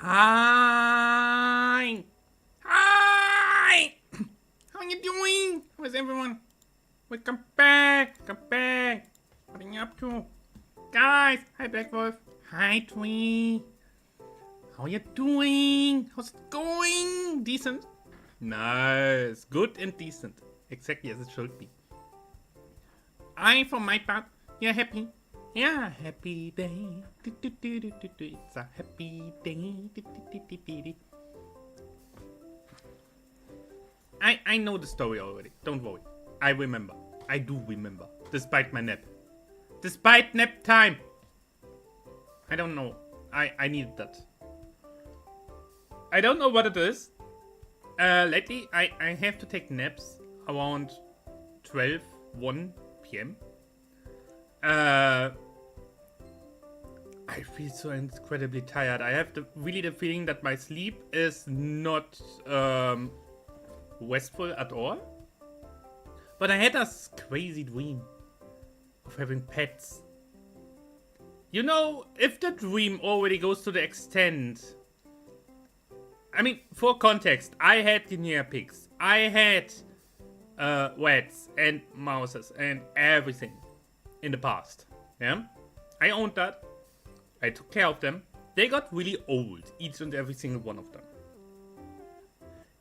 Hi! Hi! How you doing? How's everyone? Welcome back! Come back! What are you up to? Guys! Hi Black Wolf! Hi Twee! How you doing? How's it going? Decent? Nice! Good and decent. Exactly as it should be. I, for my part, you're happy. Yeah, happy day. It's a happy day. I know the story already. Don't worry. I remember. I do remember. Despite my nap. Despite nap time. I don't know. I needed that. I don't know what it is. Lately, I have to take naps around 1 p.m. I feel so incredibly tired. I have really the feeling that my sleep is not restful at all. But I had a crazy dream of having pets. You know, if the dream already goes to the extent... I mean, for context, I had guinea pigs. I had rats and mouses and everything in the past. Yeah? I owned that. I took care of them. They got really old, each and every single one of them.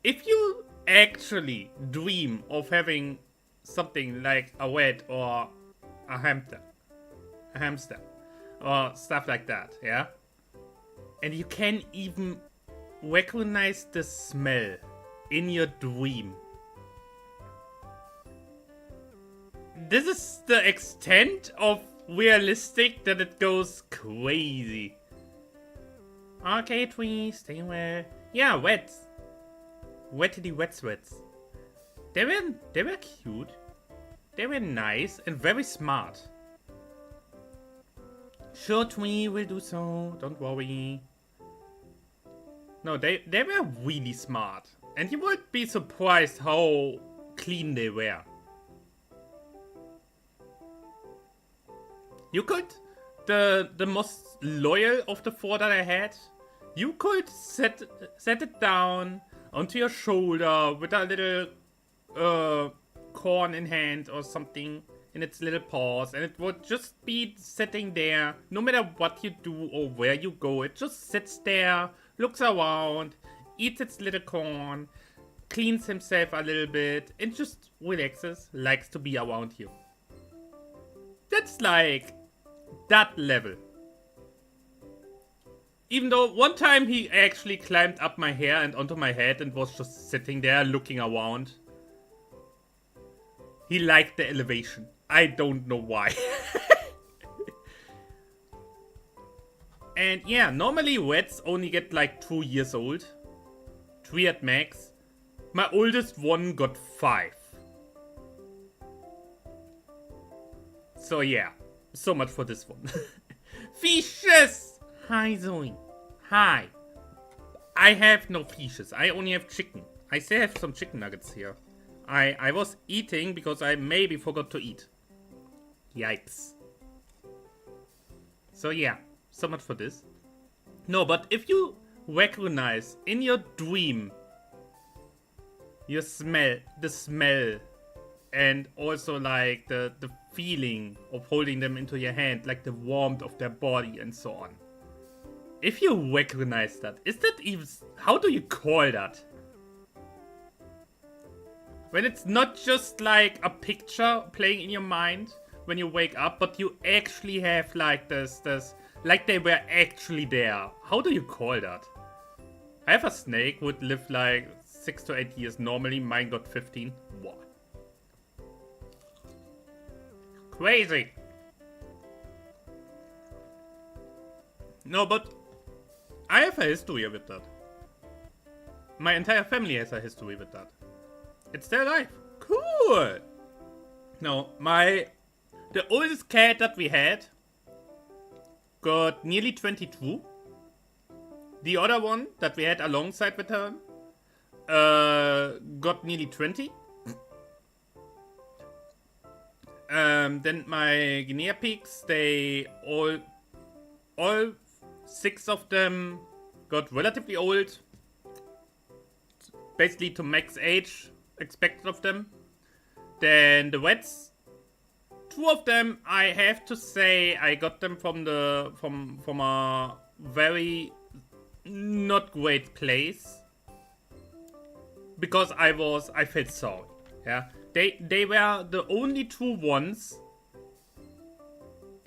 If you actually dream of having something like a rat or a hamster, or stuff like that, yeah? And you can even recognize the smell in your dream. This is the extent of realistic that it goes crazy. Okay, Twee, stay away. Yeah, wets. Wettity wets. They were cute. They were nice and very smart. Sure, Twee will do so. Don't worry. No, they were really smart. And you would be surprised how clean they were. You could, the most loyal of the 4 that I had, you could set it down onto your shoulder with a little corn in hand or something in its little paws, and it would just be sitting there. No matter what you do or where you go, it just sits there, looks around, eats its little corn, cleans himself a little bit, and just relaxes, likes to be around you. That's like that level. Even though one time he actually climbed up my hair and onto my head and was just sitting there looking around. He liked the elevation. I don't know why. And yeah, normally rats only get like 2 years old. 3 at max. My oldest one got 5. So yeah, so much for this one. Fishes! Hi Zoe. Hi. I have no fishes. I only have chicken. I still have some chicken nuggets here. I was eating because I maybe forgot to eat. Yikes. So yeah, so much for this. No, but if you recognize in your dream the smell, and also like the feeling of holding them into your hand, like the warmth of their body and so on. If you recognize that, is that even... How do you call that? When it's not just like a picture playing in your mind when you wake up, but you actually have like this, like they were actually there. How do you call that? I have a snake would live like 6 to 8 years normally. Mine got 15. What? Crazy. No, but I have a history with that. My entire family has a history with that. It's their life. Cool. No, the oldest cat that we had got nearly 22. The other one that we had alongside with her got nearly 20. Then my guinea pigs, they all 6 of them got relatively old. Basically to max age expected of them. Then the Wets. 2 of them, I have to say, I got them from a very not great place. Because I felt sorry. Yeah. They were the only 2 ones.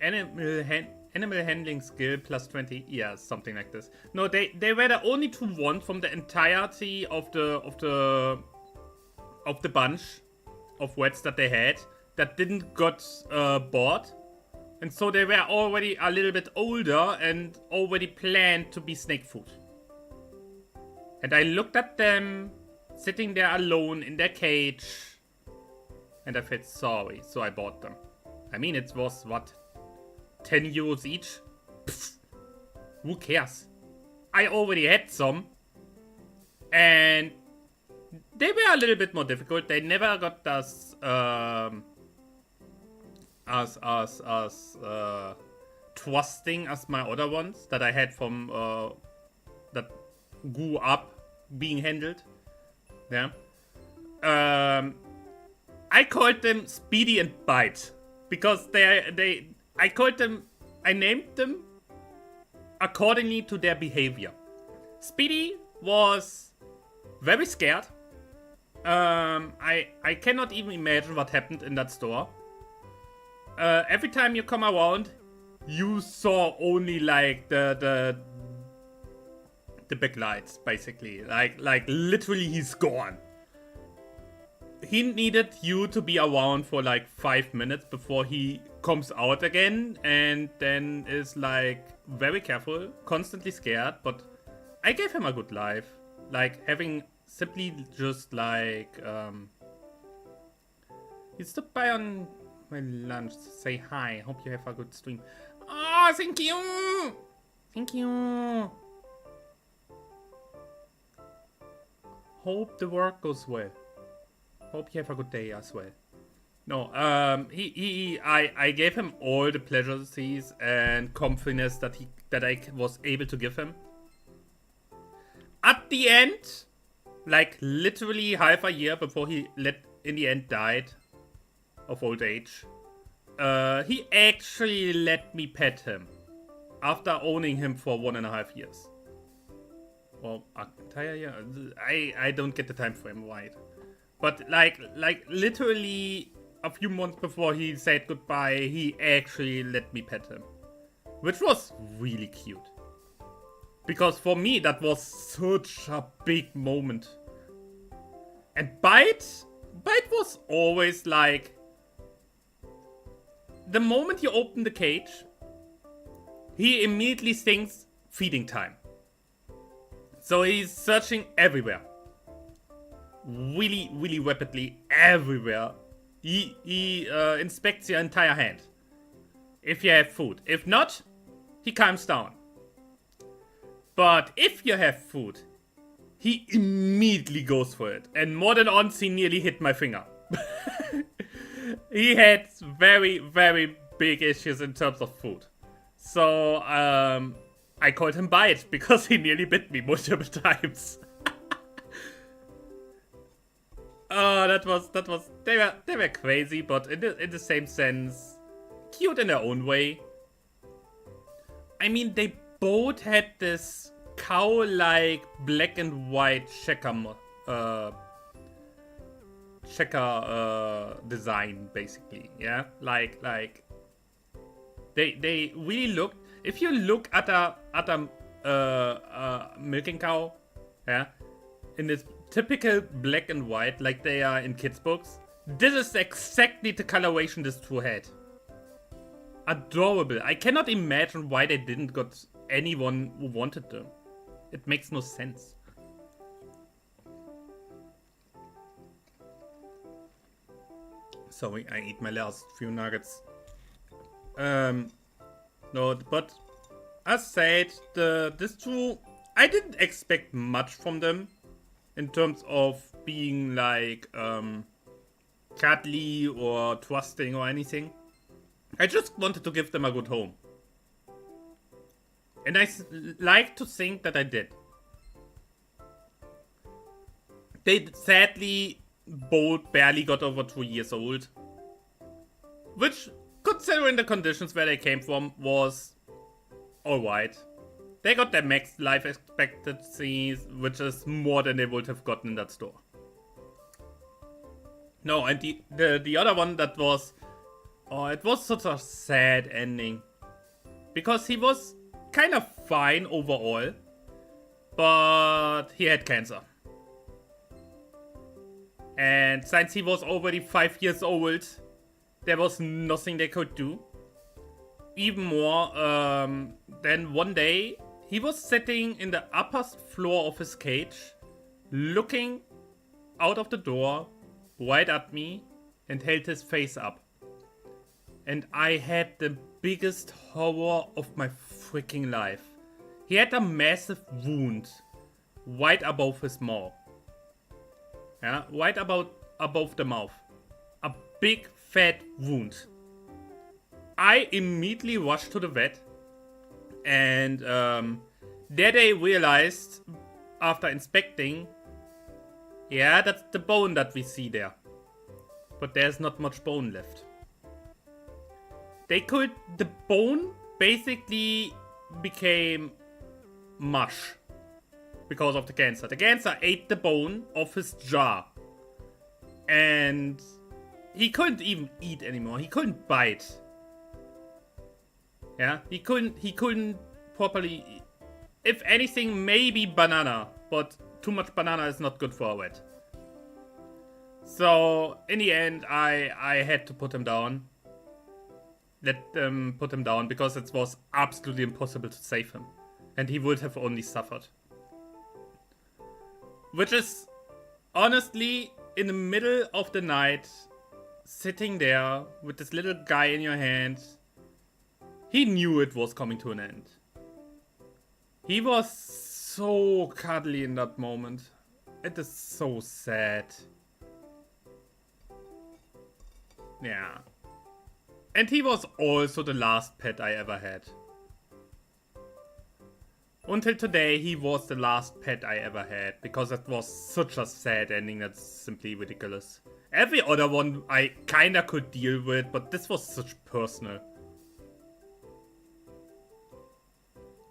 Animal handling skill plus 20. Yeah, something like this. No, they were the only 2 ones from the entirety of the bunch of Wets that they had that didn't got bored. And so they were already a little bit older and already planned to be snake food. And I looked at them sitting there alone in their cage. And I felt sorry, so I bought them. I mean, it was, what, 10 euros each? Pfft, who cares? I already had some. And they were a little bit more difficult. They never got as trusting as my other ones that I had from that grew up being handled. Yeah. I called them Speedy and Bite because I named them accordingly to their behavior. Speedy was very scared. I cannot even imagine what happened in that store. Every time you come around, you saw only like the big lights, basically. Like literally he's gone. He needed you to be around for like 5 minutes before he comes out again, and then is like very careful, constantly scared, but I gave him a good life. Like having simply just like he stopped by on my lunch to say hi. Hope you have a good stream. Oh, thank you! Thank you! Hope the work goes well. Hope you have a good day as well. No, I gave him all the pleasures and confidence that I was able to give him. At the end, like literally half a year before he in the end died of old age, he actually let me pet him after owning him for 1.5 years. Well, entire year. I don't get the time frame right. But like literally a few months before he said goodbye, he actually let me pet him. Which was really cute. Because for me, that was such a big moment. And Bite was always like, the moment you open the cage, he immediately thinks feeding time. So he's searching everywhere. Really, really rapidly everywhere. He inspects your entire hand. If you have food. If not, he calms down. But if you have food, he immediately goes for it. And more than once, he nearly hit my finger. He had very, very big issues in terms of food. So, I called him Bite because he nearly bit me multiple times. Oh, that was, they were crazy, but in the same sense, cute in their own way. I mean, they both had this cow-like black and white checker design, basically, yeah? Like, they really looked, if you look at a milking cow, yeah, in this typical black and white, like they are in kids' books, this is exactly the coloration this two had. Adorable. I cannot imagine why they didn't got anyone who wanted them. It makes no sense. Sorry, I eat my last few nuggets. No, but as said, this two, I didn't expect much from them in terms of being like cuddly or trusting or anything. I just wanted to give them a good home. And I like to think that I did. They sadly both barely got over 2 years old. Which, considering the conditions where they came from, was alright. They got their max life expectancy, which is more than they would have gotten in that store. No, and the other one that was... Oh, it was such a sad ending. Because he was kind of fine overall. But he had cancer. And since he was already 5 years old, there was nothing they could do. Even more, then one day, he was sitting in the upper floor of his cage, looking out of the door, right at me, and held his face up. And I had the biggest horror of my freaking life. He had a massive wound right above his mouth. Yeah, right above the mouth. A big fat wound. I immediately rushed to the vet. And there they realized, after inspecting, yeah, that's the bone that we see there. But there's not much bone left. The bone basically became mush because of the cancer. The cancer ate the bone of his jaw. And he couldn't even eat anymore. He couldn't bite. Yeah, he couldn't properly eat. If anything, maybe banana, but too much banana is not good for a vet. So, in the end, I had to put him down. Let them put him down, because it was absolutely impossible to save him. And he would have only suffered. Which is, honestly, in the middle of the night, sitting there with this little guy in your hand, he knew it was coming to an end. He was so cuddly in that moment. It is so sad. Yeah. And he was also the last pet I ever had. Until today, he was the last pet I ever had, because it was such a sad ending that's simply ridiculous. Every other one I kinda could deal with, but this was such personal.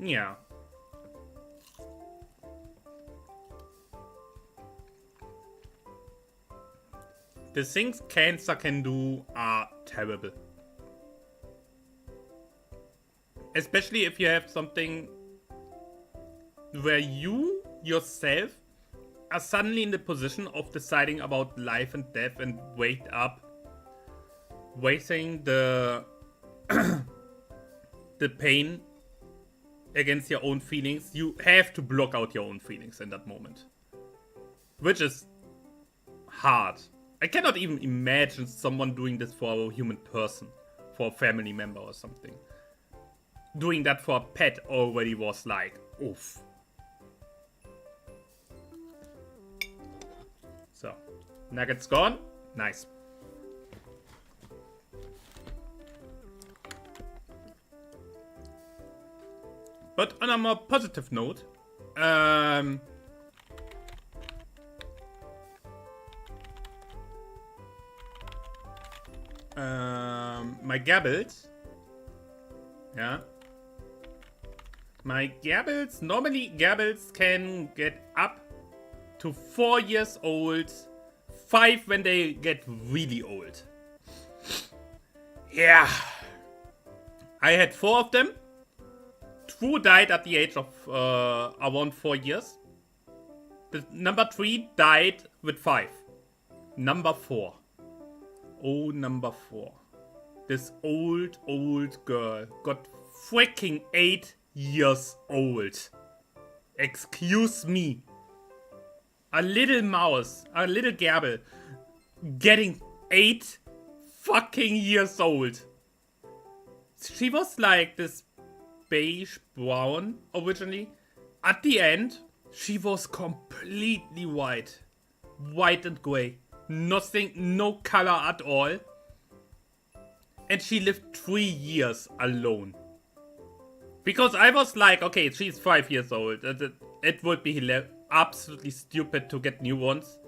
Yeah. The things cancer can do are terrible. Especially if you have something where you yourself are suddenly in the position of deciding about life and death and weighing the the pain against your own feelings. You have to block out your own feelings in that moment. Which is hard. I cannot even imagine someone doing this for a human person, for a family member or something. Doing that for a pet already was like, oof. So, nuggets gone. Nice. But on a more positive note, my Gabbles. Yeah. My Gabbles, normally Gabbles can get up to 4 years old, 5 when they get really old. Yeah. I had 4 of them. 2 died at the age of around 4 years. The number 3 died with 5. Number 4. Oh, number 4. This old girl got freaking 8 years old. Excuse me. A little mouse, a little Gerbil, getting 8 fucking years old. She was like this beige brown originally. At the end, she was completely white. White and grey. Nothing, no color at all. And she lived 3 years alone. Because I was like, okay, she's 5 years old. It would be absolutely stupid to get new ones.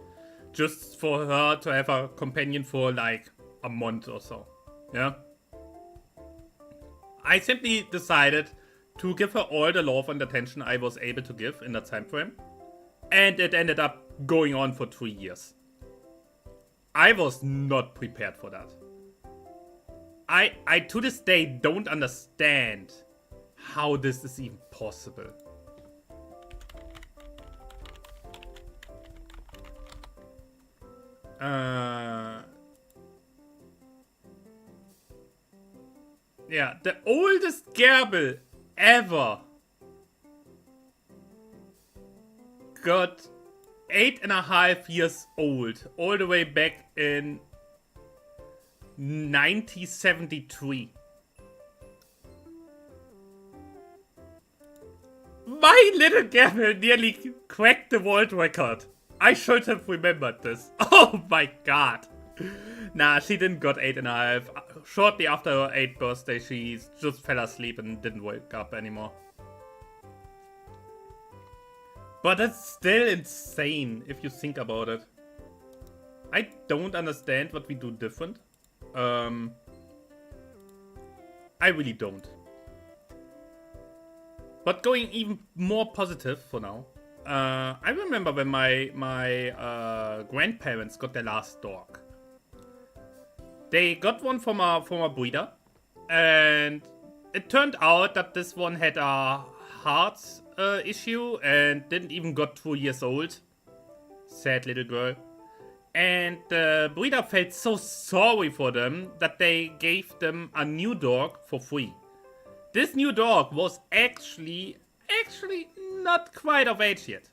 Just for her to have a companion for like a month or so. Yeah. I simply decided to give her all the love and attention I was able to give in that time frame. And it ended up going on for 3 years. I was not prepared for that. I to this day don't understand how this is even possible. Yeah, the oldest gerbil ever got 8.5 years old, all the way back in 1973. My little gerbil nearly cracked the world record. I should have remembered this. Oh my god. Nah, she didn't got 8.5. Shortly after her 8th birthday, she just fell asleep and didn't wake up anymore. But that's still insane if you think about it. I don't understand what we do different. I really don't. But going even more positive for now. I remember when my grandparents got their last dog. They got one from a breeder, and it turned out that this one had a heart issue and didn't even got 2 years old. Sad little girl. And the breeder felt so sorry for them that they gave them a new dog for free. This new dog was actually not quite of age yet.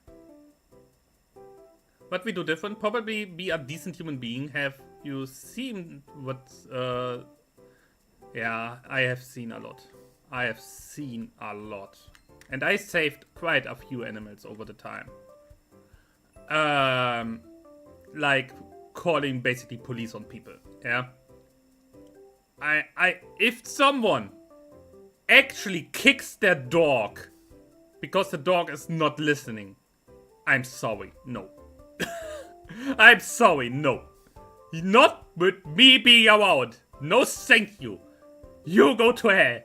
What we do different, probably be a decent human being. Have you seen what, yeah, I have seen a lot. I have seen a lot. And I saved quite a few animals over the time. Like calling basically police on people, yeah? If someone actually kicks their dog because the dog is not listening, I'm sorry, no. I'm sorry, no. Not with me being around. No thank you. You go to hell.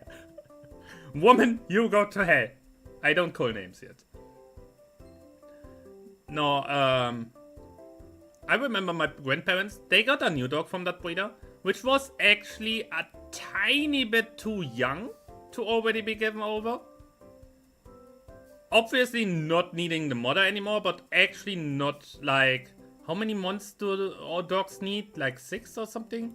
Woman, you go to hell. I don't call names yet. No, I remember my grandparents, they got a new dog from that breeder, which was actually a tiny bit too young to already be given over. Obviously not needing the mother anymore, but actually not like... How many months do all dogs need? Like 6 or something?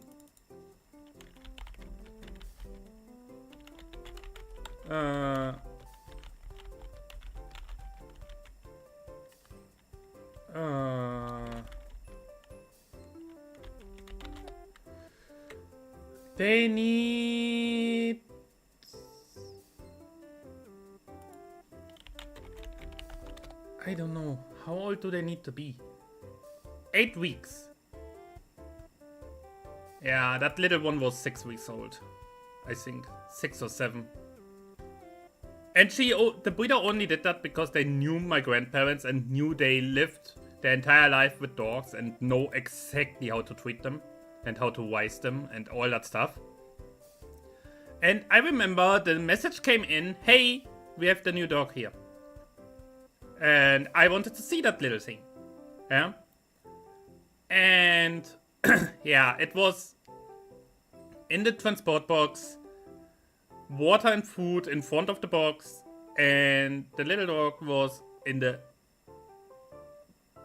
They need... I don't know. How old do they need to be? 8 weeks. Yeah, that little one was 6 weeks old. I think. 6 or 7. And the breeder only did that because they knew my grandparents and knew they lived their entire life with dogs and know exactly how to treat them and how to wise them and all that stuff. And I remember the message came in, hey, we have the new dog here. And I wanted to see that little thing. Yeah. And yeah, it was in the transport box, water and food in front of the box, and the little dog was in the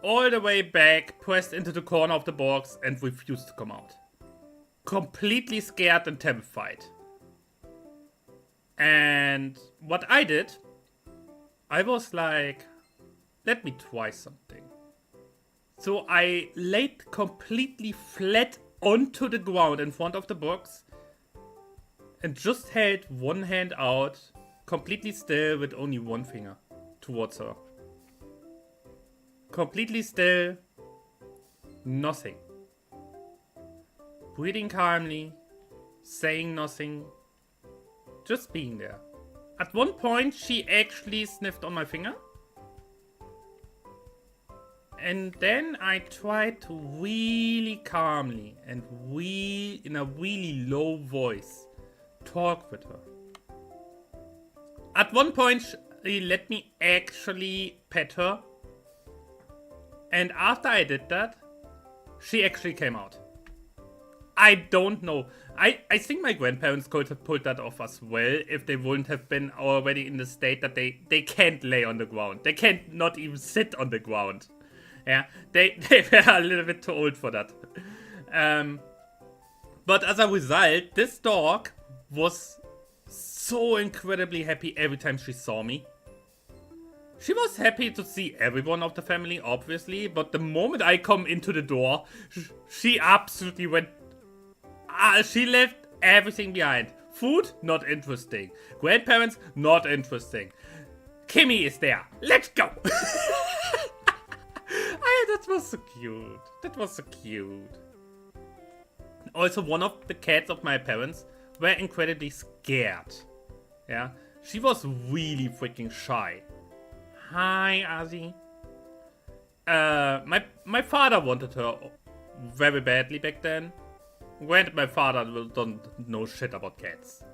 all the way back, pressed into the corner of the box and refused to come out. Completely scared and terrified. And what I did, I was like, let me try something. So I laid completely flat onto the ground in front of the box and just held one hand out, completely still with only one finger towards her. Completely still, nothing. Breathing calmly, saying nothing, just being there. At one point, she actually sniffed on my finger. And then I tried to really calmly and in a really low voice talk with her. At one point, she let me actually pet her. And after I did that, she actually came out. I don't know. I think my grandparents could have pulled that off as well if they wouldn't have been already in the state that they can't lay on the ground. They can't not even sit on the ground. Yeah, they were a little bit too old for that. But as a result, this dog was so incredibly happy every time she saw me. She was happy to see everyone of the family, obviously, but the moment I come into the door, she absolutely went... she left everything behind. Food, not interesting. Grandparents, not interesting. Kimmy is there. Let's go! That was so cute. That was so cute. Also, one of the cats of my parents were incredibly scared. Yeah, she was really freaking shy. Hi, Azzy. My father wanted her very badly back then. Granted, my father don't know shit about cats.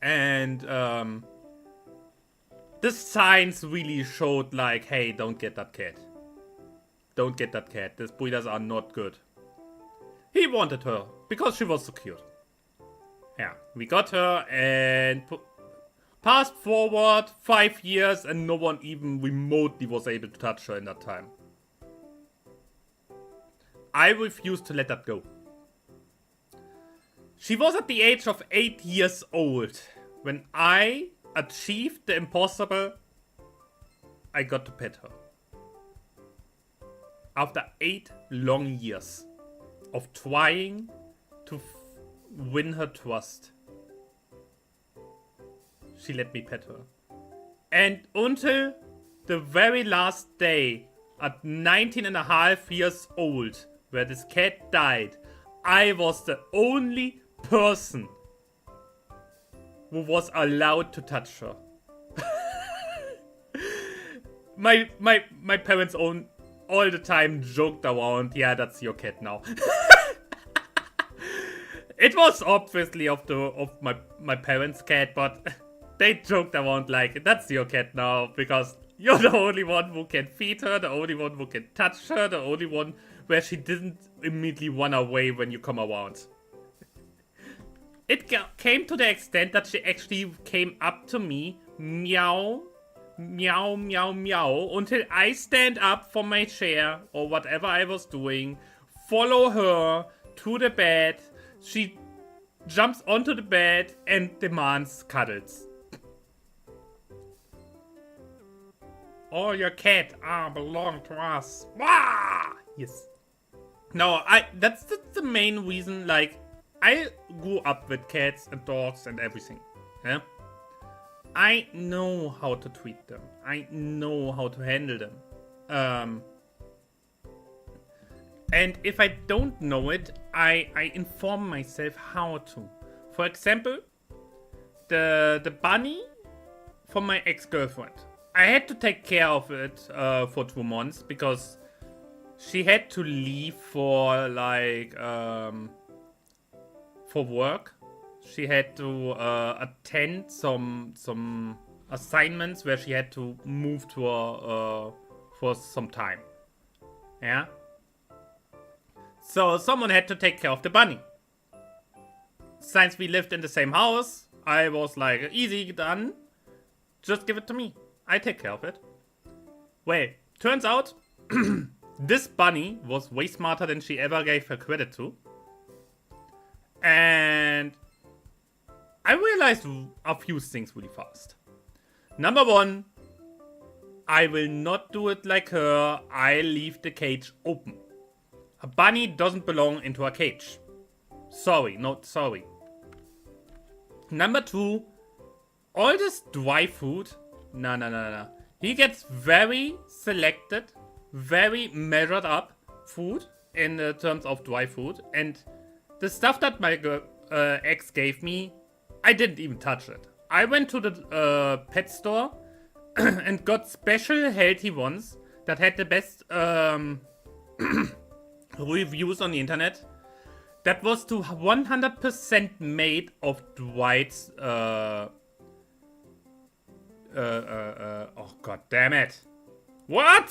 And the signs really showed like, hey, don't get that cat. Don't get that cat. These breeders are not good. He wanted her because she was so cute. Yeah, we got her and passed forward 5 years and no one even remotely was able to touch her in that time. I refused to let that go. She was at the age of 8 years old when I achieved the impossible. I got to pet her. After 8 long years of trying to win her trust, she let me pet her. And until the very last day, at 19.5 years old, where this cat died, I was the only person who was allowed to touch her. my parents all the time joked around, yeah, that's your cat now. It was obviously of my parents' cat, but they joked around like, that's your cat now, because you're the only one who can feed her, the only one who can touch her, the only one where she didn't immediately run away when you come around. It came to the extent that she actually came up to me, meow, meow, meow, meow, until I stand up from my chair or whatever I was doing, follow her to the bed. She jumps onto the bed and demands cuddles. Oh, your cat belong to us. Wah! Yes. No, that's the main reason, like, I grew up with cats and dogs and everything. Yeah? I know how to treat them. I know how to handle them. And if I don't know it, I inform myself how to. For example, the bunny from my ex-girlfriend. I had to take care of it for 2 months because she had to leave for like for work. She had to attend some assignments where she had to move to for some time. Yeah. So someone had to take care of the bunny. Since we lived in the same house, I was like, easy, done. Just give it to me. I take care of it. Well, turns out this bunny was way smarter than she ever gave her credit to. And I realized a few things really fast. Number one, I will not do it like her. I leave the cage open. A bunny doesn't belong into a cage. Sorry, not sorry. Number two, all this dry food, no. He gets very selected, very measured up food in terms of dry food. And the stuff that my ex gave me I didn't even touch it. I went to the pet store and got special healthy ones that had the best reviews on the internet. That was to 100% made of Dwight's oh god damn it. What?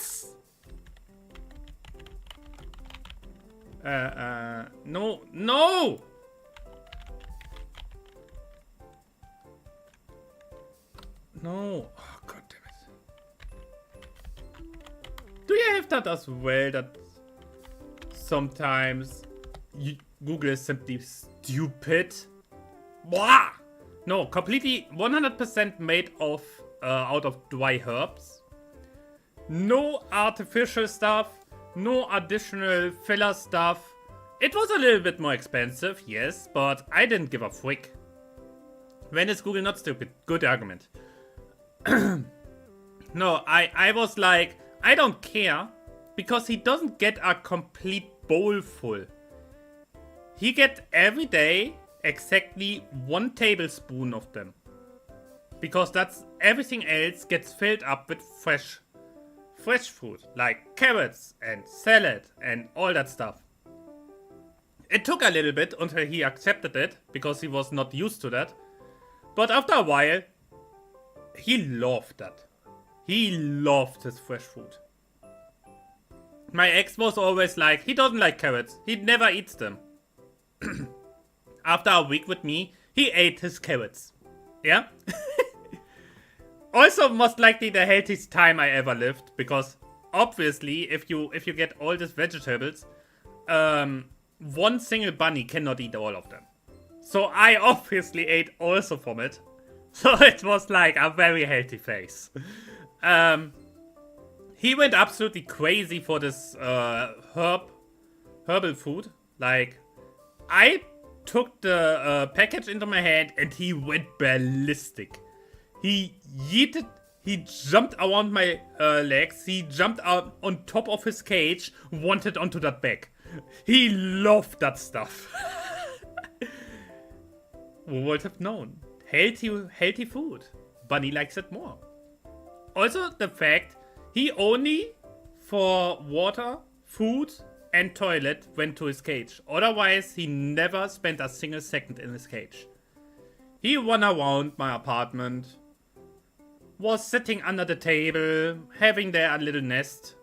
No. No! No. Oh god damn it. Do you have that as well, that sometimes Google is simply stupid? Blah! No, completely 100% made of out of dry herbs. No artificial stuff, no additional filler stuff. It was a little bit more expensive, yes, but I didn't give a frick. When is Google not stupid? Good argument. No, I was like, I don't care, because he doesn't get a complete bowl full. He get every day exactly 1 tablespoon of them. Because that's everything else gets filled up with fresh food, like carrots and salad and all that stuff. It took a little bit until he accepted it, because he was not used to that. But after a while, he loved that. He loved his fresh food. My ex was always like, he doesn't like carrots. He never eats them. After a week with me, he ate his carrots. Yeah? Also, most likely the healthiest time I ever lived, because obviously, if you get all these vegetables, one single bunny cannot eat all of them. So I obviously ate also from it. So it was like a very healthy phase. He went absolutely crazy for this herbal food. Like, I took the package into my hand and he went ballistic. He yeeted, he jumped around my legs, he jumped out on top of his cage, wanted onto that bag. He loved that stuff. Who would have known? Healthy food. Bunny likes it more. Also, the fact he only for water, food, and toilet went to his cage. Otherwise, he never spent a single second in his cage. He ran around my apartment, was sitting under the table, having there a little nest,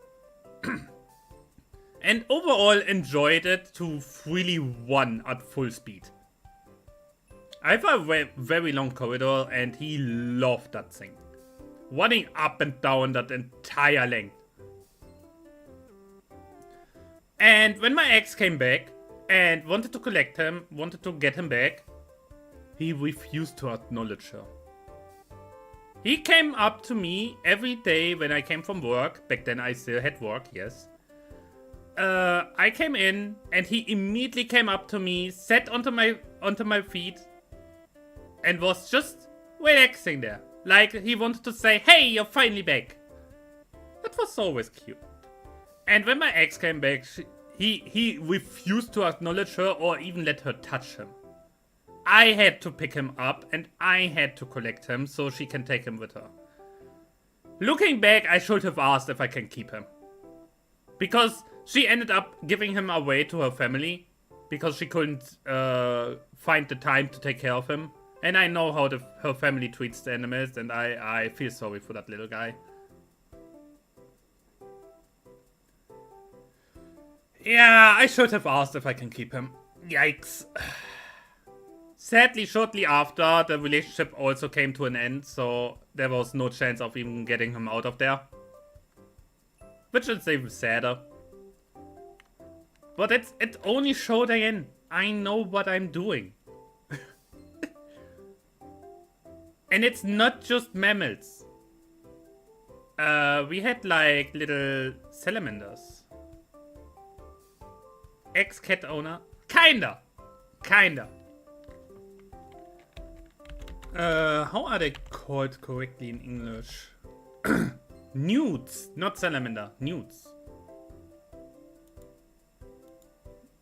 and overall enjoyed it to really run at full speed. I have a very long corridor and he loved that thing. Running up and down that entire length. And when my ex came back and wanted to collect him, wanted to get him back, he refused to acknowledge her. He came up to me every day when I came from work. Back then I still had work, yes. I came in and he immediately came up to me, sat onto my feet, and was just relaxing there. Like he wanted to say, hey, you're finally back. That was always cute. And when my ex came back, he refused to acknowledge her or even let her touch him. I had to pick him up and I had to collect him so she can take him with her. Looking back, I should have asked if I can keep him. Because she ended up giving him away to her family because she couldn't find the time to take care of him. And I know how her family treats the animals, and I feel sorry for that little guy. Yeah, I should have asked if I can keep him. Yikes. Sadly, shortly after, the relationship also came to an end, so there was no chance of even getting him out of there. Which is even sadder. But it only showed again. I know what I'm doing. And it's not just mammals. We had like little salamanders. Ex-cat owner. Kinda. How are they called correctly in English? Newts, not salamander. Newts.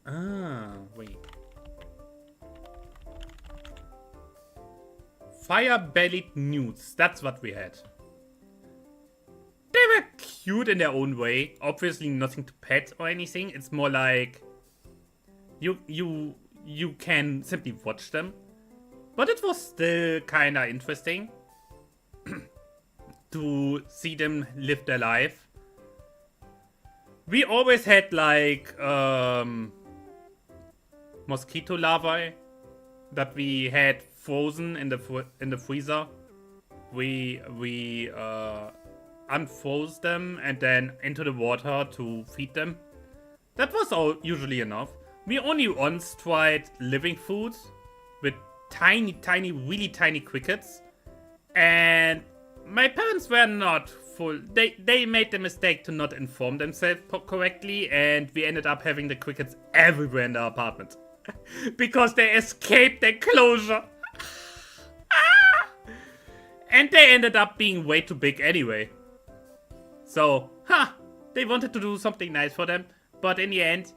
Ah, wait. fire-bellied newts. That's what we had. They were cute in their own way. Obviously nothing to pet or anything. It's more like you can simply watch them. But it was still kinda interesting to see them live their life. We always had like mosquito larvae that we had frozen in the freezer. We unfroze them and then into the water to feed them. That was all usually enough. We only once tried living food with tiny, really tiny crickets, and my parents were not full. They made the mistake to not inform themselves correctly, and we ended up having the crickets everywhere in the apartment because they escaped the closure. And they ended up being way too big anyway. So, they wanted to do something nice for them, but in the end,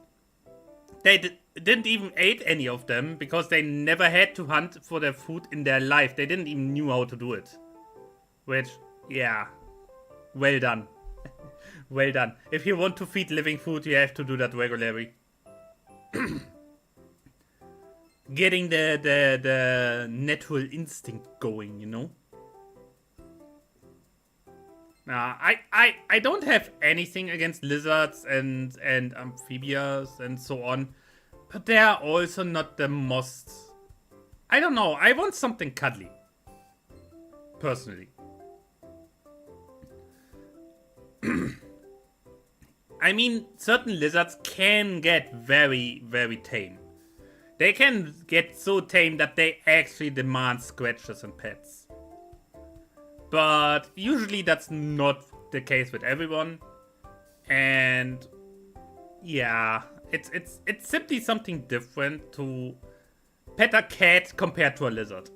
they didn't even eat any of them because they never had to hunt for their food in their life. They didn't even knew how to do it. Which, yeah, well done. Well done. If you want to feed living food, you have to do that regularly. Getting the natural instinct going, you know? I don't have anything against lizards and amphibians and so on, but they are also not the most... I don't know, I want something cuddly. Personally. I mean, certain lizards can get very, very tame. They can get so tame that they actually demand scratches and pets. But usually that's not the case with everyone. And yeah, it's simply something different to pet a cat compared to a lizard.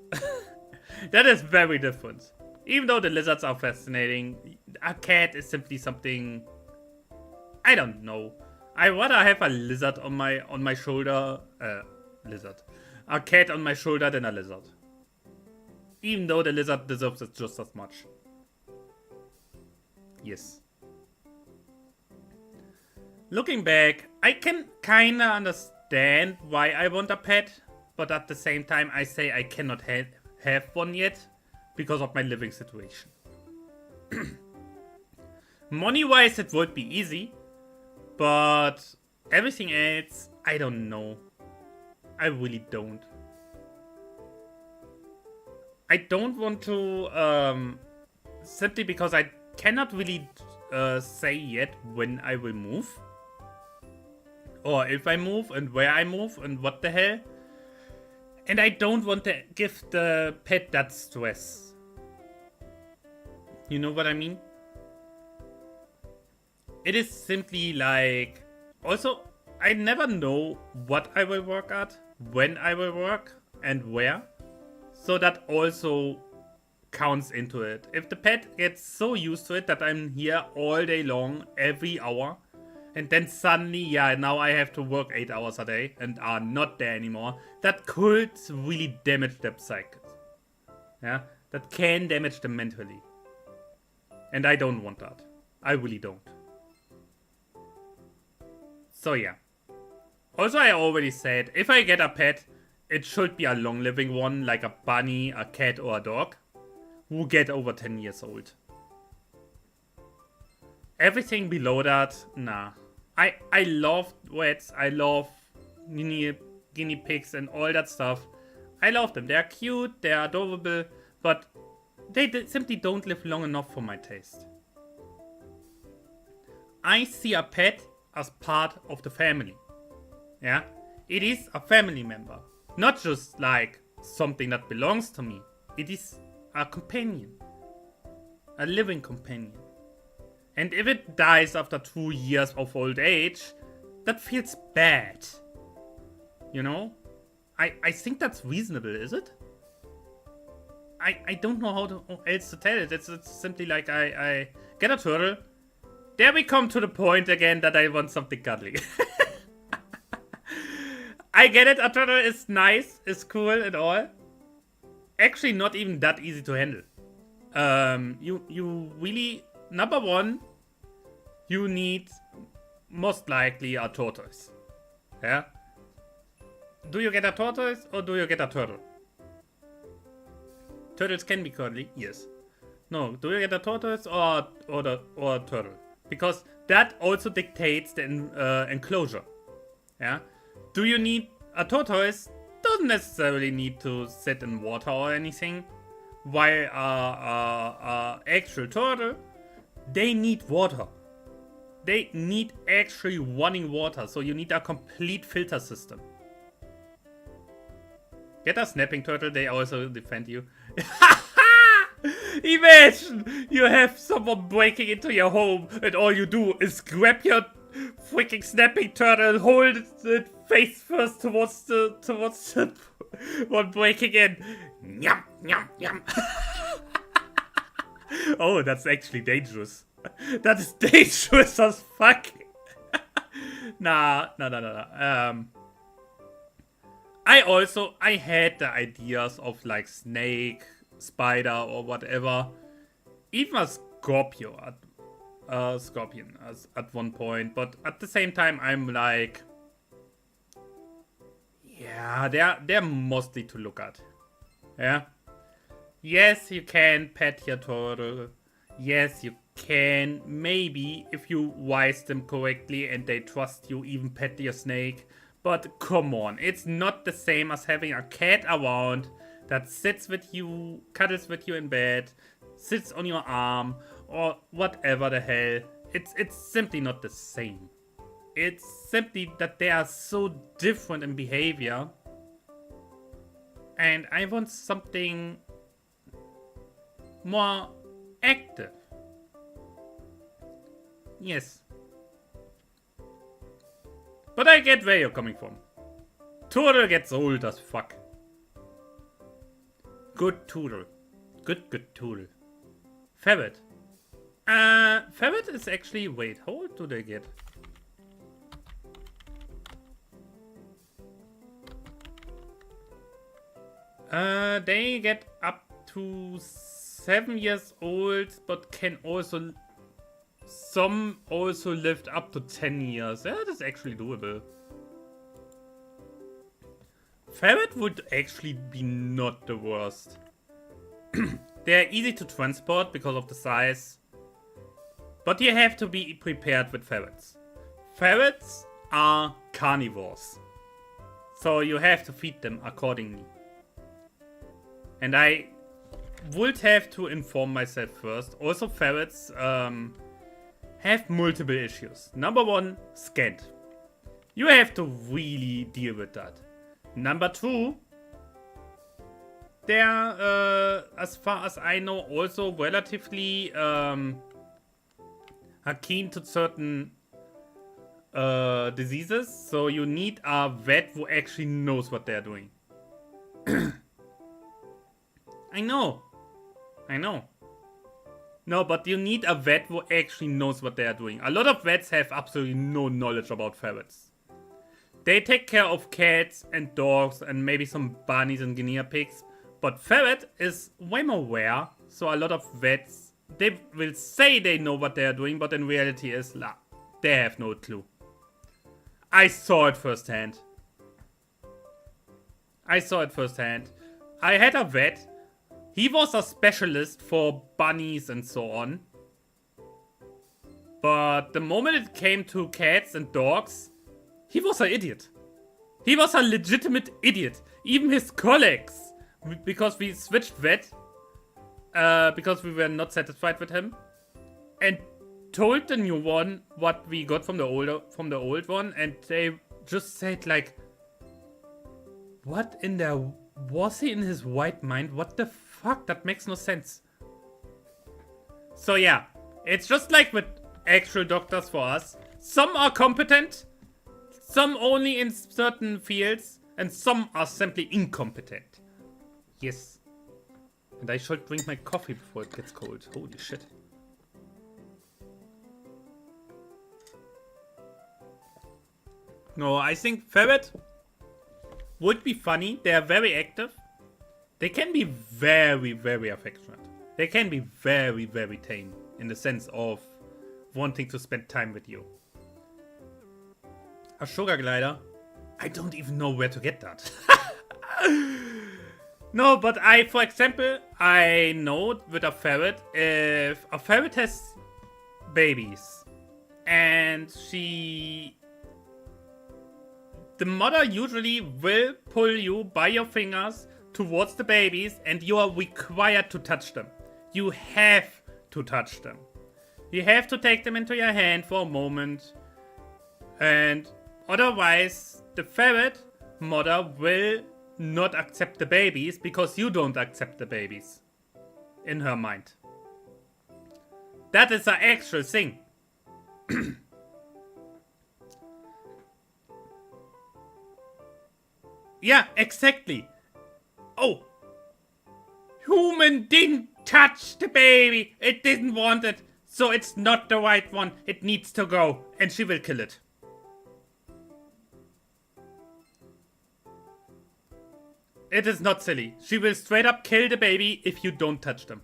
That is very different. Even though the lizards are fascinating, a cat is simply something, I don't know. I rather have a lizard on my shoulder, a cat on my shoulder than a lizard. Even though the lizard deserves it just as much. Yes. Looking back, I can kinda understand why I want a pet, but at the same time I say I cannot have one yet because of my living situation. Money-wise it would be easy, but everything else, I don't know. I really don't. I don't want to, simply because I cannot really say yet when I will move. Or if I move and where I move and what the hell. And I don't want to give the pet that stress. You know what I mean? It is simply like... Also, I never know what I will work at, when I will work, and where. So that also counts into it. If the pet gets so used to it that I'm here all day long, every hour, and then suddenly, yeah, now I have to work 8 hours a day and are not there anymore, that could really damage their psyche. Yeah, that can damage them mentally. And I don't want that. I really don't. So yeah. Also, I already said, if I get a pet, it should be a long-living one, like a bunny, a cat, or a dog, who get over 10 years old. Everything below that, nah. I love rats, I love guinea pigs and all that stuff. I love them. They're cute, they're adorable, but they simply don't live long enough for my taste. I see a pet as part of the family. Yeah? It is a family member. Not just like something that belongs to me. It is a companion. A living companion. And if it dies after 2 years of old age, that feels bad. You know? I think that's reasonable, is it? I don't know how else to tell it. It's simply like I get a turtle. There we come to the point again that I want something cuddly. I get it, a turtle is nice, is cool and all. actually not even that easy to handle. You really, number one, you need most likely a tortoise. Yeah? Do you get a tortoise or do you get a turtle? Turtles can be cuddly, yes. No, do you get a tortoise or a turtle? Because that also dictates the enclosure. Yeah? Do you need a tortoise? Doesn't necessarily need to sit in water or anything. While a actual turtle, they need water. They need actually running water, so you need a complete filter system. Get a snapping turtle, they also defend you. Imagine you have someone breaking into your home and all you do is grab your freaking snapping turtle, hold it face first towards the one breaking in. Yum, yum, yum. Oh, that's actually dangerous. That is dangerous as fuck. Nah. I had the ideas of like snake, spider, or whatever. Even a scorpion at one point. But at the same time, I'm like, yeah, they're mostly to look at. Yeah. Yes, you can pet your turtle. Yes, you can maybe, if you wise them correctly and they trust you, even pet your snake. But come on, it's not the same as having a cat around that sits with you, cuddles with you in bed, sits on your arm, or whatever the hell. It's simply not the same. It's simply that they are so different in behavior. And I want something more active. Yes. But I get where you're coming from. Turtle gets old as fuck. Good turtle. Good turtle. Ferret. Ferret is actually... Wait, how old do they get? They get up to 7 years old, but can also... Some also lived up to 10 years. Yeah, that's actually doable. Ferret would actually be not the worst. They're easy to transport because of the size. But you have to be prepared with ferrets. Ferrets are carnivores. So you have to feed them accordingly. And I would have to inform myself first. Also, ferrets have multiple issues. Number one, scent. You have to really deal with that. Number two, they are, as far as I know, also relatively are keen to certain diseases. So you need a vet who actually knows what they're doing. I know. No, but you need a vet who actually knows what they are doing. A lot of vets have absolutely no knowledge about ferrets. They take care of cats and dogs and maybe some bunnies and guinea pigs. But ferret is way more rare. So a lot of vets, they will say they know what they are doing, but in reality is they have no clue. I saw it firsthand. I had a vet. He was a specialist for bunnies and so on. But the moment it came to cats and dogs, he was an idiot. He was a legitimate idiot. Even his colleagues, because we switched vet, because we were not satisfied with him, and told the new one what we got from the old one, and they just said like, "What in the was he in his right mind? What the fuck? That makes no sense." So yeah, it's just like with actual doctors for us. Some are competent, some only in certain fields, and some are simply incompetent. Yes. And I should drink my coffee before it gets cold. Holy shit. No, I think ferret would be funny. They are very active. They can be very, very affectionate. They can be very, very tame in the sense of wanting to spend time with you. A sugar glider? I don't even know where to get that. No, but for example, I know with a ferret, if a ferret has babies and the mother usually will pull you by your fingers towards the babies and you are required to touch them. You have to touch them. You have to take them into your hand for a moment, and otherwise the ferret mother will not accept the babies because you don't accept the babies in her mind. That is an actual thing. Yeah, exactly. Oh, human didn't touch the baby. It didn't want it. So it's not the right one. It needs to go. And she will kill it. It is not silly. She will straight up kill the baby if you don't touch them.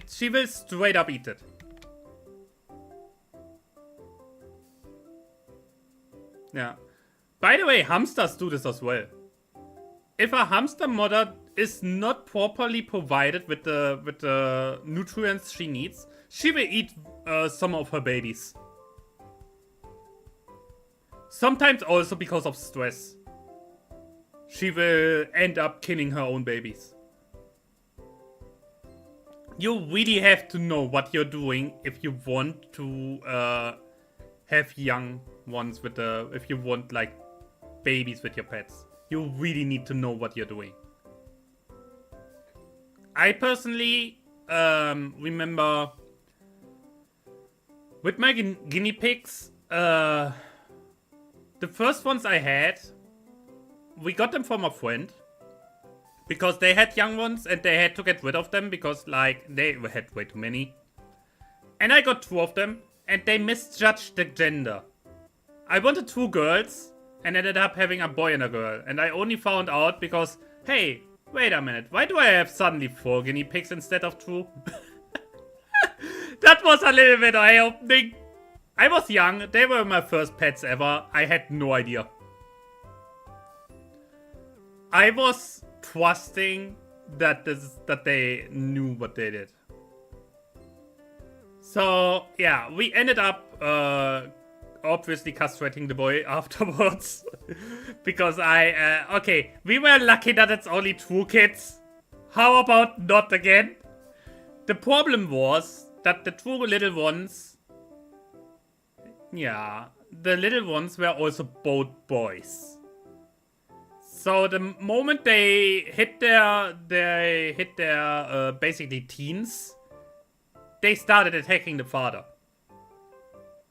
She will straight up eat it. Yeah. By the way, hamsters do this as well. If a hamster mother is not properly provided with the nutrients she needs, she will eat some of her babies. Sometimes also because of stress. She will end up killing her own babies. You really have to know what you're doing if you want to have young ones if you want like babies with your pets. You really need to know what you're doing. I personally remember with my guinea pigs, the first ones I had, we got them from a friend because they had young ones and they had to get rid of them because like they had way too many. And I got 2 of them and they misjudged the gender. I wanted 2 girls and ended up having a boy and a girl. And I only found out because, hey, wait a minute, why do I have suddenly 4 guinea pigs instead of 2? That was a little bit eye-opening. I was young, they were my first pets ever, I had no idea. I was trusting that they knew what they did. So, yeah, we ended up obviously castrating the boy afterwards. Because okay, we were lucky that it's only 2 kids. How about not again? The problem was that the 2 little ones, yeah, the little ones were also both boys. So the moment they hit their basically teens, they started attacking the father.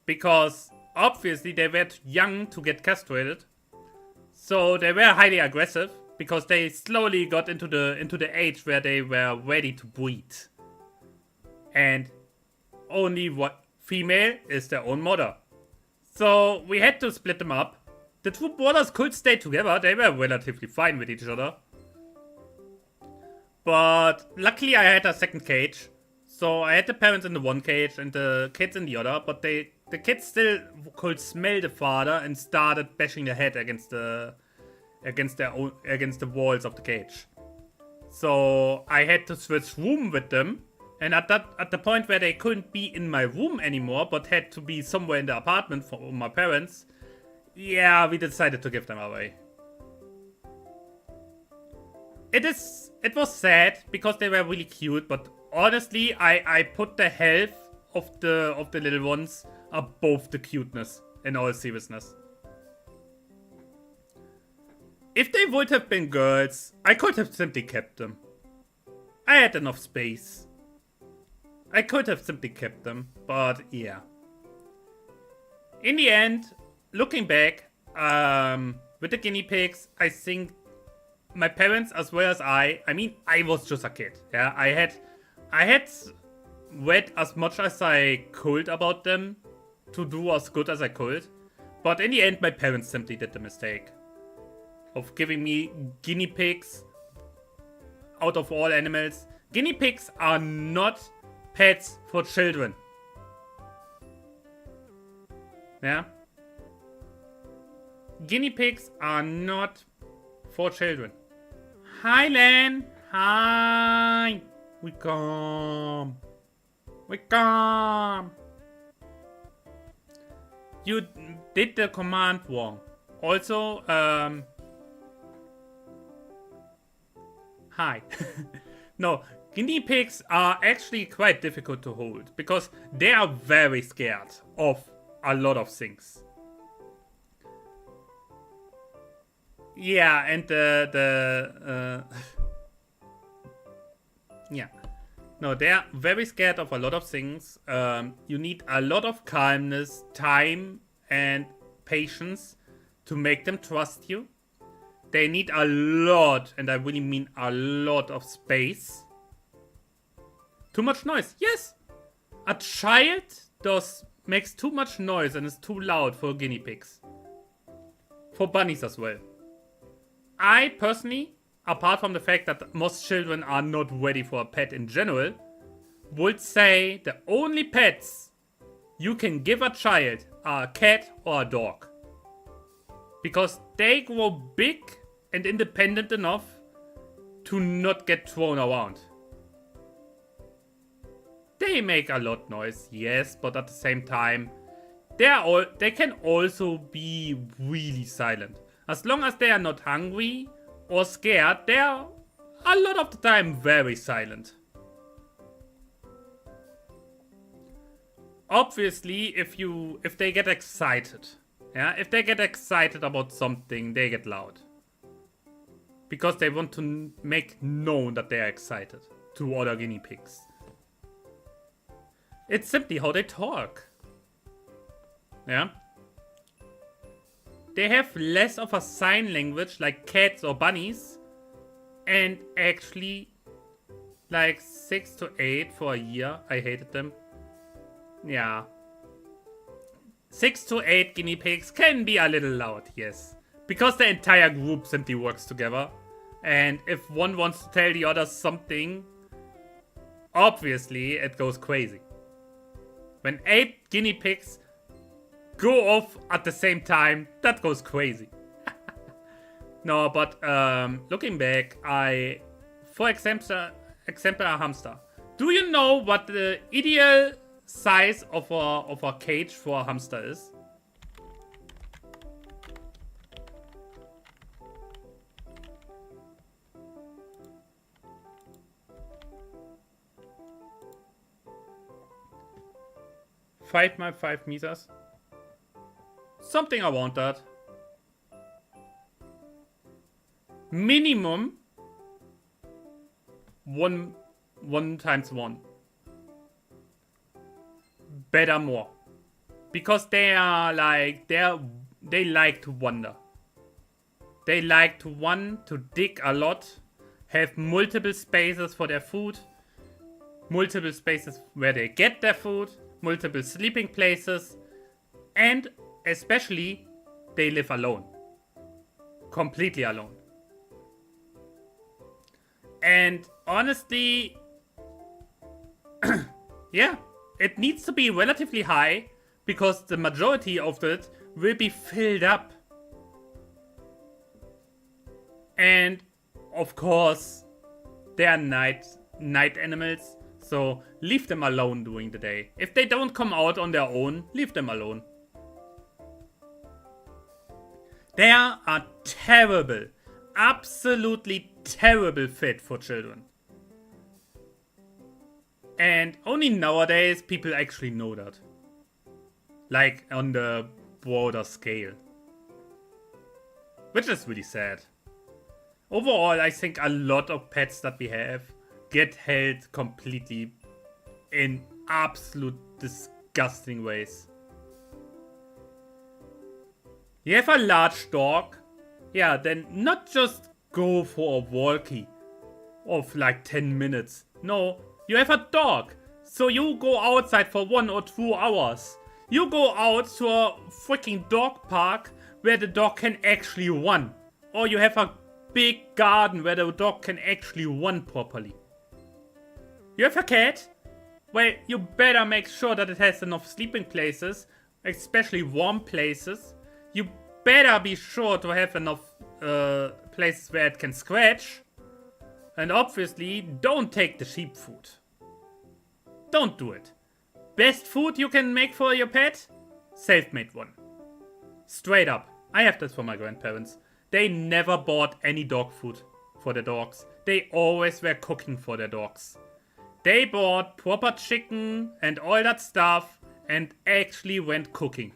Because obviously they were too young to get castrated. So they were highly aggressive because they slowly got into the age where they were ready to breed. And only what female is their own mother. So we had to split them up. The 2 brothers could stay together, they were relatively fine with each other. But luckily I had a second cage. So I had the parents in the one cage and the kids in the other, but the kids still could smell the father and started bashing their head against the walls of the cage. So I had to switch room with them. And at the point where they couldn't be in my room anymore, but had to be somewhere in the apartment for my parents, yeah, we decided to give them away. It was sad because they were really cute, but honestly, I put the health of the little ones above the cuteness, in all seriousness. If they would have been girls, I could have simply kept them. I had enough space. I could have simply kept them, but yeah. In the end, looking back, with the guinea pigs, I think my parents as well as I mean, I was just a kid. Yeah, I had read as much as I could about them to do as good as I could. But in the end, my parents simply did the mistake. of giving me guinea pigs out of all animals. Guinea pigs are not pets for children. Yeah? Guinea pigs are not for children. Hi, Len. Hi. We come. We come. You did the command wrong. Also, hi. No, guinea pigs are actually quite difficult to hold because they are very scared of a lot of things. Yeah, and yeah. No, they are very scared of a lot of things. You need a lot of calmness, time, and patience to make them trust you. They need a lot, and I really mean a lot of space. Too much noise. Yes! A child makes too much noise and is too loud for guinea pigs. For bunnies as well. I personally, apart from the fact that most children are not ready for a pet in general, would say the only pets you can give a child are a cat or a dog. Because they grow big and independent enough to not get thrown around. They make a lot noise, yes, but at the same time, they can also be really silent. As long as they are not hungry or scared, they are a lot of the time very silent. Obviously, if they get excited, yeah, if they get excited about something, they get loud. Because they want to make known that they are excited to other guinea pigs. It's simply how they talk. Yeah. They have less of a sign language like cats or bunnies. And actually, like 6 to 8 for a year. I hated them. Yeah. 6 to 8 guinea pigs can be a little loud, yes. Because the entire group simply works together. And if one wants to tell the other something, obviously it goes crazy. When 8 guinea pigs go off at the same time, that goes crazy. No, but looking back, for example, a hamster. Do you know what the ideal size of a cage for a hamster is? Five by 5 meters. Something around that. Minimum 1 times 1. Better more. Because they are like, they like to wander. They like to want to dig a lot, have multiple spaces for their food, multiple spaces where they get their food, multiple sleeping places, and especially they live alone. Completely alone. And honestly, yeah, it needs to be relatively high because the majority of it will be filled up. And of course, they are night animals, so leave them alone during the day. If they don't come out on their own, leave them alone. They are a terrible, absolutely terrible fit for children. And only nowadays people actually know that. Like on the broader scale. Which is really sad. Overall, I think a lot of pets that we have get held completely in absolute disgusting ways. You have a large dog, yeah, then not just go for a walkie of like 10 minutes. No, you have a dog, so you go outside for 1 or 2 hours. You go out to a freaking dog park where the dog can actually run or you have a big garden where the dog can actually run properly. You have a cat? Well, you better make sure that it has enough sleeping places, especially warm places. You better be sure to have enough places where it can scratch. And obviously, don't take the sheep food. Don't do it. Best food you can make for your pet? Self-made one. Straight up. I have this for my grandparents. They never bought any dog food for their dogs. They always were cooking for their dogs. They bought proper chicken and all that stuff and actually went cooking.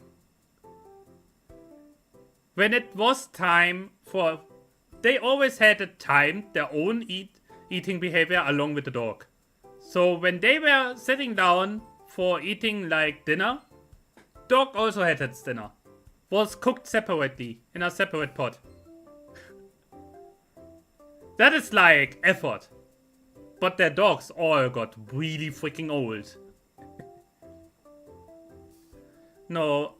When it was time for... They always had a time, their own eating behavior along with the dog. So when they were sitting down for eating like dinner, dog also had its dinner. Was cooked separately in a separate pot. That is like effort. But their dogs all got really freaking old. No,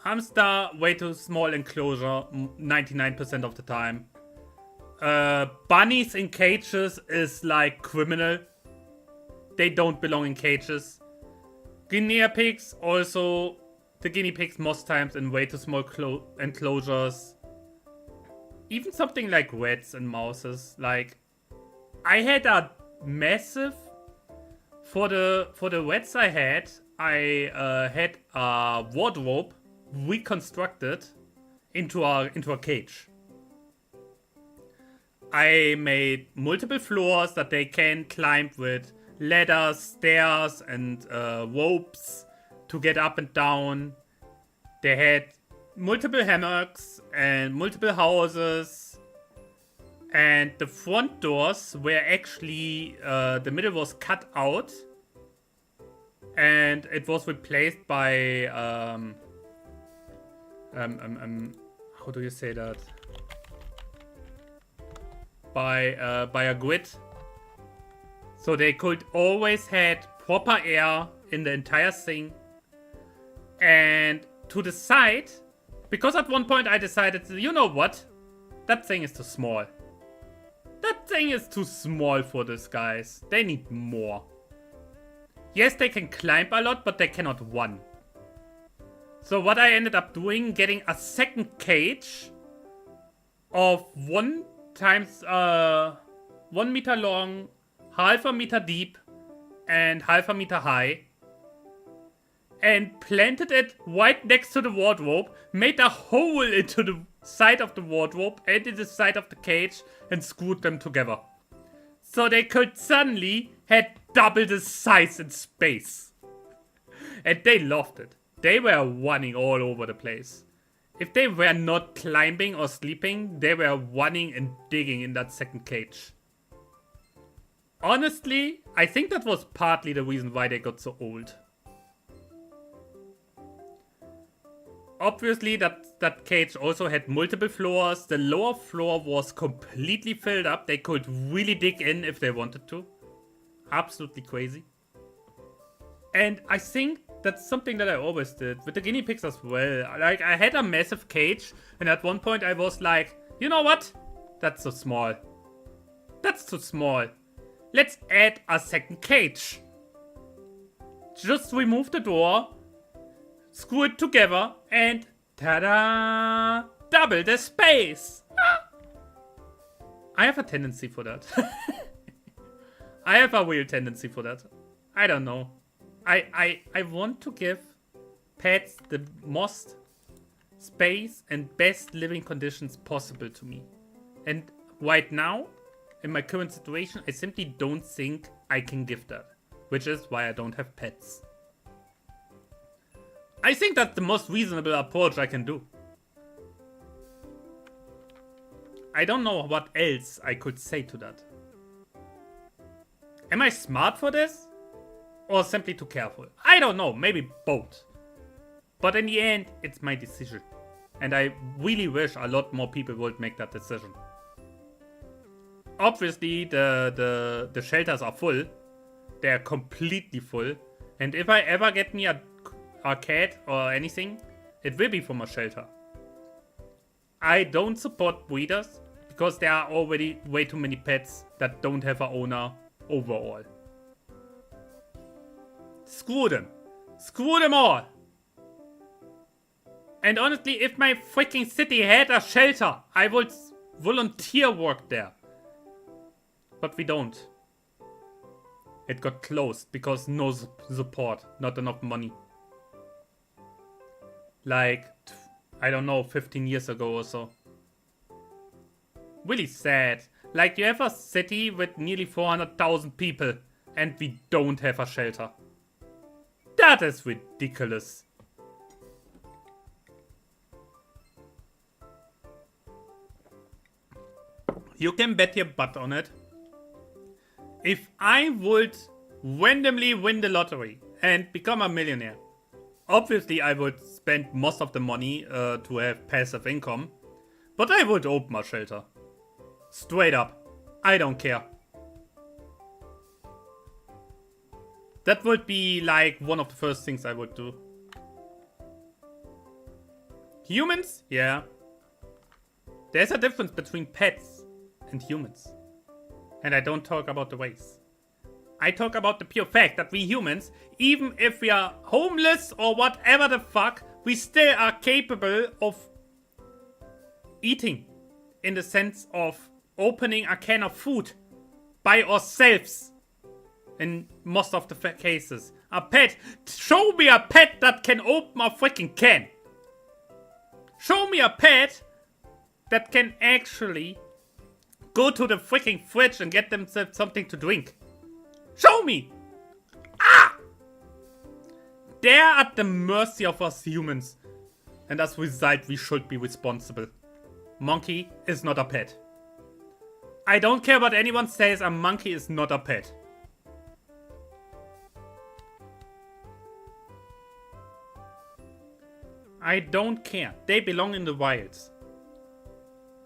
hamster way too small enclosure 99% of the time. Bunnies in cages is like criminal. They don't belong in cages. Guinea pigs also, the guinea pigs most times in way too small enclosures. Even something like rats and mouses. Like, I had a massive, for the rats I had a wardrobe reconstructed into a cage. I made multiple floors that they can climb with ladders, stairs, and ropes to get up and down. They had multiple hammocks and multiple houses. And the front doors were actually, the middle was cut out. And it was replaced by, how do you say that? By a grid. So they could always had proper air in the entire thing. And to the side, because at one point I decided, you know what? That thing is too small. That thing is too small for these guys. They need more. Yes, they can climb a lot, but they cannot run. So what I ended up doing, getting a second cage of 1 times 1 meter long, half a meter deep, and half a meter high. And planted it right next to the wardrobe, made a hole into the side of the wardrobe and in the side of the cage, and screwed them together. So they could suddenly had double the size in space. And they loved it. They were running all over the place. If they were not climbing or sleeping, they were running and digging in that second cage. Honestly, I think that was partly the reason why they got so old. Obviously, that cage also had multiple floors. The lower floor was completely filled up. They could really dig in if they wanted to. Absolutely crazy. And I think that's something that I always did with the guinea pigs as well. Like, I had a massive cage, and at one point I was like, you know what? That's too small. That's too small. Let's add a second cage. Just remove the door, screw it together, and ta-da! Double the space! Ah. I have a tendency for that. I have a real tendency for that. I don't know. I want to give pets the most space and best living conditions possible to me. And right now, in my current situation, I simply don't think I can give that. Which is why I don't have pets. I think that's the most reasonable approach I can do. I don't know what else I could say to that. Am I smart for this? Or simply too careful? I don't know, maybe both. But in the end, it's my decision. And I really wish a lot more people would make that decision. Obviously, the shelters are full. They are completely full. And if I ever get me a cat or anything, it will be from a shelter. I don't support breeders because there are already way too many pets that don't have an owner overall. Screw them. Screw them all. And honestly, if my freaking city had a shelter, I would volunteer work there. But we don't. It got closed because no support, not enough money. Like, I don't know, 15 years ago or so. Really sad. Like, you have a city with nearly 400,000 people and we don't have a shelter. That is ridiculous. You can bet your butt on it. If I would randomly win the lottery and become a millionaire, obviously I would spend most of the money to have passive income, but I would open a shelter. Straight up. I don't care. That would be like one of the first things I would do. Humans? Yeah. There's a difference between pets and humans. And I don't talk about the race. I talk about the pure fact that we humans, even if we are homeless or whatever the fuck, we still are capable of eating. In the sense of opening a can of food by ourselves. In most of the cases. A pet. Show me a pet that can open a freaking can. Show me a pet that can actually go to the freaking fridge and get themselves something to drink. Show me! Ah! They're at the mercy of us humans. And as a result, we should be responsible. Monkey is not a pet. I don't care what anyone says, a monkey is not a pet. I don't care. They belong in the wilds.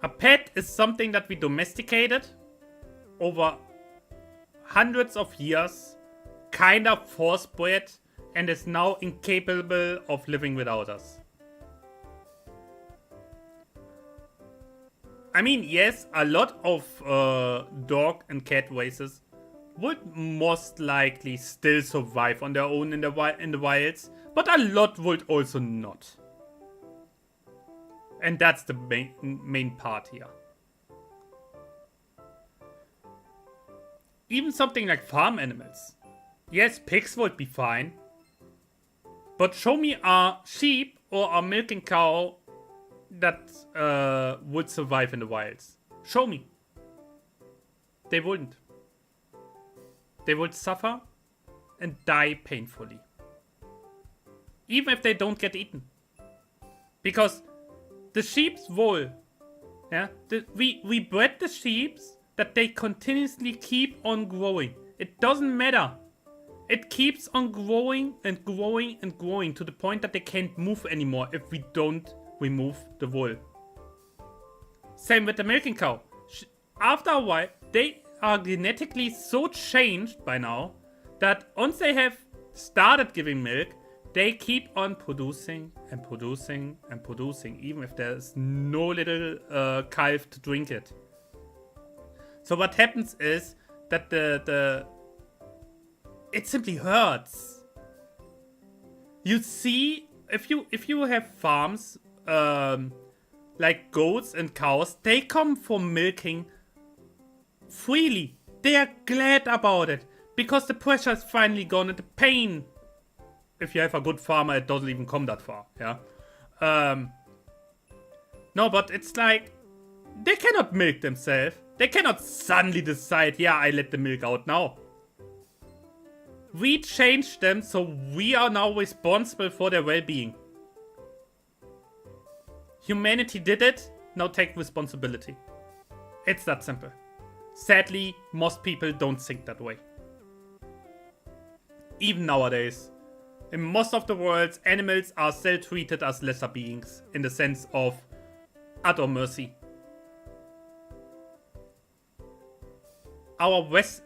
A pet is something that we domesticated over hundreds of years, kind of force-bred, and is now incapable of living without us. I mean, yes, a lot of dog and cat races would most likely still survive on their own in the wilds, but a lot would also not. And that's the main part here. Even something like farm animals. Yes, pigs would be fine. But show me a sheep or a milking cow that would survive in the wilds. Show me. They wouldn't. They would suffer and die painfully. Even if they don't get eaten. Because the sheep's wool, yeah, we bred the sheeps that they continuously keep on growing. It doesn't matter. It keeps on growing and growing and growing to the point that they can't move anymore if we don't remove the wool. Same with the milking cow. After a while, they are genetically so changed by now that once they have started giving milk, they keep on producing and producing and producing, even if there's no little calf to drink it. So what happens is that it simply hurts. You see, if you have farms like goats and cows, they come for milking freely. They are glad about it because the pressure is finally gone and the pain. If you have a good farmer, it doesn't even come that far, yeah? No, but it's like, they cannot milk themselves. They cannot suddenly decide, yeah, I let the milk out now. We changed them, so we are now responsible for their well-being. Humanity did it, now take responsibility. It's that simple. Sadly, most people don't think that way. Even nowadays. In most of the worlds, animals are still treated as lesser beings, in the sense of utter mercy.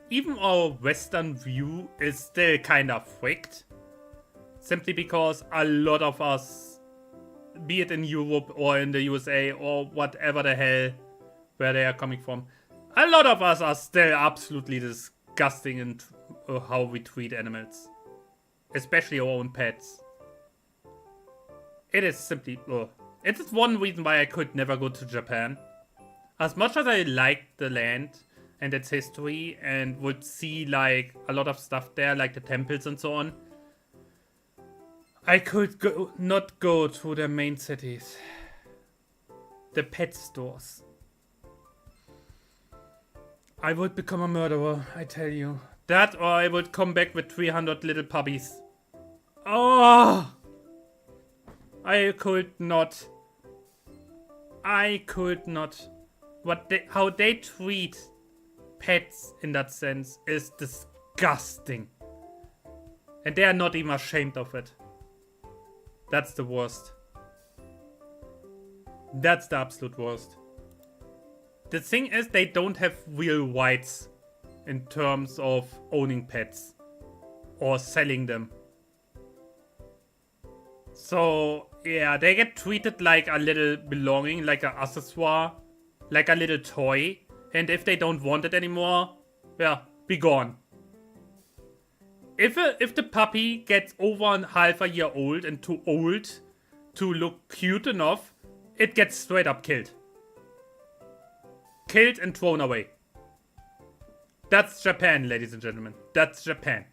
Even our Western view is still kind of fricked. Simply because a lot of us be it in Europe or in the USA or whatever the hell where they are coming from. A lot of us are still absolutely disgusting in how we treat animals. Especially our own pets. It is simply... It is one reason why I could never go to Japan. As much as I like the land and its history and would see like a lot of stuff there, like the temples and so on, I could not go to the main cities. The pet stores. I would become a murderer, I tell you. That or I would come back with 300 little puppies. Oh! I could not. I could not. How they treat pets in that sense is disgusting. And they are not even ashamed of it. That's the worst. That's the absolute worst. The thing is, they don't have real rights in terms of owning pets or selling them. So, yeah, they get treated like a little belonging, like an accessoire, like a little toy. And if they don't want it anymore, yeah, be gone. If the puppy gets over half a year old and too old to look cute enough, it gets straight up killed. Killed and thrown away. That's Japan, ladies and gentlemen. That's Japan.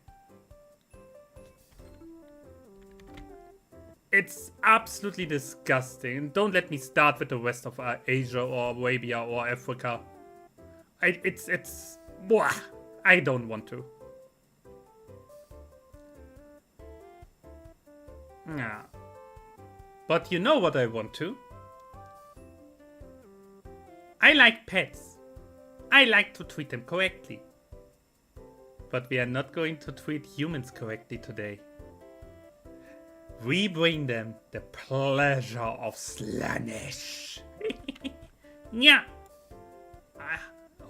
It's absolutely disgusting. Don't let me start with the rest of Asia or Arabia or Africa. It's... I don't want to. Yeah. But you know what I want to? I like pets. I like to treat them correctly. But we are not going to treat humans correctly today. We bring them the pleasure of Slaanesh. Yeah.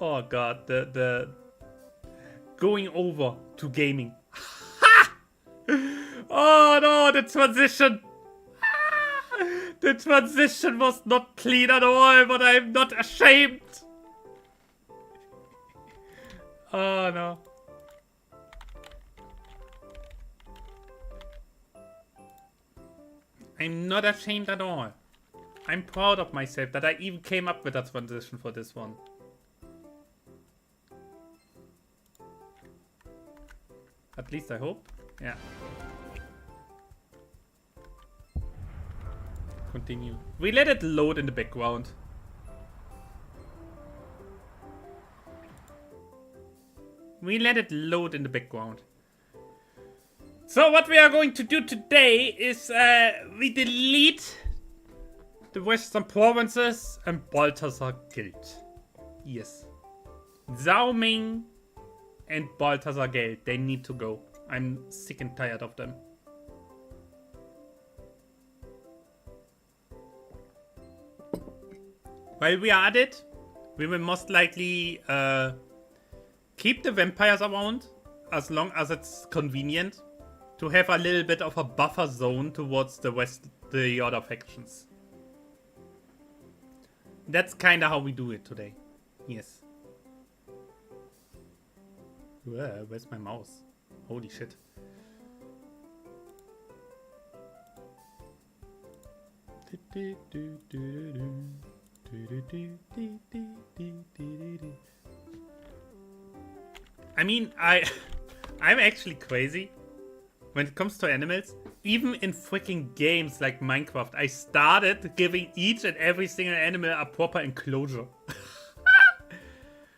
Oh god, the going over to gaming. Oh no, the transition. The transition was not clean at all, but I'm not ashamed. Oh no. I'm not ashamed at all. I'm proud of myself that I even came up with a transition for this one. At least I hope. Yeah. Continue. We let it load in the background. We let it load in the background. So what we are going to do today is we delete the Western provinces and Balthasar Guild. Yes. Zhao Ming and Balthasar Guild, they need to go. I'm sick and tired of them. While we are at it, we will most likely keep the vampires around as long as it's convenient to have a little bit of a buffer zone towards the other factions. That's kinda how we do it today. Yes. Where's my mouse? Holy shit. I mean, I'm actually crazy when it comes to animals. Even in freaking games like Minecraft, I started giving each and every single animal a proper enclosure.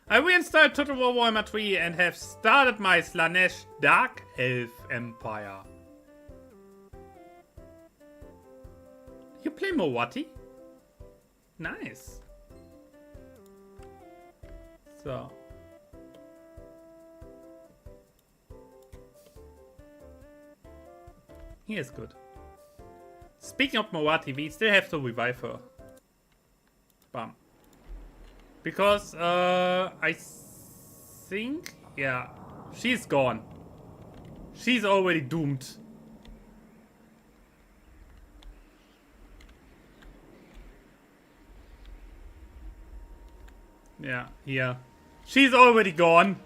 I reinstalled Total War Warhammer 3 and have started my Slaanesh Dark Elf Empire. You play Mowati? Nice. So. He is good. Speaking of Mowati, we still have to revive her. Bam. Because, I think, yeah, she's gone. She's already doomed. Yeah, here. She's already gone.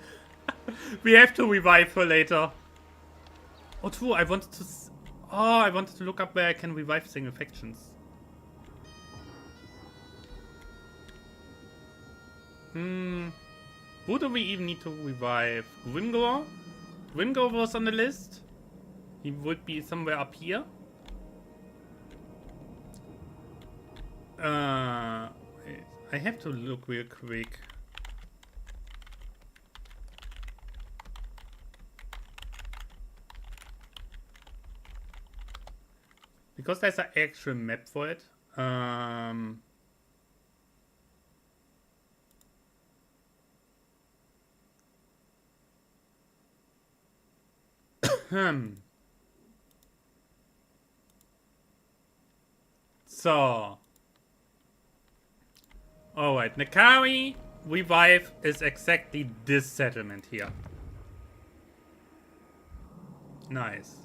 We have to revive her later. Oh, true. I wanted to... I wanted to look up where I can revive single factions. Who do we even need to revive? Grimgor? Grimgor was on the list. He would be somewhere up here. I have to look real quick. Because there's an actual map for it. So. Alright, Nakari revive is exactly this settlement here. Nice.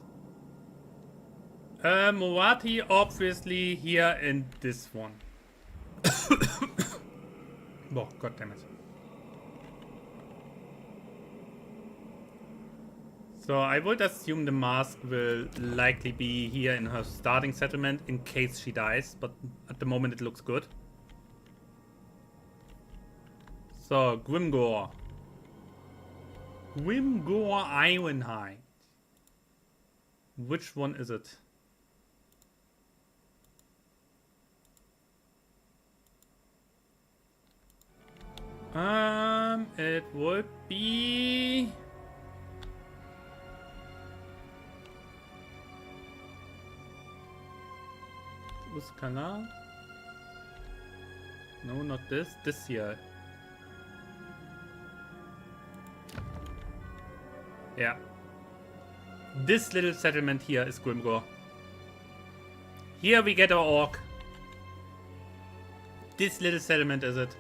Moati obviously here in this one. Oh, goddammit. So I would assume the mask will likely be here in her starting settlement in case she dies, but at the moment it looks good. So, Grimgor. Grimgor Ironhide. Which one is it? It would be... Uskala? No, not this. This here. Yeah. This little settlement here is Grimgor. Here we get our orc. This little settlement is it.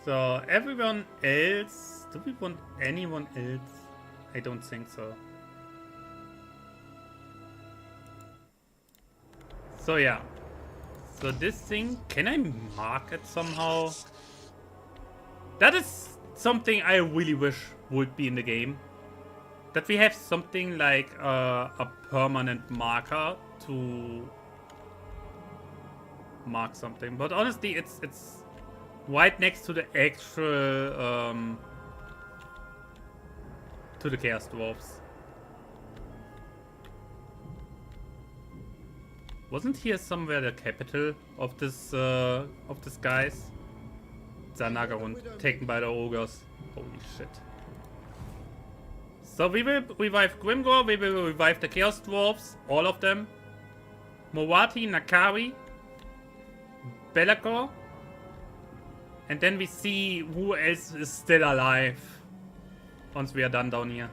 So, everyone else... Do we want anyone else? I don't think so. So, yeah. So, this thing... Can I mark it somehow? That is something I really wish would be in the game. That we have something like a permanent marker to mark something. But honestly, it's right next to the actual to the Chaos Dwarfs. Wasn't here somewhere the capital of this guys? Zanagarund, taken by the ogres. Holy shit. So we will revive Grimgor, we will revive the Chaos Dwarfs, all of them. Moati, Nakari, Belakor. And then we see who else is still alive. Once we are done down here.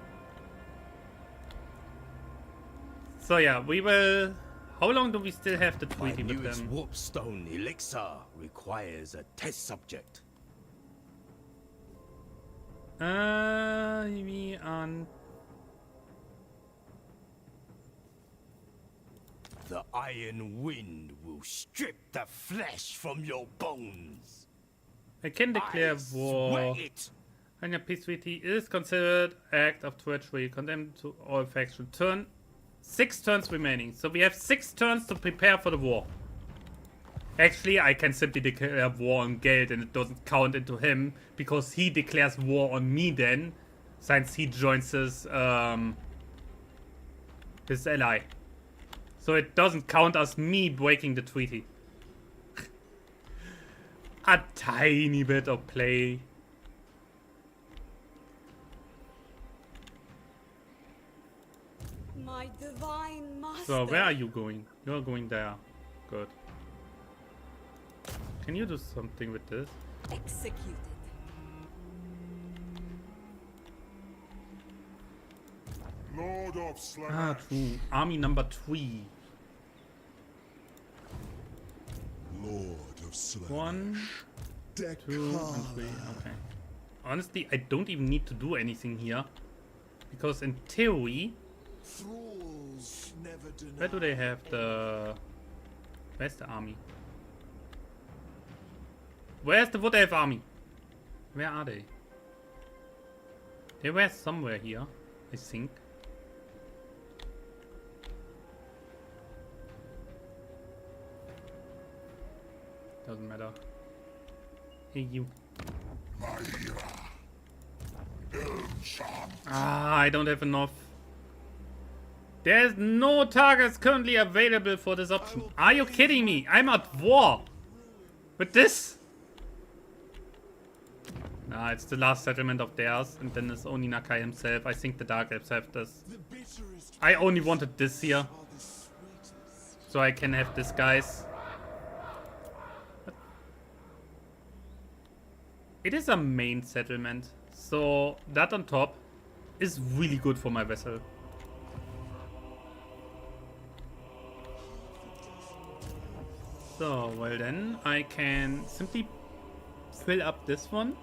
So yeah, we will... How long do we still have the treaty with them? My newest warpstone elixir requires a test subject. We on... The iron wind will strip the flesh from your bones. I can declare war. And your peace treaty is considered act of treachery, condemned to all factions. 6 turns remaining. So we have 6 turns to prepare for the war. Actually, I can simply declare war on Geld and it doesn't count into him because he declares war on me then, since he joins his ally. So it doesn't count as me breaking the treaty. A tiny bit of play. My divine master. So where are you going? You're going there. Good. Can you do something with this? Executed. Lord of Slaanesh. Ah, true. Army number 3. Lord of Slaanesh. 1, 2, and 3. Okay. Honestly, I don't even need to do anything here. Because in theory... Thralls never deny. Where do they have the... Where's the army? Where's the Wood Elf army? Where are they? They were somewhere here, I think. Doesn't matter. Hey, you. Ah, I don't have enough. There's no targets currently available for this option. Are you kidding me? I'm at war. With this? Nah, it's the last settlement of theirs. And then it's only Nakai himself. I think the Dark Elves have this. I only wanted this here. So I can have this, guys. It is a main settlement. So that on top is really good for my vessel. So, well then, I can simply fill up this one.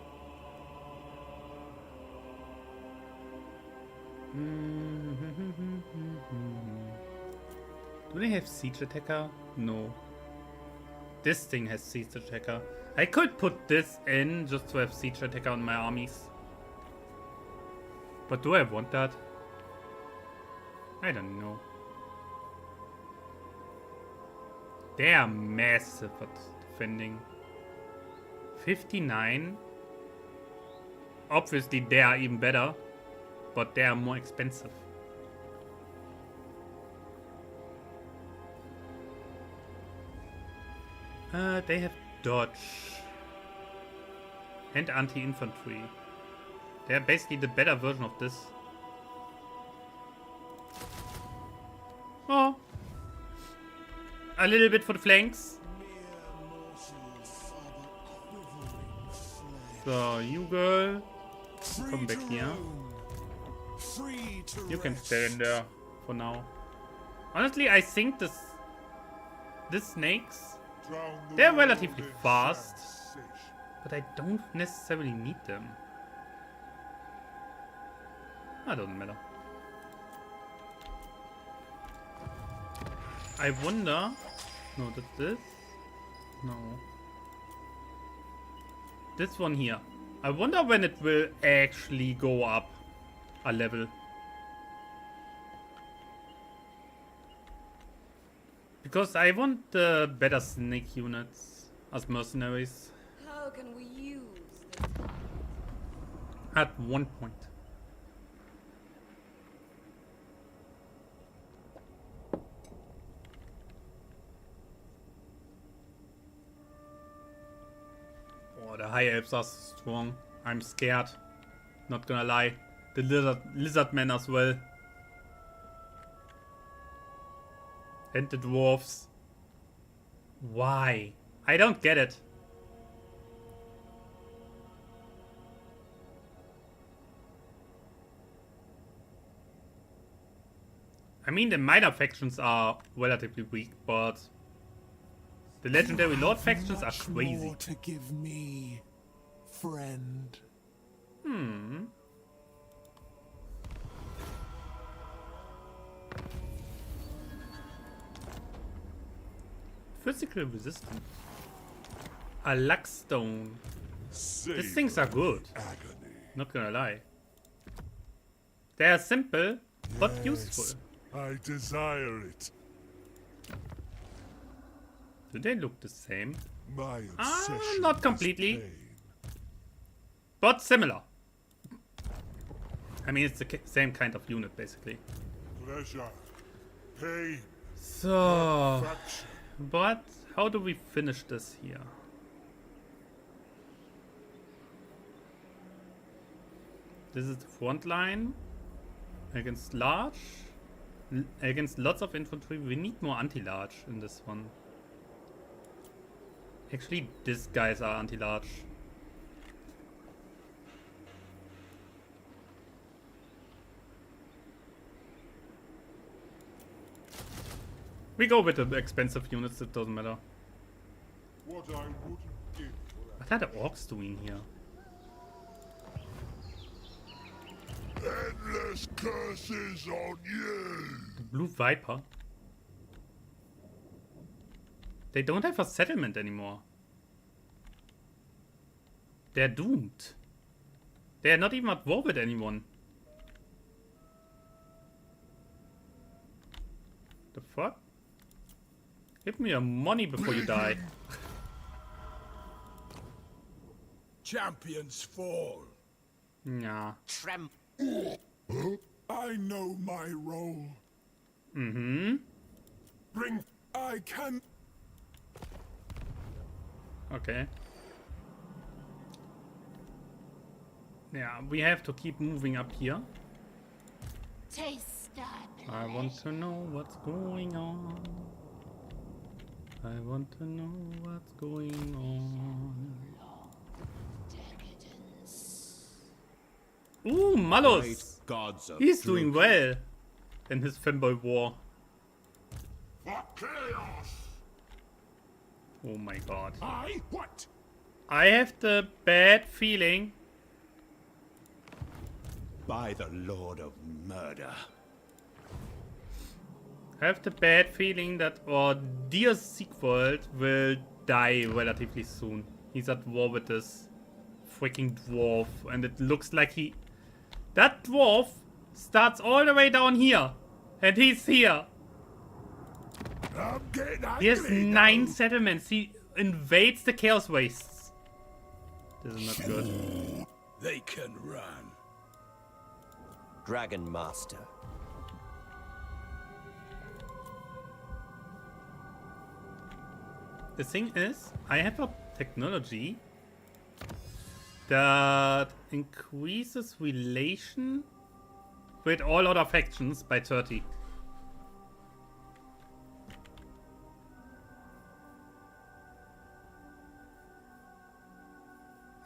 Do they have siege attacker? No. This thing has siege attacker. I could put this in just to have siege attacker on my armies. But do I want that? I don't know. They are massive at defending. 59. Obviously they are even better. But they are more expensive. They have dodge. And anti-infantry. They are basically the better version of this. Oh. A little bit for the flanks. So, you girl. Come back here. You can stay in there for now. Honestly, I think these snakes, they're relatively fast. But I don't necessarily need them. That doesn't matter. I wonder... No, that's this? No. This one here. I wonder when it will actually go up a level. Because I want the better snake units as mercenaries. How can we use this? At one point. Oh, the high elves are strong. I'm scared. Not gonna lie. The lizard men as well. And the dwarves. Why? I don't get it. I mean, the minor factions are relatively weak, but the legendary lord factions are crazy. More to give me, friend. Physical resistance. A luckstone. These things are good. Agony. Not gonna lie. They are simple, but useful. I desire it. Do they look the same? My obsession not is completely. pain. But similar. I mean, it's the same kind of unit, basically. Pleasure. Pain. So... Faction. But how do we finish this here? This is the front line. Against large. Against lots of infantry. We need more anti-large in this one. Actually, these guys are anti-large. We go with the expensive units, it doesn't matter. What I wouldn't give for What are the orcs doing here? endless curses on you. The Blue Viper? They don't have a settlement anymore. They're doomed. They're not even at war with anyone. The fuck? Give me your money before you die. Champions fall. Nah. I know my role. Mm-hmm. Bring. I can. Okay. Yeah, we have to keep moving up here. Taste that. I want to know what's going on. I want to know what's going on. Decadence. Ooh, Malus! Gods of He's doing well in his fanboy war. For chaos. Oh my god. I what? I have the bad feeling. by the Lord of Murder. I have the bad feeling that our dear Siegwald will die relatively soon. He's at war with this freaking dwarf, and it looks like he... That dwarf starts all the way down here, and he's here. I'm getting He has angry 9 now. settlements. He invades the Chaos Wastes. This is not good. They can run. Dragon Master. The thing is, I have a technology that increases relation with all other factions by 30.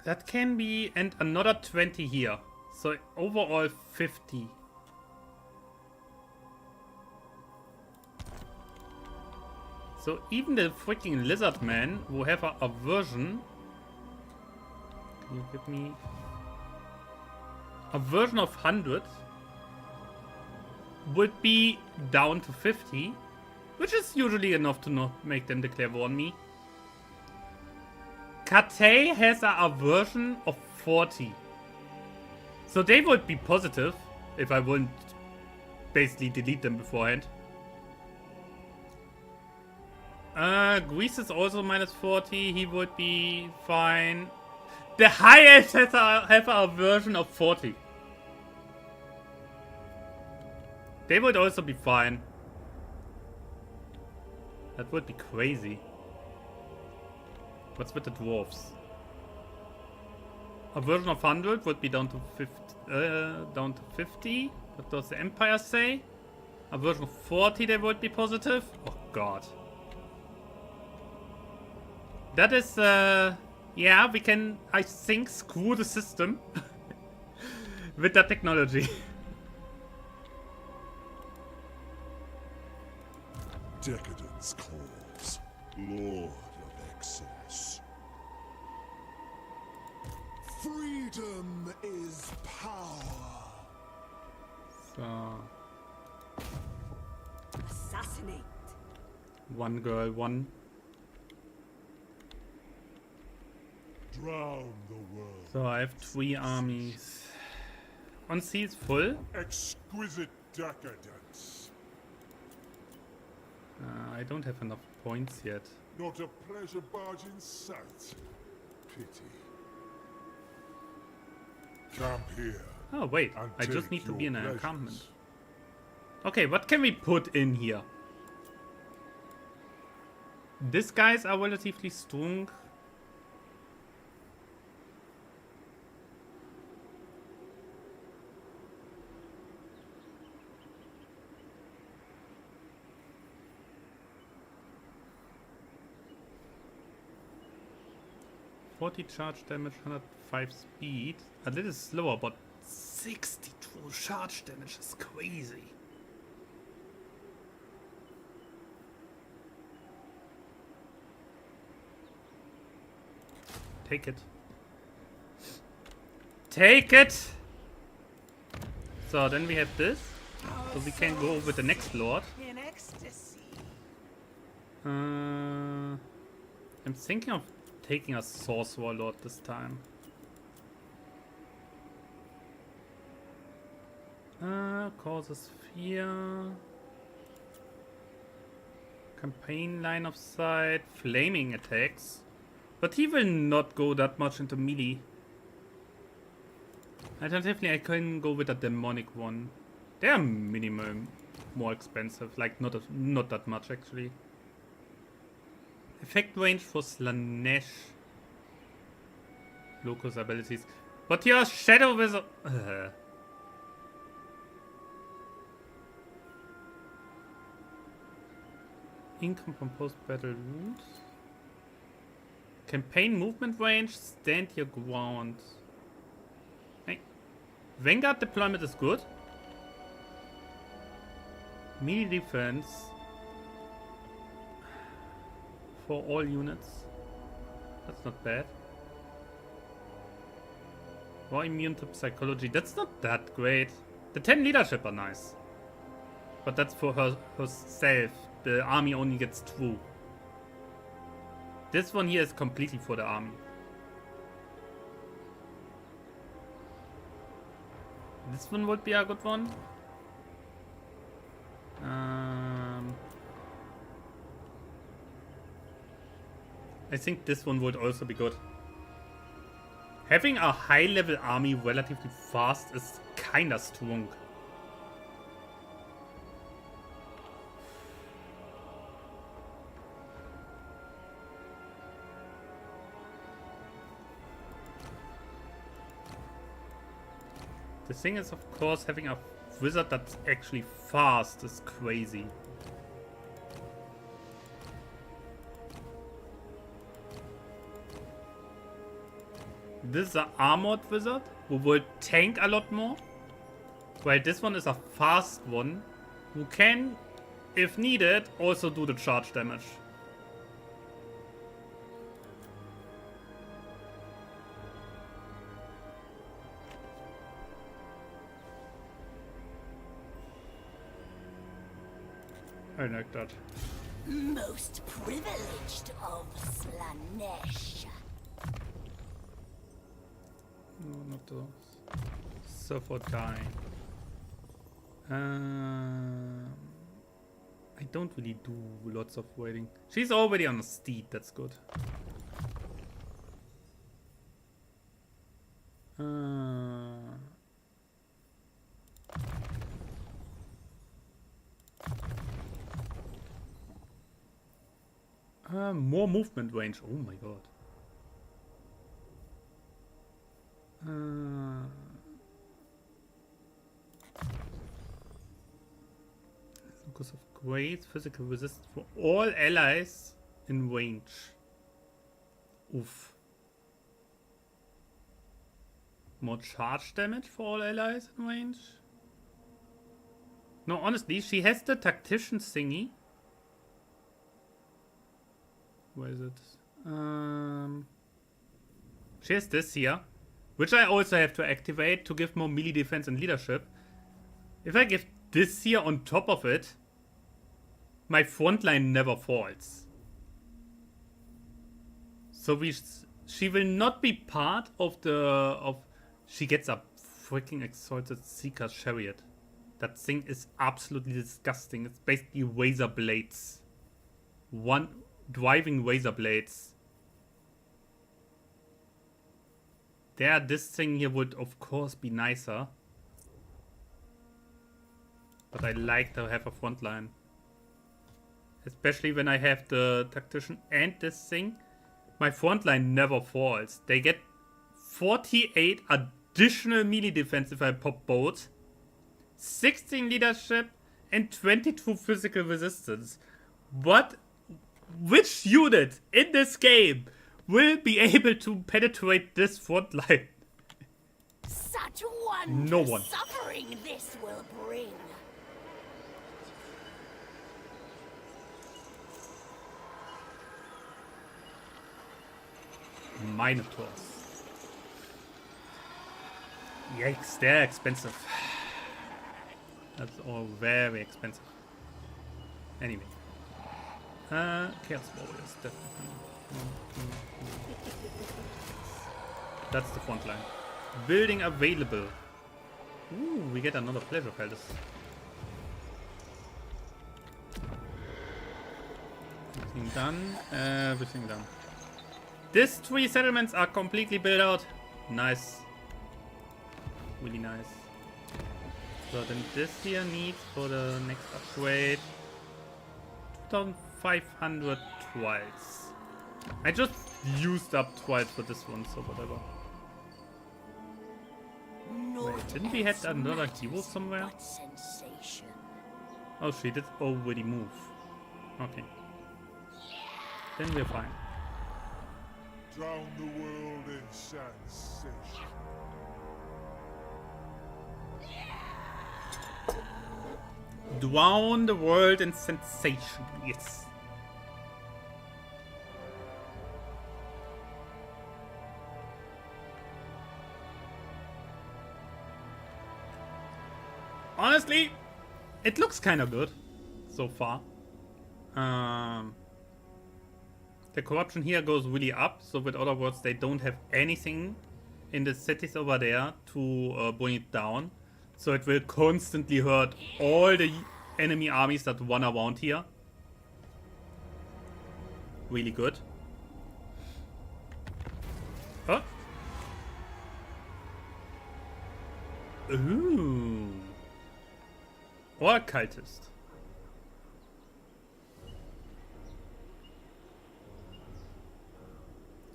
That can be, and another 20 here. So overall 50. So even the freaking lizard men who have a aversion. Can you give me a version of 100 would be down to 50, which is usually enough to not make them declare war on me. Kate has a aversion of 40. So they would be positive if I wouldn't basically delete them beforehand. Greece is also minus 40. He would be fine. The highest has have a aversion of 40. They would also be fine. That would be crazy. What's with the dwarves? A version of 100 would be down to 50. What does the Empire say? A version of 40 they would be positive? Oh god. That is, yeah, we can, I think, screw the system with that technology. Decadence calls. Lord of excess. Freedom is power. So, Assassinate. one girl, one. Drown the world. So I have 3 armies. On sea is full. Exquisite decadence. I don't have enough points yet. Not a pleasure barge in sight. Pity. Camp here. Oh wait, And I just take need to your be in an pleasures. encampment. Okay, what can we put in here? These guys are relatively strong. .40 charge damage, 105 speed. A little slower, but 62 charge damage is crazy. Take it. Take it! So then we have this. So we can go with the next lord. In ecstasy. I'm thinking of taking a sorcerer lord this time. Causes fear. Campaign line of sight. Flaming attacks. But he will not go that much into melee. Alternatively, I can go with a demonic one. They are minimum more expensive. Like, not that much, actually. Effect range for Slaanesh. Locus abilities. But your Shadow Wizard... Income from post-battle wounds. Campaign movement range. Stand your ground. Hey. Vanguard deployment is good. Melee defense. For all units. That's not bad. More immune to psychology. That's not that great. The 10 leadership are nice. But that's for herself. The army only gets 2. This one here is completely for the army. This one would be a good one. I think this one would also be good. Having a high level army relatively fast is kinda strong. The thing is, of course, having a wizard that's actually fast is crazy. This is an armored wizard who will tank a lot more. While this one is a fast one who can, if needed, also do the charge damage. I like that. Most privileged of Slaanesh. No, not those. Suffer dying. I don't really do lots of waiting. She's already on a steed, that's good. More movement range. Oh my god. Focus of great physical resistance for all allies in range. Oof. More charge damage for all allies in range? No, honestly, she has the tactician thingy. Where is it? She has this here, which I also have to activate to give more melee defense and leadership. If I give this here on top of it, my front line never falls. So she will not be part of the she gets a freaking exalted seeker chariot. That thing is absolutely disgusting. It's basically razor blades. Driving razor blades. This thing here would of course be nicer. But I like to have a front line. Especially when I have the tactician and this thing. My front line never falls. They get 48 additional melee defense if I pop both. 16 leadership and 22 physical resistance. Which unit in this game will be able to penetrate this front line? Such wondrous No one. suffering this will bring. Minotaurs. Yikes, they're expensive. That's all very expensive. Anyway. Chaos Warriors, definitely. That's the front line. Building available. Ooh, we get another pleasure palace. Everything done. Everything done. These 3 settlements are completely built out. Nice. Really nice. So then this here needs for the next upgrade 2,500 trials. I just used up trials for this one, so whatever. Wait, didn't we have another hero somewhere? Oh, she did already move. Okay. Then we're fine. Drown the world in sensation. Drown the world in sensation. Yes. Honestly, it looks kind of good so far. The corruption here goes really up, so with other words, they don't have anything in the cities over there to bring it down. So it will constantly hurt all the enemy armies that run around here. Really good. Oh. Ooh. Or a cultist.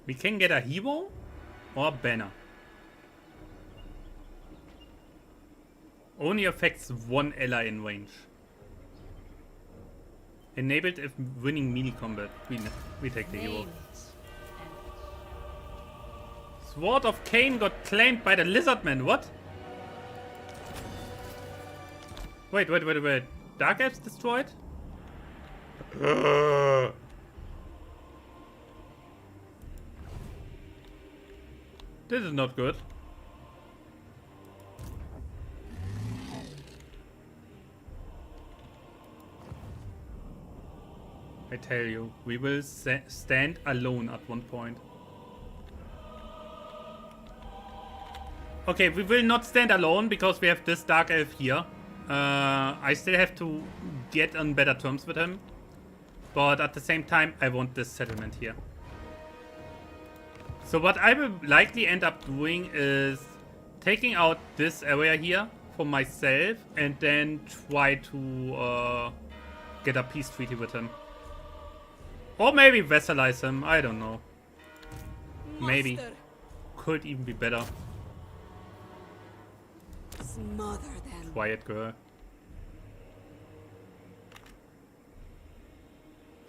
We can get a hero or a banner. Only affects one ally in range. Enabled if winning melee combat. We take the hero. Sword of Cain got claimed by the Lizardman. What? Wait. Dark Elves destroyed? This is not good. I tell you, we will stand alone at one point. Okay, we will not stand alone because we have this Dark Elf here. I still have to get on better terms with him. But at the same time, I want this settlement here. So what I will likely end up doing is taking out this area here for myself and then try to get a peace treaty with him. Or maybe vassalize him, I don't know. Maybe. Could even be better. Smother them. Quiet girl.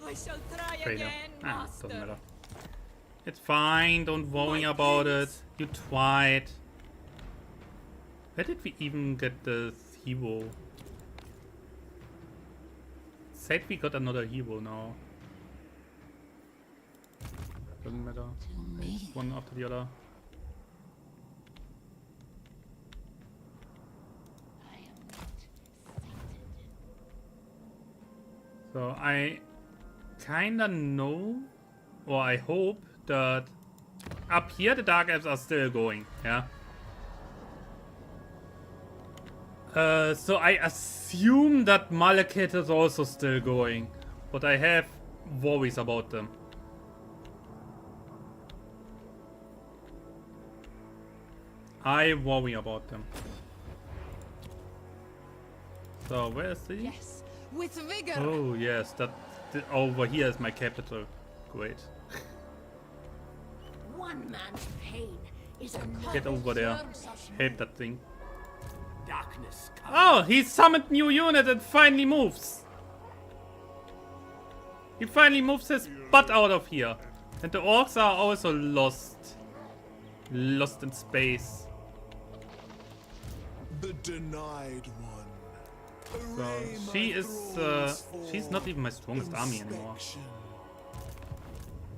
I shall try Failure. again, Doesn't master. matter. It's fine, don't worry about it. You tried. Where did we even get the hero? Said we got another hero now. Doesn't matter. It's one after the other. So I kinda know, or I hope, that up here the Dark Elves are still going, yeah? So I assume that Malekith is also still going, but I have worries about them. I worry about them. So where is he? Yes, with vigor. Oh yes, that over here is my capital. Great. One man's pain is a Get over there. Help that thing. Darkness comes. Oh, he summoned new unit and finally moves. He finally moves his butt out of here. And the orcs are also lost. Lost in space. The denied one. So Array she my is thralls she's for not even my strongest army anymore. inspection.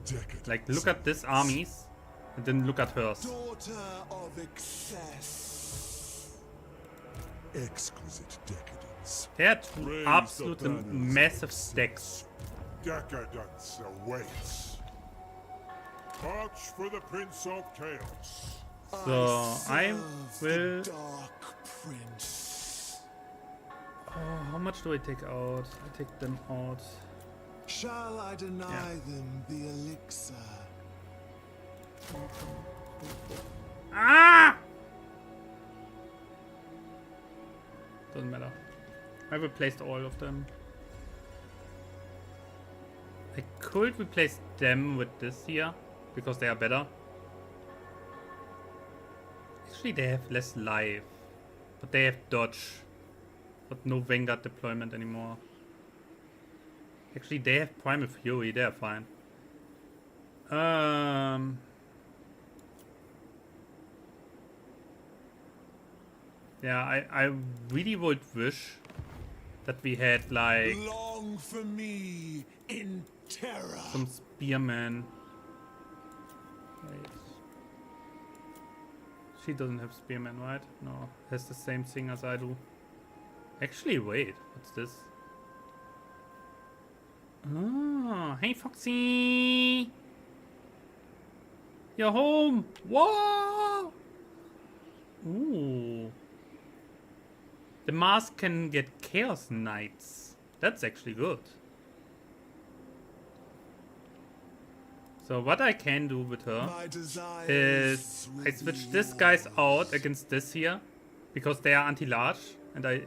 Decadence. Like look at this armies and then look at hers. Daughter of excess. Exquisite decadence. They're two Raise absolute the banners massive of stacks. Decadence awaits. March for the Prince of Chaos. So I serve will. the Dark Prince. Oh, how much do I take out? I take them out. Shall I deny them the elixir? Ah! Doesn't matter. I replaced all of them. I could replace them with this here, because they are better. Actually, they have less life. But they have dodge. But no Vanguard deployment anymore. Actually, they have Primal Fury. They are fine. Yeah, I really would wish that we had like Long for me in terror. some spearmen. Wait. She doesn't have spearmen, right? No, has the same thing as I do. Actually, wait, what's this? Oh, hey Foxy! You're home! Whoa! Ooh. The mask can get Chaos Knights. That's actually good. So what I can do with her My desires is I switch this guys out against this here because they are anti-large, and I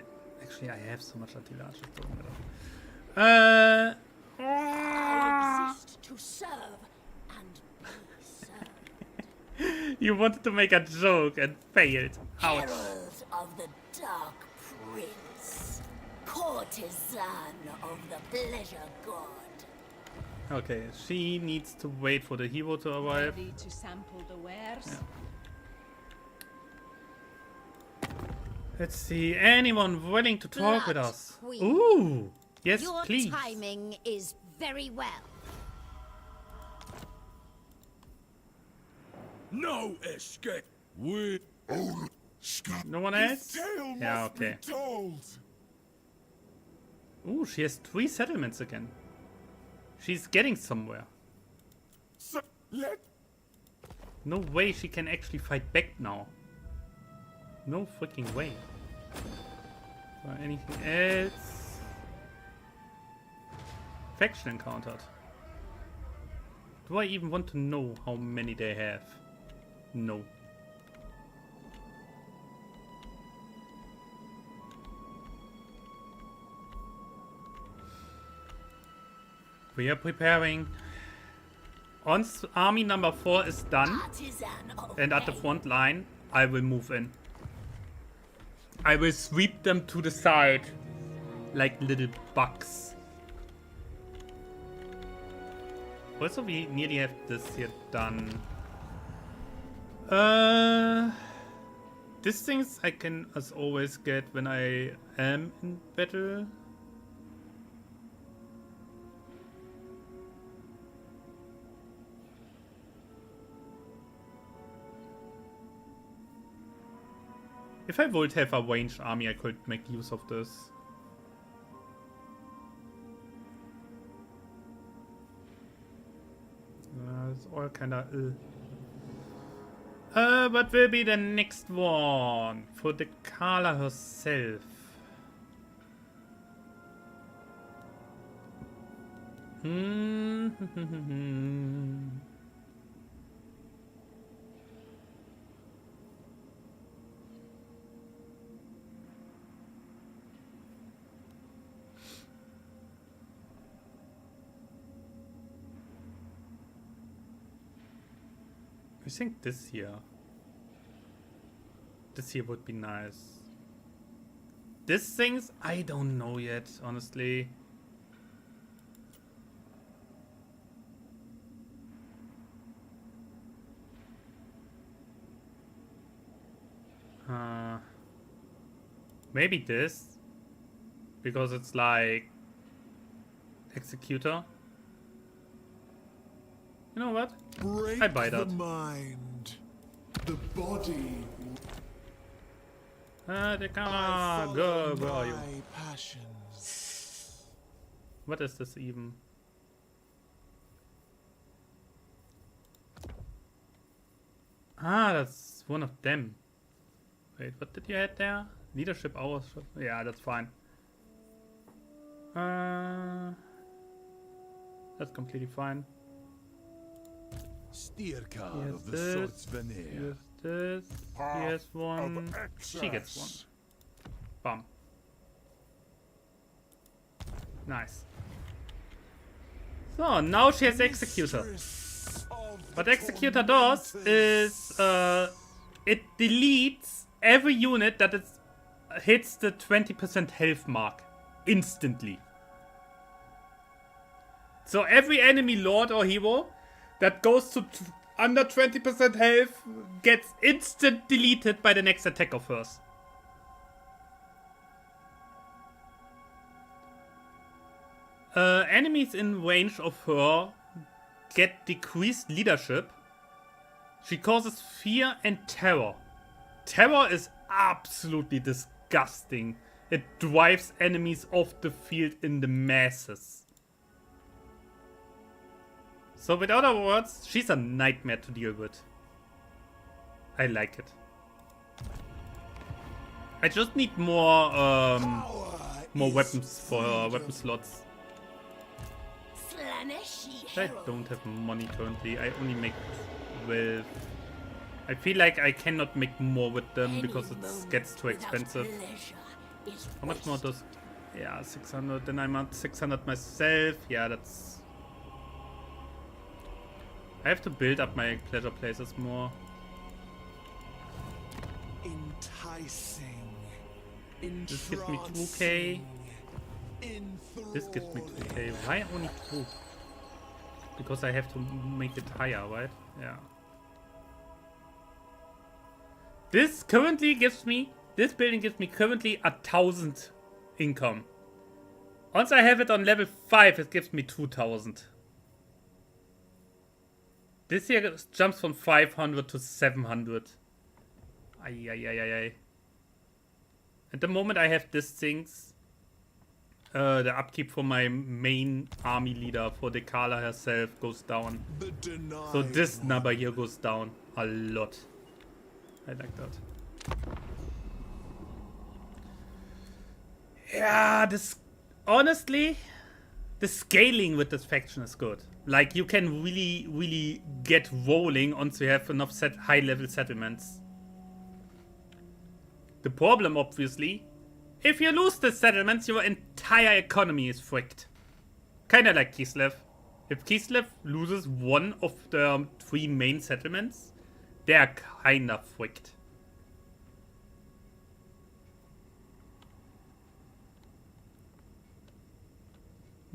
have so much anti-large. It doesn't matter. I exist to serve and be served. You wanted to make a joke and failed. Ouch. Herald of the Dark Prince, courtesan of the Pleasure God. Okay, she needs to wait for the hero to arrive. Ready to sample the wares? Yeah. Let's see, anyone willing to talk with Blood us? Queen. Ooh, yes, Your please. timing is very well. No escape. We No one else? Tale Yeah, must okay. be told. Ooh, she has 3 settlements again. She's getting somewhere. So, let No way she can actually fight back now. No freaking way. Anything else? Faction encountered. Do I even want to know how many they have? No. We are preparing. Once army number 4 is done Artisan of and at the pain. front line, I will move in. I will sweep them to the side like little bugs. Also, we nearly have this here done. These things I can, as always, get when I am in battle. If I would have a ranged army, I could make use of this. It's all kinda what will be the next one for the Kala herself? I think this here would be nice. These things, I don't know yet, honestly. Maybe this, because it's like Executor. You know what? break I buy the that. mind. The body. Come I on, go, follow where are you? my passions. What is this even? Ah, that's one of them. Wait, what did you have there? Leadership hours. Yeah, that's fine. That's completely fine. Steercar Here's of the this. Swords Veneer. Here's this. Here's one. She gets one. Bam. Nice. So, now she has Executor. What Executor does is it deletes every unit that hits the 20% health mark instantly. So every enemy lord or hero that goes to under 20% health gets instant deleted by the next attack of hers. Enemies in range of her get decreased leadership. She causes fear and terror. Terror is absolutely disgusting. It drives enemies off the field in the masses. So with other words, she's a nightmare to deal with. I like it. I just need more weapons for weapon slots. Slaanesh, I don't have money currently. I only make 12. I feel like I cannot make more with them because it gets too expensive. How much more does... Yeah, 600. Then I'm at 600 myself. Yeah, that's... I have to build up my pleasure places more. Enticing. This gives me 2k. This gives me 2k. Why only 2? Because I have to make it higher, right? Yeah. This currently gives me... This building gives me currently 1,000 income. Once I have it on level 5, it gives me 2,000. This here jumps from 500 to 700. Ay. At the moment I have these things. The upkeep for my main army leader, for Dekala herself, goes down. So this number here goes down a lot. I like that. Yeah, this... Honestly, the scaling with this faction is good. Like, you can really get rolling once you have enough high-level settlements. The problem, obviously, if you lose the settlements, your entire economy is fricked. Kinda like Kislev. If Kislev loses one of the 3 main settlements, they are kinda fricked.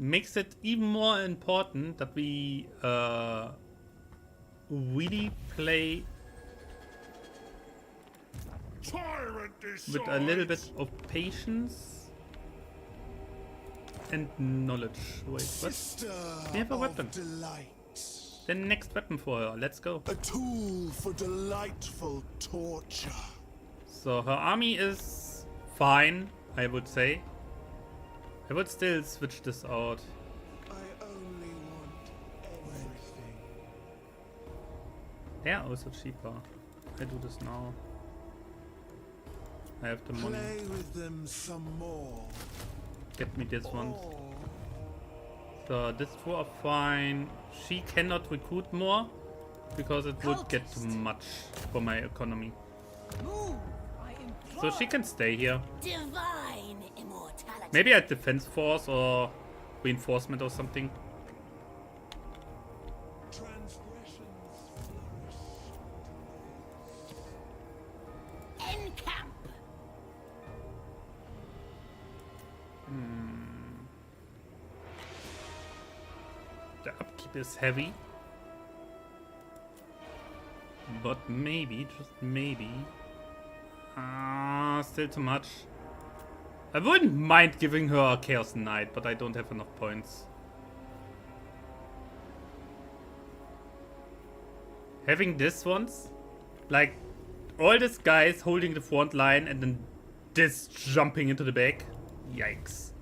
Makes it even more important that we really play with a little bit of patience and knowledge. Wait, what? We have a weapon. The next weapon for her. Let's go. A tool for delightful torture. So her army is fine, I would say. I would still switch this out. I only want everything. They are also cheaper. I do this now. I have the money. Play with them some more. Get me this one. So these 2 are fine. She cannot recruit more because it would get too much for my economy. So she can stay here. Divine immortality. Maybe at defense force or reinforcement or something. Encamp. The upkeep is heavy. But maybe, just maybe. Still too much. I wouldn't mind giving her a Chaos Knight, but I don't have enough points. Having this ones, like all these guys holding the front line and then this jumping into the back. Yikes.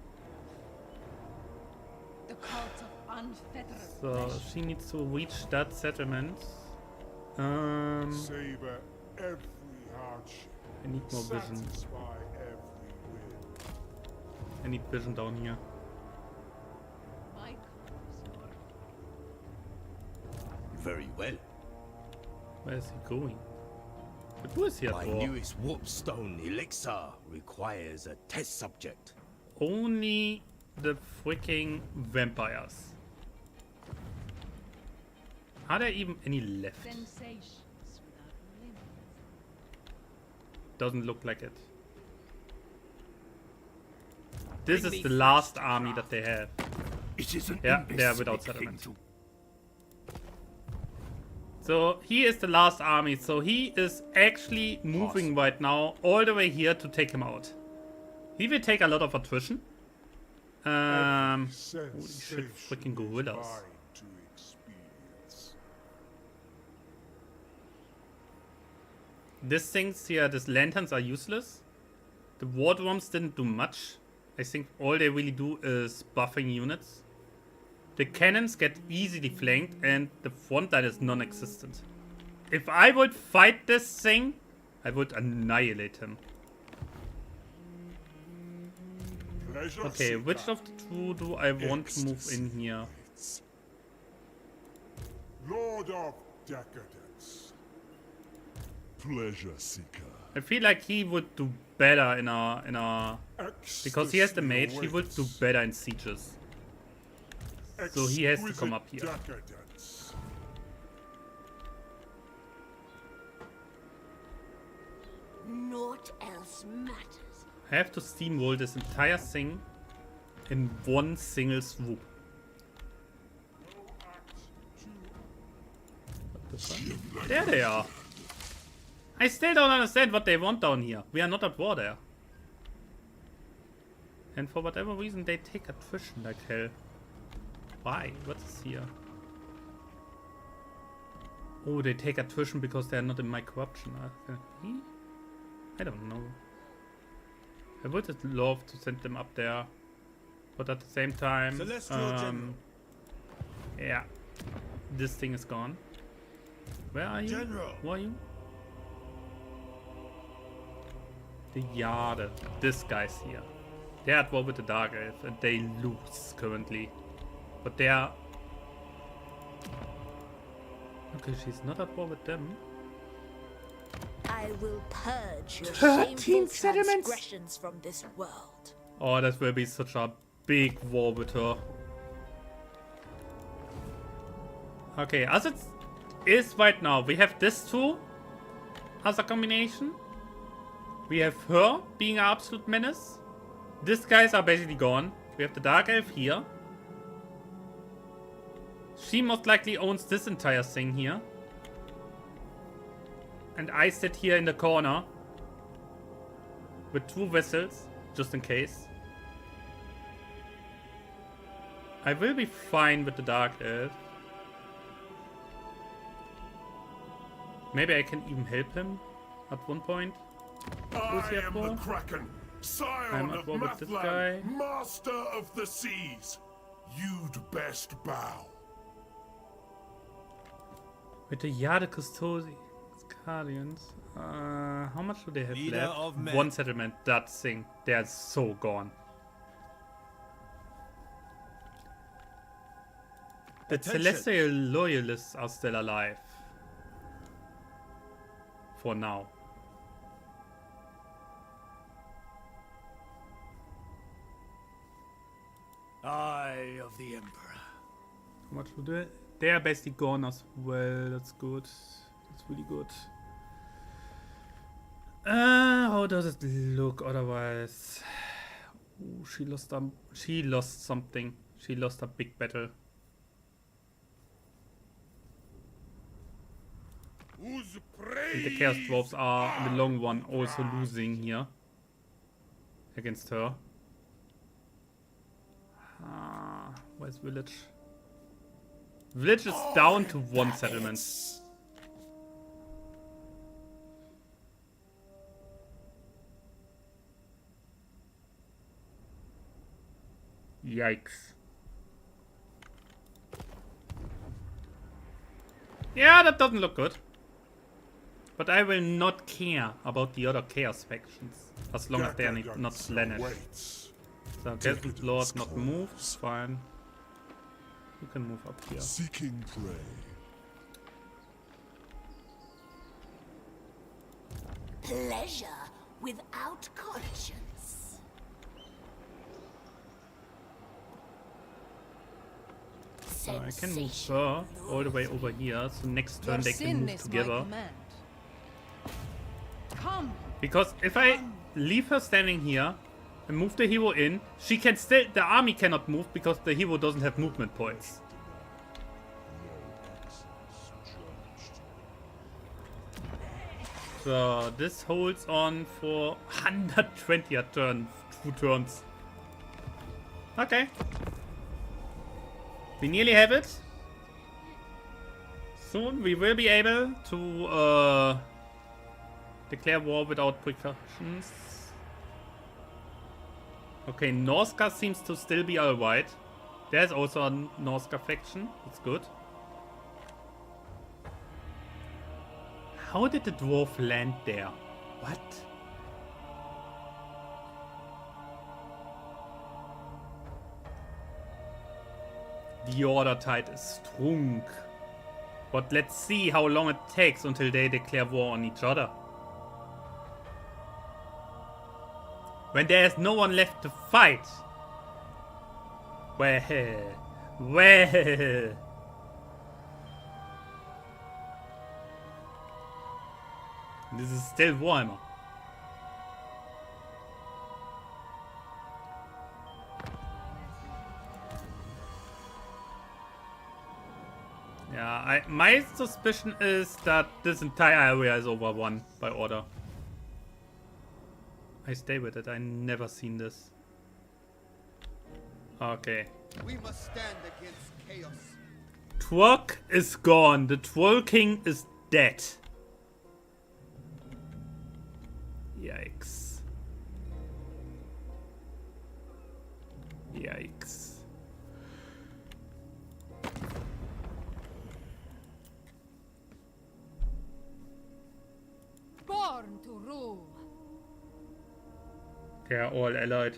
The cult of unfettered So flesh. she needs to reach that settlement. Savor every hardship. I need more vision. Satisfy every whim. I need vision down here. My cause, Lord. Very well. Where is he going? But who is he My for? newest warpstone elixir requires a test subject. Only the freaking vampires. Are there even any left? Sensations without limits. Doesn't look like it. This is the last army that they have. It is an Yeah, they are without settlement. So he is the last army, so he is actually moving right now all the way here to take him out. He will take a lot of attrition. Holy shit, freaking gorillas. To experience. These things here, these lanterns are useless. The war drums didn't do much. I think all they really do is buffing units. The cannons get easily flanked and the front line is non-existent. If I would fight this thing, I would annihilate him. Pleasure Okay, seeker. which of the two do I want to move in here? Lord of Decadence. Pleasure seeker. I feel like he would do better in a because he has the mage, he would do better in sieges. So he has to come up here. Decadence. Naught else matters. I have to steamroll this entire thing in one single swoop. What the fuck? There they are. I still don't understand what they want down here. We are not at war there. And for whatever reason they take attrition like hell. Why? What is here? Oh, they take attrition because they are not in my corruption. I don't know. I would have loved to send them up there. But at the same time... Celestial General. yeah. This thing is gone. Where are you? General. Who are you? The Jade. This guy's here. They're at war with the Dark Elf and they lose currently. But they are... Okay, she's not at war with them. I will purge your 13 shameful settlements? transgressions from this world. Oh, that will be such a big war with her. Okay, as it is right now, we have this two as a combination. We have her being an absolute menace. These guys are basically gone. We have the Dark Elf here. She most likely owns this entire thing here. And I sit here in the corner with 2 vessels, just in case. I will be fine with the Dark Elf. Maybe I can even help him at one point. Who's he I at am war? the Kraken, scion I'm at of war with this Mathlan, guy. master of the seas. You'd best bow. With the Jade Custodians. How much do they have Leader left? of men. 1 settlement, that thing. They are so gone. The Attention. Celestial Loyalists are still alive. For now. Eye of the Emperor. How much do they? They are basically gone as well. That's good. That's really good. How does it look otherwise? Ooh, she lost something. She lost a big battle. Who's And the Chaos Dwarfs are, in the long run, also losing here. Against her. Where's Village? Village is down to 1 settlement. Yikes. Yeah, that doesn't look good. But I will not care about the other Chaos factions. As long as they are not Slaanesh. Waits. So Desert Lord not move, fine. You can move up here. Seeking prey. Pleasure without conscience. So I can move her all the way over here, so next turn Your they can sin move is my together. command. Come. Because if I leave her standing here and move the hero in, she can still, the army cannot move because the hero doesn't have movement points. So this holds on for 120 a turn, 2 turns. Okay. We nearly have it. Soon we will be able to declare war without precautions. Okay, Norska seems to still be alright. There's also a Norska faction. That's good. How did the dwarf land there? What? The order tide is strong. But let's see how long it takes until they declare war on each other. When there is no one left to fight. Well. This is still Warhammer. Yeah, my suspicion is that this entire area is overrun by order. I stay with it. I never seen this. Okay. We must stand against chaos. Twerk is gone. The Troll King is dead. Yikes. Yikes. Born to rule. They are all allied.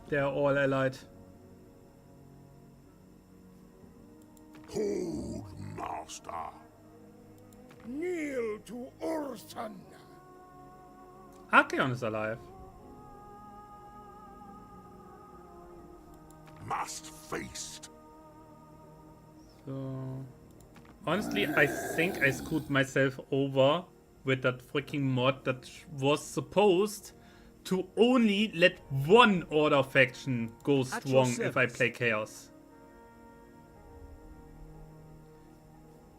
They are all allied. Hold, master. Kneel to Urson. Archeon is alive. Must faced. So, honestly, I think I screwed myself over with that freaking mod that was supposed to only let one order faction go strong if I play Chaos.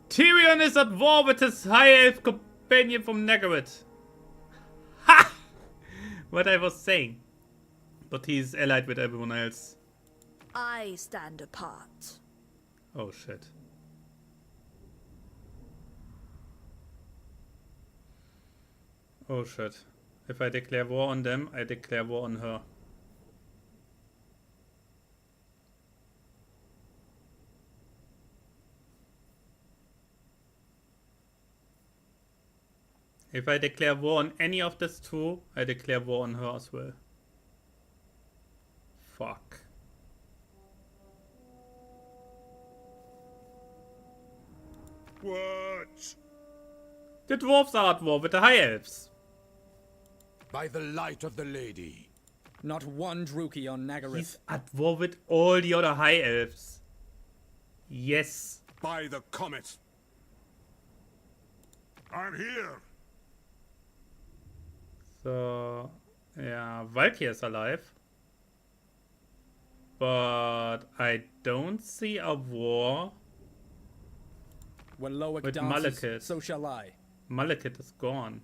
Tyrion is at war with his high elf companion from Nagarit. Ha! What I was saying. But he's allied with everyone else. I stand apart. Oh shit. Oh shit. If I declare war on them, I declare war on her. If I declare war on any of these two, I declare war on her as well. Fuck. What? The dwarves are at war with the high elves. By the light of the lady. Not one Druki on Nagarit. He's at war with all the other high elves. Yes. By the comet. I'm here. So, yeah, Valkyrie is alive. But I don't see a war. When Loic with dances, Malekith. so shall I. Malekith is gone.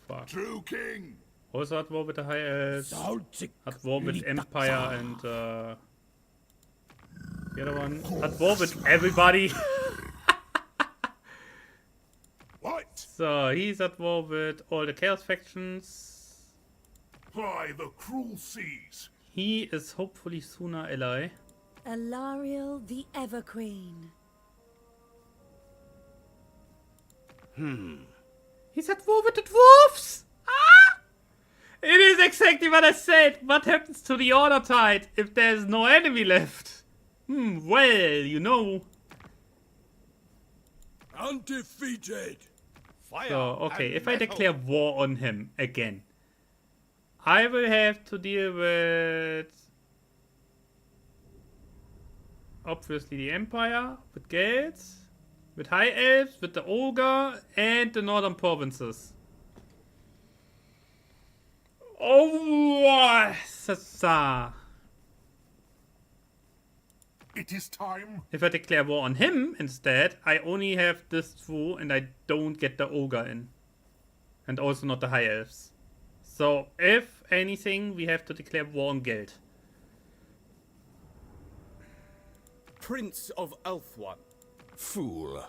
Fuck. True king. Also at war with the high elves. At war with Empire and the other one. At war with everybody. What? So he's at war with all the Chaos factions. By the cruel seas. He is hopefully sooner ally. Alariel the Everqueen. He's at war with the dwarfs! Ah! It is exactly what I said! What happens to the Order Tide if there's no enemy left? Well, you know. Undefeated. Fire. So, okay, and if I metal. declare war on him again, I will have to deal with obviously the Empire, with Gales, with High Elves, with the Ogre, and the Northern Provinces. Oh, Sasa. It is time. If I declare war on him instead, I only have this through and I don't get the Ogre in. And also not the High Elves. So, if anything, we have to declare war on Geld. Prince of Elfwan. Fool.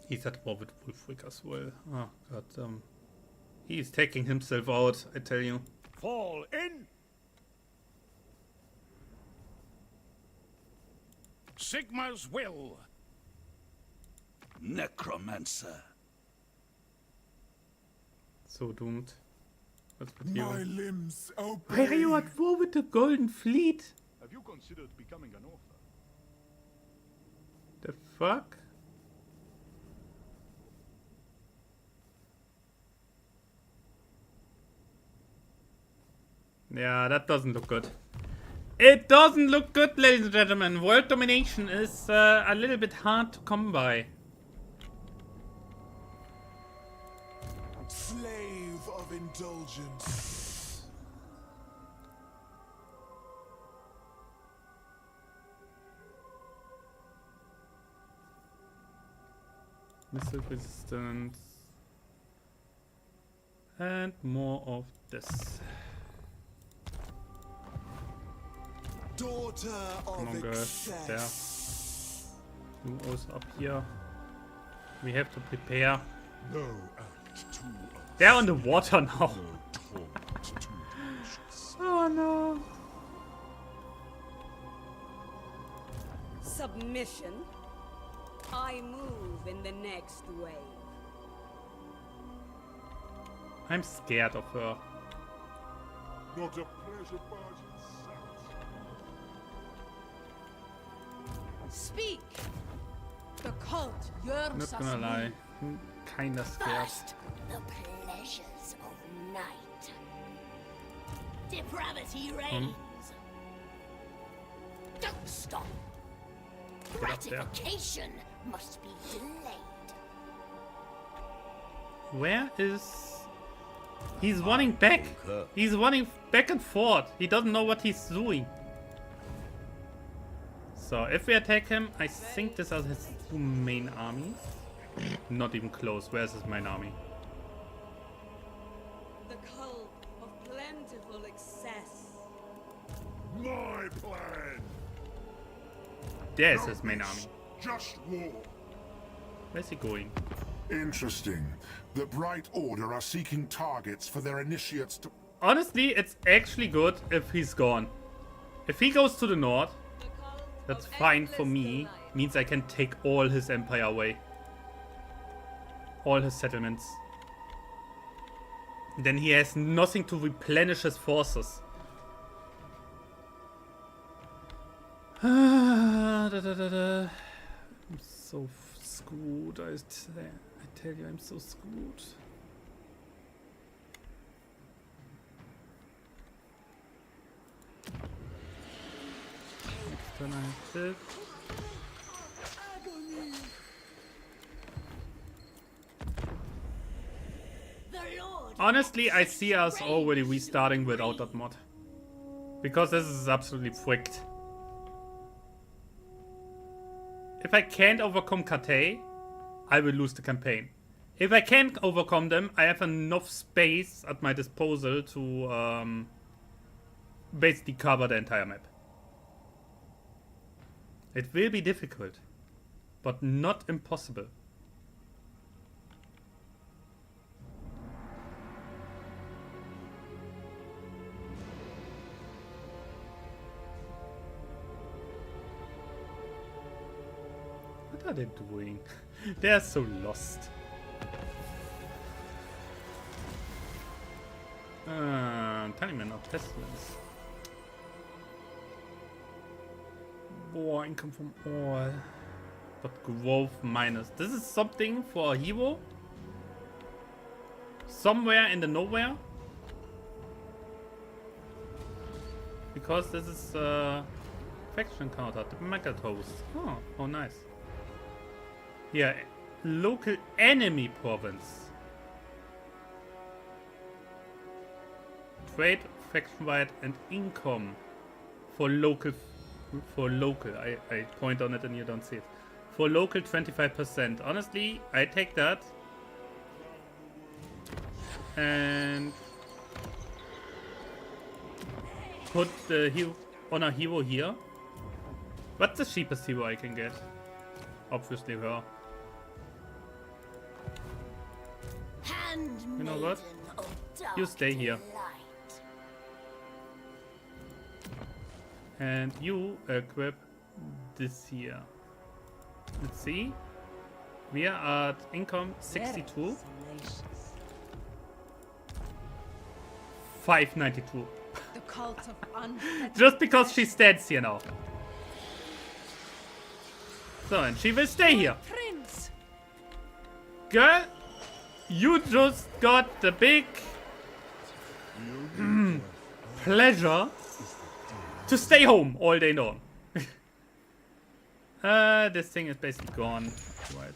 He's at war with Wulfric as well. Oh god, he's taking himself out, I tell you. Fall in. Sigma's will. Necromancer. So doomed. What's with you? My limbs obey. Why are you at war with the Golden Fleet? Have you considered becoming an author? The fuck? Yeah, that doesn't look good. It doesn't look good, ladies and gentlemen. World domination is a little bit hard to come by. Slave of indulgence. Missile resistance. And more of this. Daughter Come on, of girls. There. excess. You also up here. We have to prepare. No act too They're on the water now. no taunt too delicious. Oh no. Submission. I move in the next wave. I'm scared of her. Not a pleasure barge in sight. Speak! The cult yearns Not us gonna lie. move. I'm kinda scared. First, the pleasures of night. Depravity reigns. Don't stop. Get up there. Gratification must be delayed. Where is... He's running back. He's running back and forth. He doesn't know what he's doing. So if we attack him, I think this are his two main armies. Not even close. Where's his main army? The cult of plentiful excess. My plan. There's his main army. Just war. Where's he going? Interesting. The Bright Order are seeking targets for their initiates to... Honestly, it's actually good if he's gone. If he goes to the north, The cult that's of fine for endless me. delight. Means I can take all his empire away. All his settlements. Then he has nothing to replenish his forces. I'm so screwed. I tell you, I'm so screwed. Next turn I have this. The Lord Honestly, I see us already restarting without that mod. Because this is absolutely fricked. If I can't overcome Kate, I will lose the campaign. If I can't overcome them, I have enough space at my disposal to basically cover the entire map. It will be difficult, but not impossible. are they doing? They are so lost. Taliman of pestilence. Boah, income from all. But growth minus. This is something for a hero. Somewhere in the nowhere. Because this is faction counter. The Mega Toast. Oh, oh nice. Yeah, local enemy province. Trade, faction wide, and income for local. I point on it and you don't see it. For local 25%. Honestly, I take that. And put the hero on a hero here. What's the cheapest hero I can get? Obviously her. You know what? You stay here. And you equip this here. Let's see. We are at income 62. 592. The cult of unfettered Just because she flesh. stands here now. So, and she will stay here. Prince. Girl, you just got the big pleasure to stay home all day long. This thing is basically gone. Right.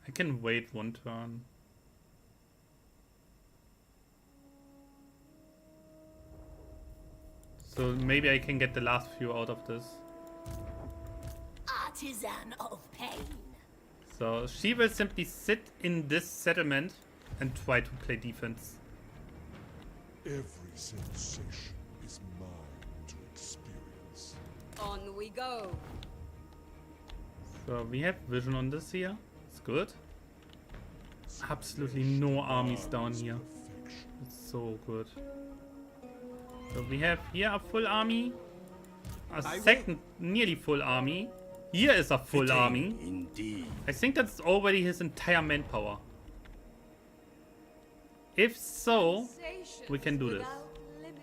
I can wait one turn. So maybe I can get the last few out of this. Artisan of pain. So she will simply sit in this settlement and try to play defense. Every sensation is mine to experience. On we go. So we have vision on this here. It's good. Absolutely no armies down here. It's so good. So we have here a full army. A second nearly full army. Here is a full army. Indeed. I think that's already his entire manpower. If so, we can do this. Without limits.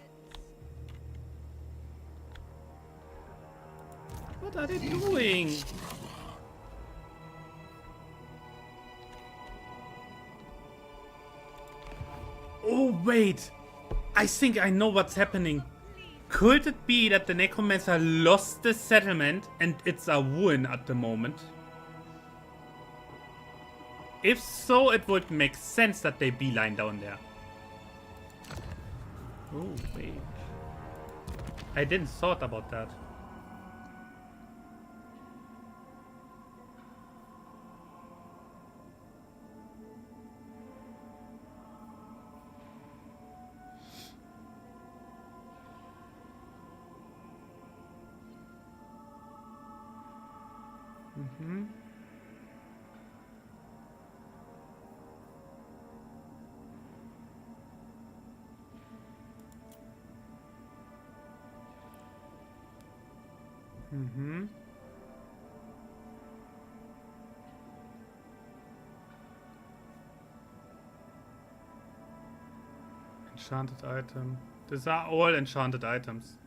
What are they doing? Oh wait! I think I know what's happening. Could it be that the Necromancer lost the settlement and it's a ruin at the moment? If so, it would make sense that they beeline down there. Oh wait. I didn't thought about that. Enchanted item. These are all enchanted items.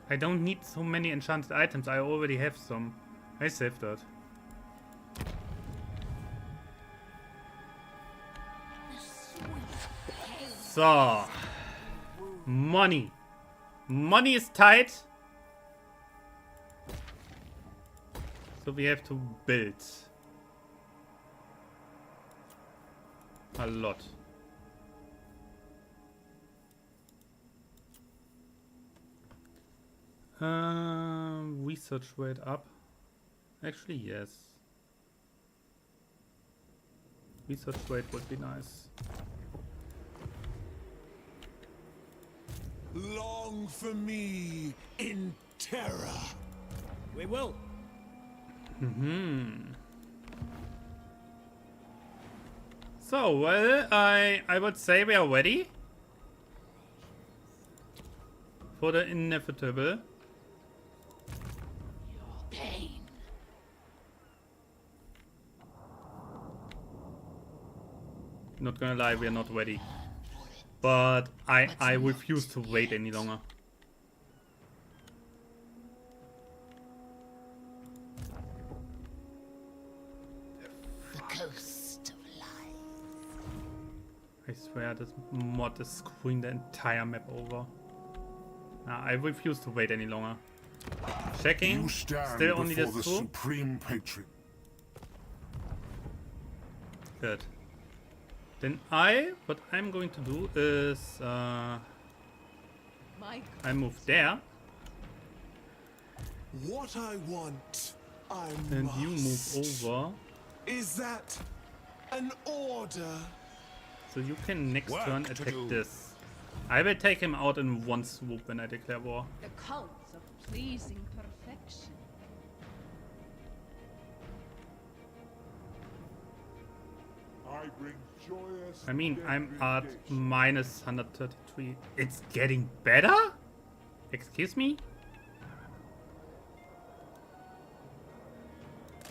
I don't need so many enchanted items. I already have some. I saved that. So, money. Money is tight. So we have to build a lot. Research rate up. Actually, yes. Research rate would be nice. Long for me in terror. We will. So, well, I would say we are ready. for the inevitable. Pain. Not gonna lie, we are not ready. But I refuse to wait any longer. The coast of life. I swear this mod is screwing the entire map over. Nah, I refuse to wait any longer. Checking. You stand Still only before this the two. supreme patriot. Good. Then what I'm going to do is, My I move there, What I want, I and must. you move over, Is that an order? so you can next Work turn to attack do. this. I will take him out in one swoop when I declare war. the cult of pleasing perfection. I bring joyous. I mean, I'm at minus 133. It's getting better? Excuse me?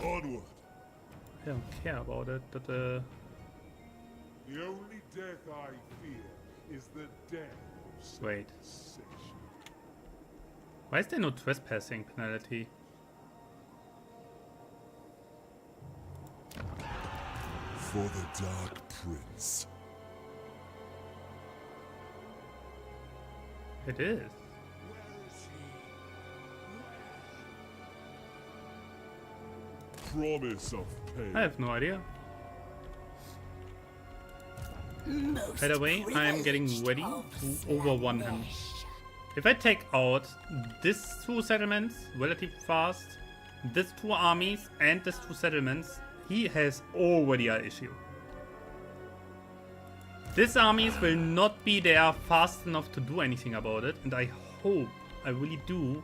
Onward. I don't care about it, but The only death I fear is the death of wait. civilization. Why is there no trespassing penalty? For the Dark Prince. It is. Promise of pain. I have no idea. Most By the way, I am getting privileged ready of to overone him. Slaanesh. If I take out these two settlements relatively fast, these two armies and these two settlements, he has already an issue. These armies will not be there fast enough to do anything about it, and I hope, I really do,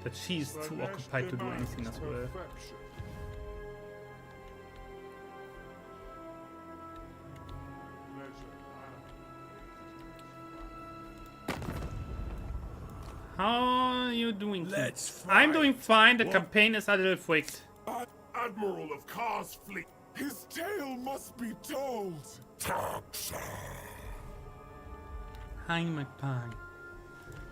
that she is too occupied to do anything as well. Perfection. How are you doing? Let's I'm fight. doing fine, the campaign is a little freaked. Admiral of Kar's fleet. His tale must be told. Taxa. Hi, Magpie.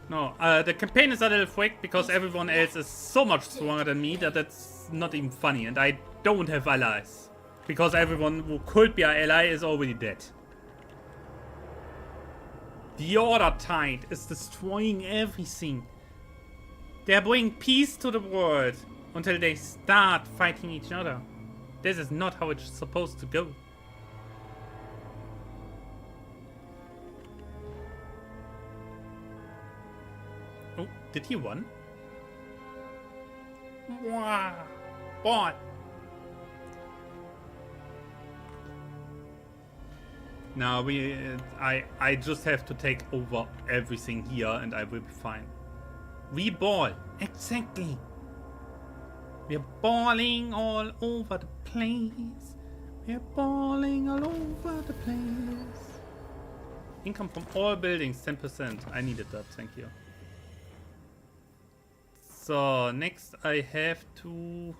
No, the campaign is a little freaked because everyone else is so much stronger than me that it's not even funny, and I don't have allies. Because everyone who could be an ally is already dead. The Order Tide is destroying everything. They're bringing peace to the world until they start fighting each other. This is not how it's supposed to go. Oh, did he win? Wow. Boy. Now I just have to take over everything here and I will be fine. We ball. Exactly. We're balling all over the place. We're balling all over the place. Income from all buildings, 10%. I needed that, thank you. So, next I have to...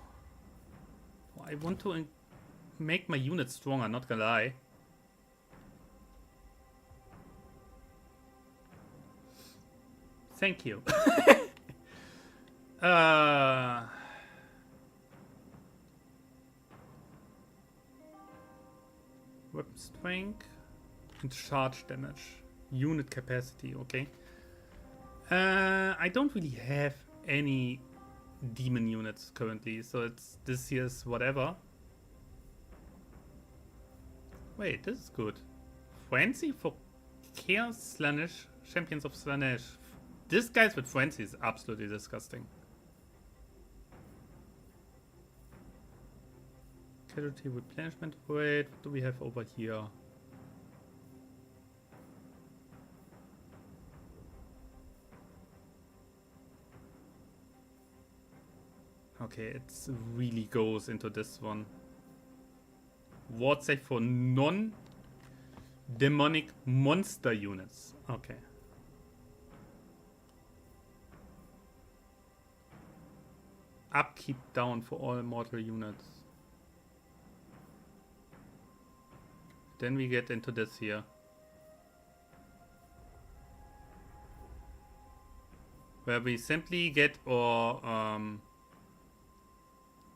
I want to make my unit stronger, not gonna lie. Thank you. Weapon strength and charge damage. Unit capacity, okay. I don't really have any demon units currently, so it's this year's whatever. Wait, this is good. Frenzy for Chaos Slaanesh, Champions of Slaanesh. This guys with frenzy is absolutely disgusting. Casualty replenishment rate. What do we have over here? Okay, it really goes into this one. Ward save for non-demonic monster units. Okay. upkeep down for all mortal units. Then we get into this here. Where we simply get our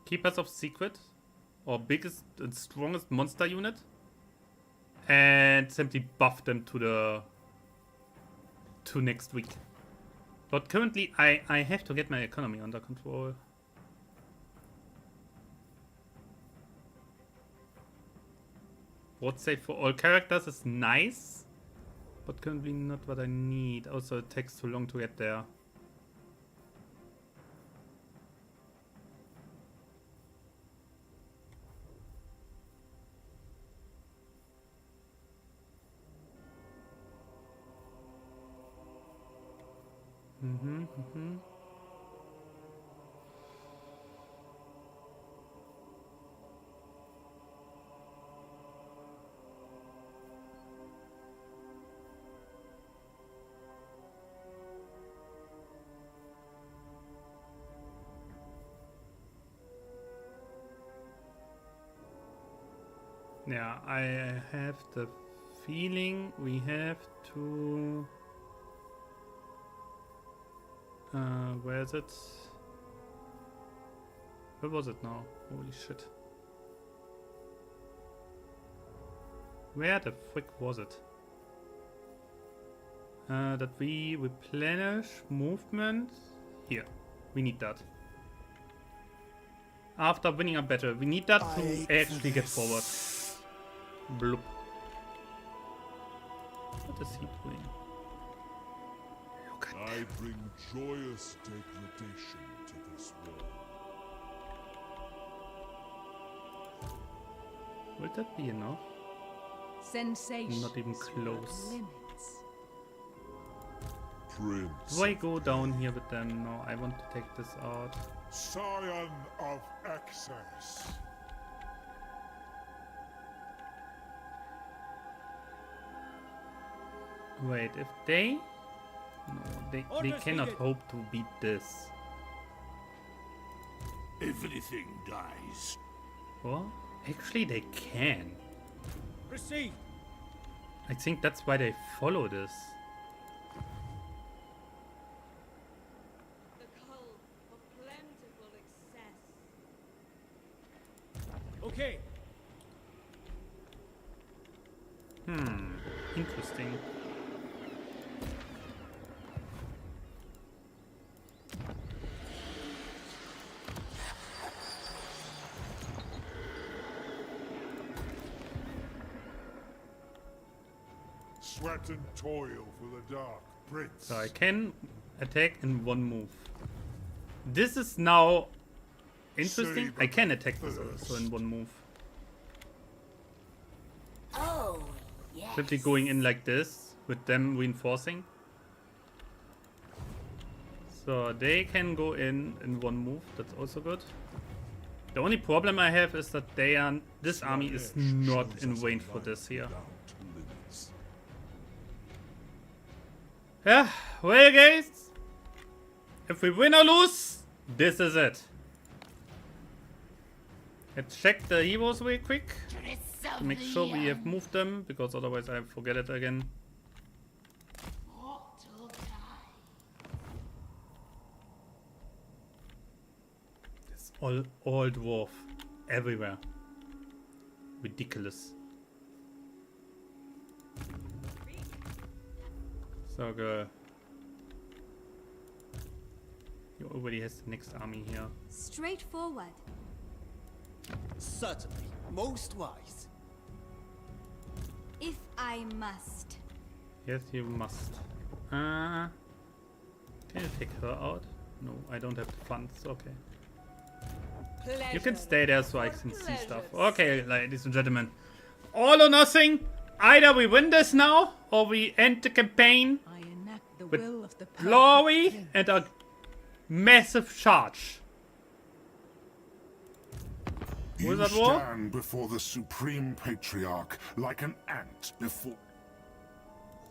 Keepers of Secret, or biggest and strongest monster unit, and simply buff them to next week. But currently I have to get my economy under control. What's save for all characters is nice, but currently not what I need. Also, it takes too long to get there. Yeah, I have the feeling we have to... where is it? Where was it now? Holy shit. Where the frick was it? That we replenish movement. Here. We need that. After winning a battle, we need that to actually get forward. Bloop. What is he doing? Look at I bring joyous degradation to this world. Will that be enough? Sensations Not even close. limits. Prince, Do I go down here with them? No, I want to take this out. scion of excess. Wait, if they... No, they cannot hope to beat this. Everything dies. What? Actually, they can. Proceed. I think that's why they follow this. The cull of plentiful excess. Okay. Interesting. Sweat and toil for the dark, Prince. So I can attack in one move. This is now interesting. I can attack this also in one move. Oh, yes. Simply going in like this, with them reinforcing. So they can go in one move, that's also good. The only problem I have is that this army is not in range for this here. Yeah, well guys, if we win or lose, this is it. Let's check the heroes real quick to make sure we have moved them, because otherwise I forget it again. It's all dwarf everywhere. Ridiculous. So good. He already has the next army here. Straightforward. Certainly, most wise. If I must. Yes, you must. Can you take her out? No, I don't have the funds. Okay. You can stay there so I can see stuff. Okay, ladies and gentlemen. All or nothing. Either we win this now, or we end the campaign I enact the with will of the glory and a massive charge. You Was that war? stand before the Supreme Patriarch like an ant before...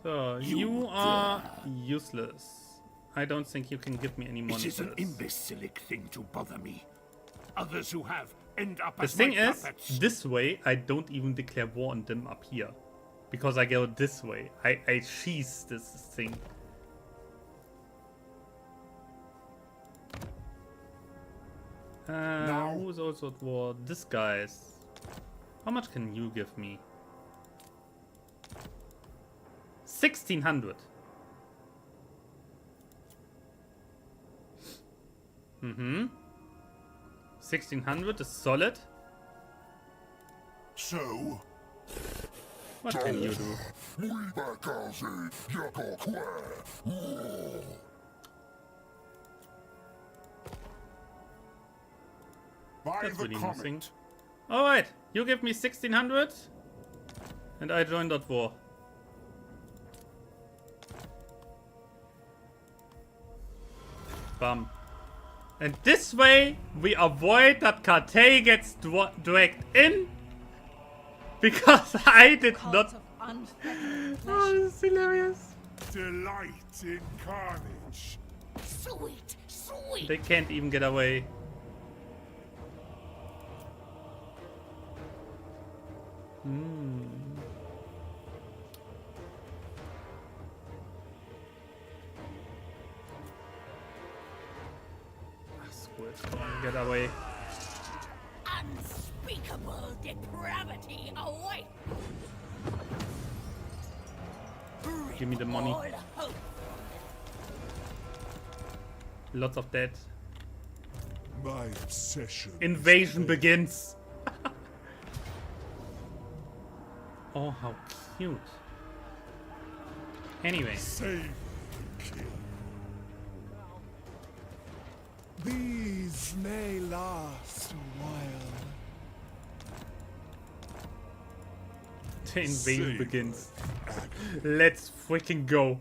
So, you are useless. I don't think you can give me any money. It is for an this. imbecilic thing to bother me. Others who have end up The as thing my is, puppets. this way I don't even declare war on them up here. Because I go this way. I cheese this thing. Who's also at war? This guy's. How much can you give me? 1600. 1600 is solid. So, What can you do? by That's the really nothing. comet. Alright, you give me 1600 and I join that war. Bam. And this way we avoid that Karte gets dragged in because I did Cult not. of unfettered Oh, pleasure. this is hilarious. Delight in carnage. Sweet, sweet. They can't even get away. Screw it. Come on, get away. Unspeakable depravity away. Give me the money. All hope. Lots of dead. My obsession. Invasion begins. Oh, how cute. Anyway, Save kill. These may last a while. the invasion Save begins. Let's freaking go.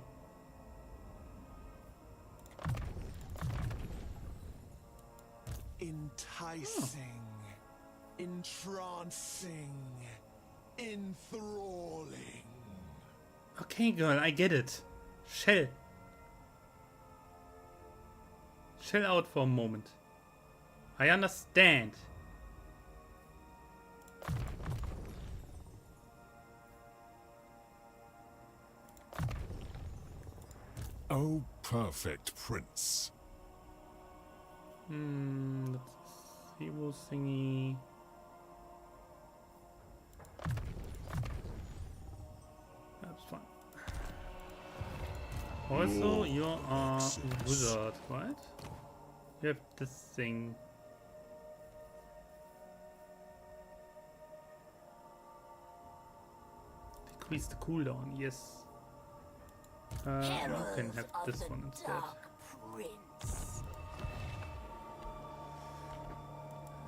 Enticing, entrancing, enthralling. Okay, girl, I get it. Chill. Chill out for a moment. I understand. Oh, perfect prince. Let's see what thingy. That's fine. Also, you are a wizard, right? You have this thing. Decrease the cooldown, yes. You can have Herald this of one the instead. Dark Prince.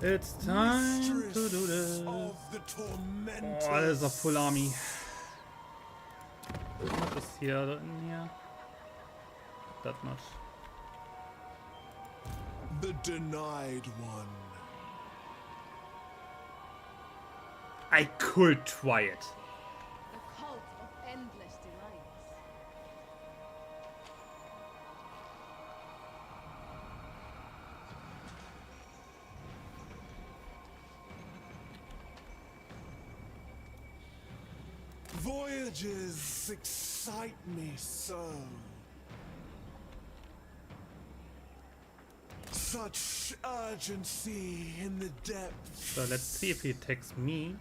It's time to do this. Of the tormentors. Oh, there's a full army. What is here in here? That much. The denied one. I could try it. The cult of endless delights. Voyages excite me so. Such urgency in the depths. So let's see if he attacks me.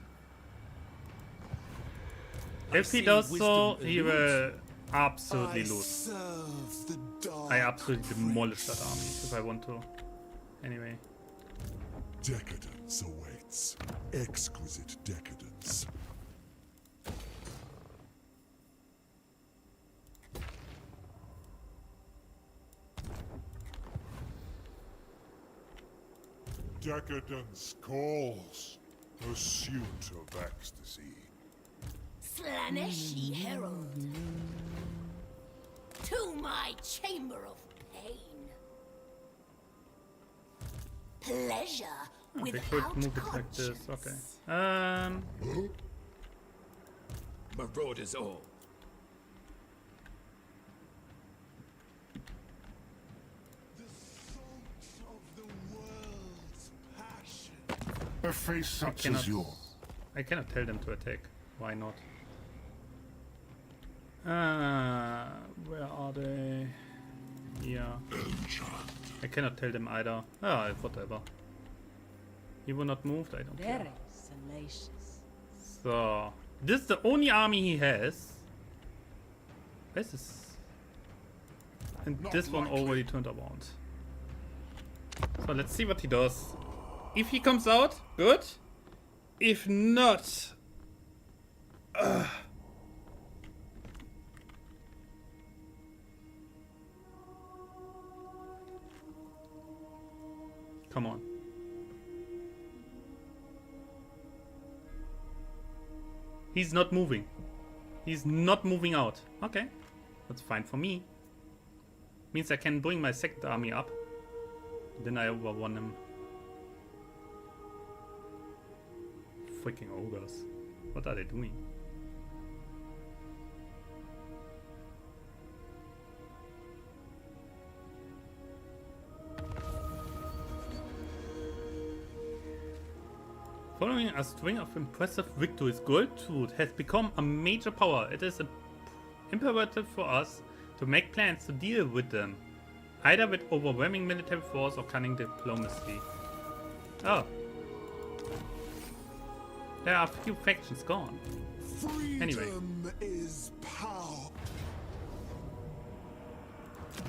If he does so, he will absolutely I lose. serve the dark I absolutely demolish that army if I want to. Anyway. Decadence awaits. Exquisite decadence. Decadence calls. Pursuit of ecstasy. Slaanesh, herald. To my chamber of pain. Pleasure We without could move it like this. conscience. Okay. Marauders all. A face such cannot- as yours. I cannot tell them to attack. Why not? Where are they? Yeah. I cannot tell them either. Ah, whatever. He will not move, I don't care. Very salacious. So, this is the only army he has. This is... And Not this one likely. already turned around. So let's see what he does. If he comes out, good. If not... Come on. He's not moving. He's not moving out. Okay. That's fine for me. Means I can bring my second army up. Then I overrun him. Freaking ogres. What are they doing? Following a string of impressive victories, Goldtooth has become a major power. It is imperative for us to make plans to deal with them, either with overwhelming military force or cunning diplomacy. Oh. There are a few factions gone. Freedom Anyway. is power.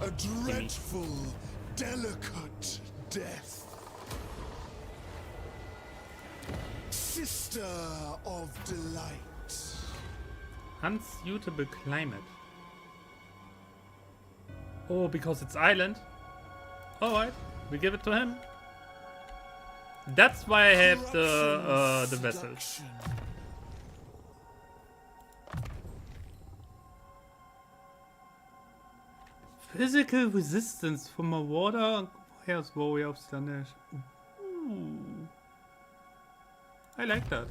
A dreadful, delicate death. Sister of delight. Unsuitable climate. Oh, because it's island? Alright, we give it to him. That's why I have the vessels. Seduction. Physical resistance from a water here's warrior of Slaanesh. Ooh. I like that.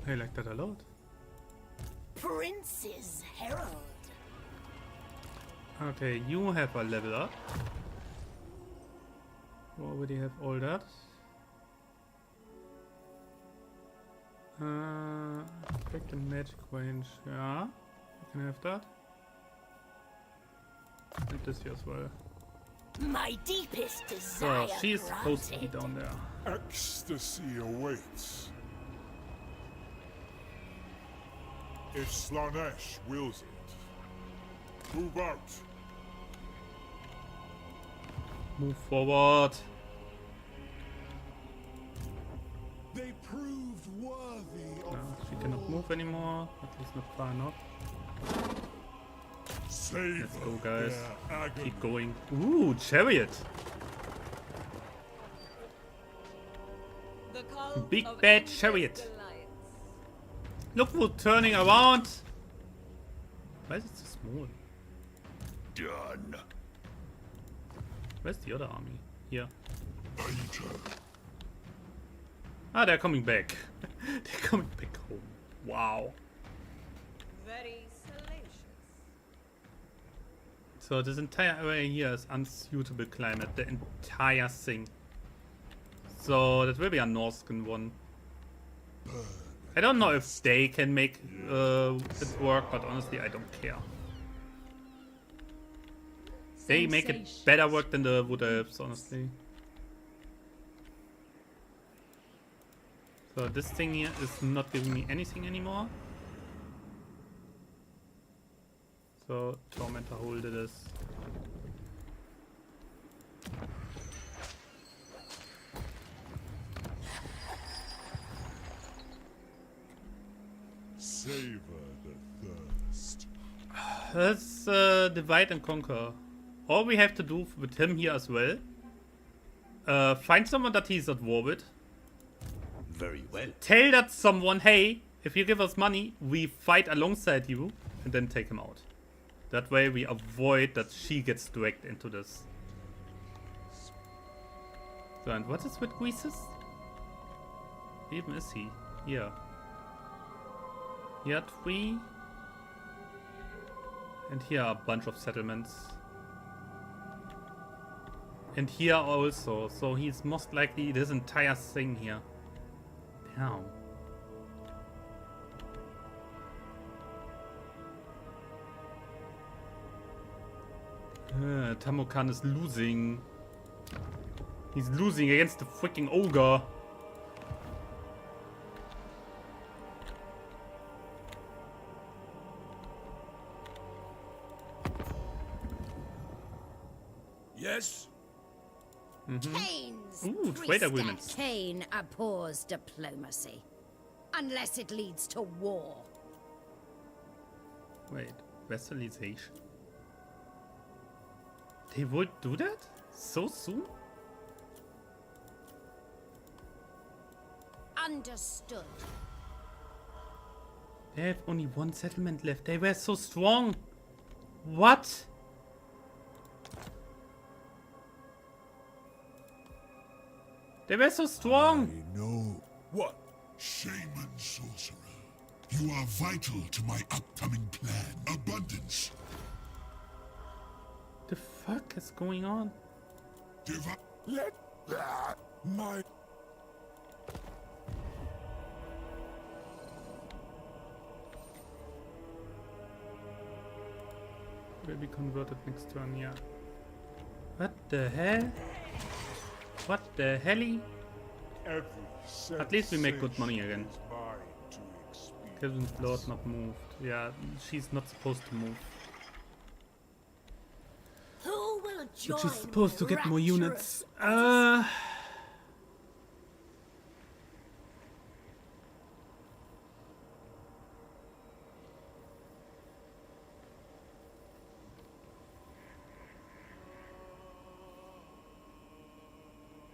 I like that a lot. Prince's Herald. Okay, you have a level up. You already have all that. Expect the magic range. Yeah, you can have that. And this here as well. My deepest So desire she's supposed to be granted. down there. Ecstasy awaits. If Slaanesh wills it. Move out. Move forward. They proved worthy of No, she cannot move anymore. At least not far enough. Save Let's go, guys. their agony. Keep going. Ooh, chariot. The cult Big of bad endless chariot. delights. Look who's turning around. Why is it so small? Done. Where's the other army? Here. Ah, they're coming back. They're coming back home. Wow. Very salacious. So this entire area here is unsuitable climate. The entire thing. So that will be a Norscan one. I don't know if they can make it work, but honestly I don't care. They make it better work than the Wood Elves, honestly. So this thing here is not giving me anything anymore. So Tormentor hold it is. Savor the thirst. Let's divide and conquer. All we have to do with him here as well. Find someone that he's at war with. Very well. Tell that someone, hey, if you give us money, we fight alongside you, and then take him out. That way we avoid that she gets dragged into this. So, and what is with Greases? Where even is he? Here. Here 3. And here are a bunch of settlements. And here also. So he's most likely this entire thing here. Damn. Tamokan is losing. He's losing against the freaking ogre. Yes? Kane's Ooh, trade agreements. Kane abhors diplomacy. Unless it leads to war. Wait, vassalization? They would do that? So soon? Understood. They have only one settlement left. They were so strong. What? They were so strong. I know. What? Shaman sorcerer. You are vital to my upcoming plan. Abundance. The fuck is going on? Let that my Will be converted next turn, yeah. What the hell? What the helly? At least we make good money again. Kevin's Lord not moved. Yeah, she's not supposed to move. Who will join But she's supposed to get more units.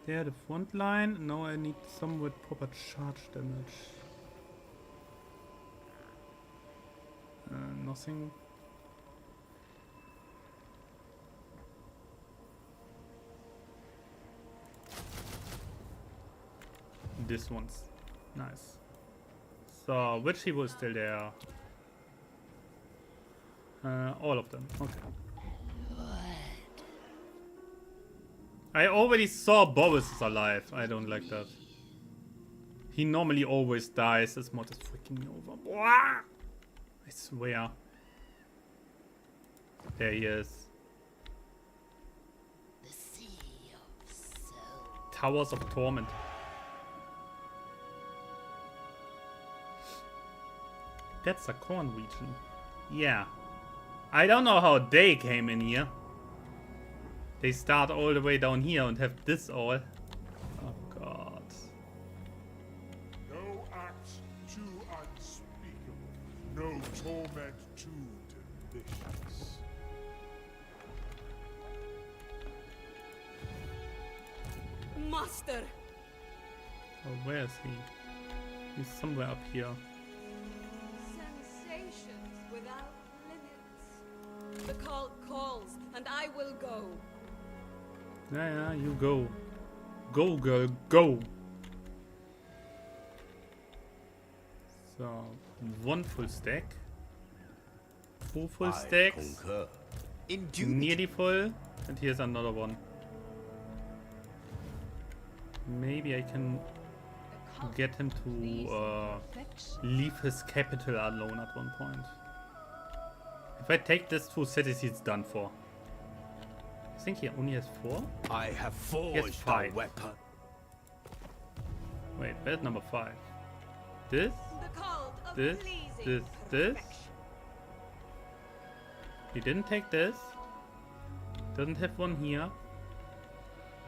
There, the front line. Now I need some with proper charge damage. Nothing. This one's nice. So, which hero is still there? All of them. Okay. I already saw Boris is alive. I don't like that. He normally always dies. This mod is freaking me over. I swear. There he is. The Sea of Soul. Towers of Torment. That's a corn region. Yeah. I don't know how they came in here. They start all the way down here and have this all. Oh god. no act too unspeakable, no torment too delicious. Master! Oh, where is he? He's somewhere up here. Sensations without limits. The call calls, and I will go. Yeah, you go. Go, girl, go! So, one full stack. Two full stacks. Nearly full. And here's another one. Maybe I can get him to leave his capital alone at one point. If I take this 2 cities, he's done for. I think he only has 4? I have He has forged a 5. weapon. Wait, where's number 5? This? The cult of This? pleasing This? perfection. He didn't take this. Doesn't have one here.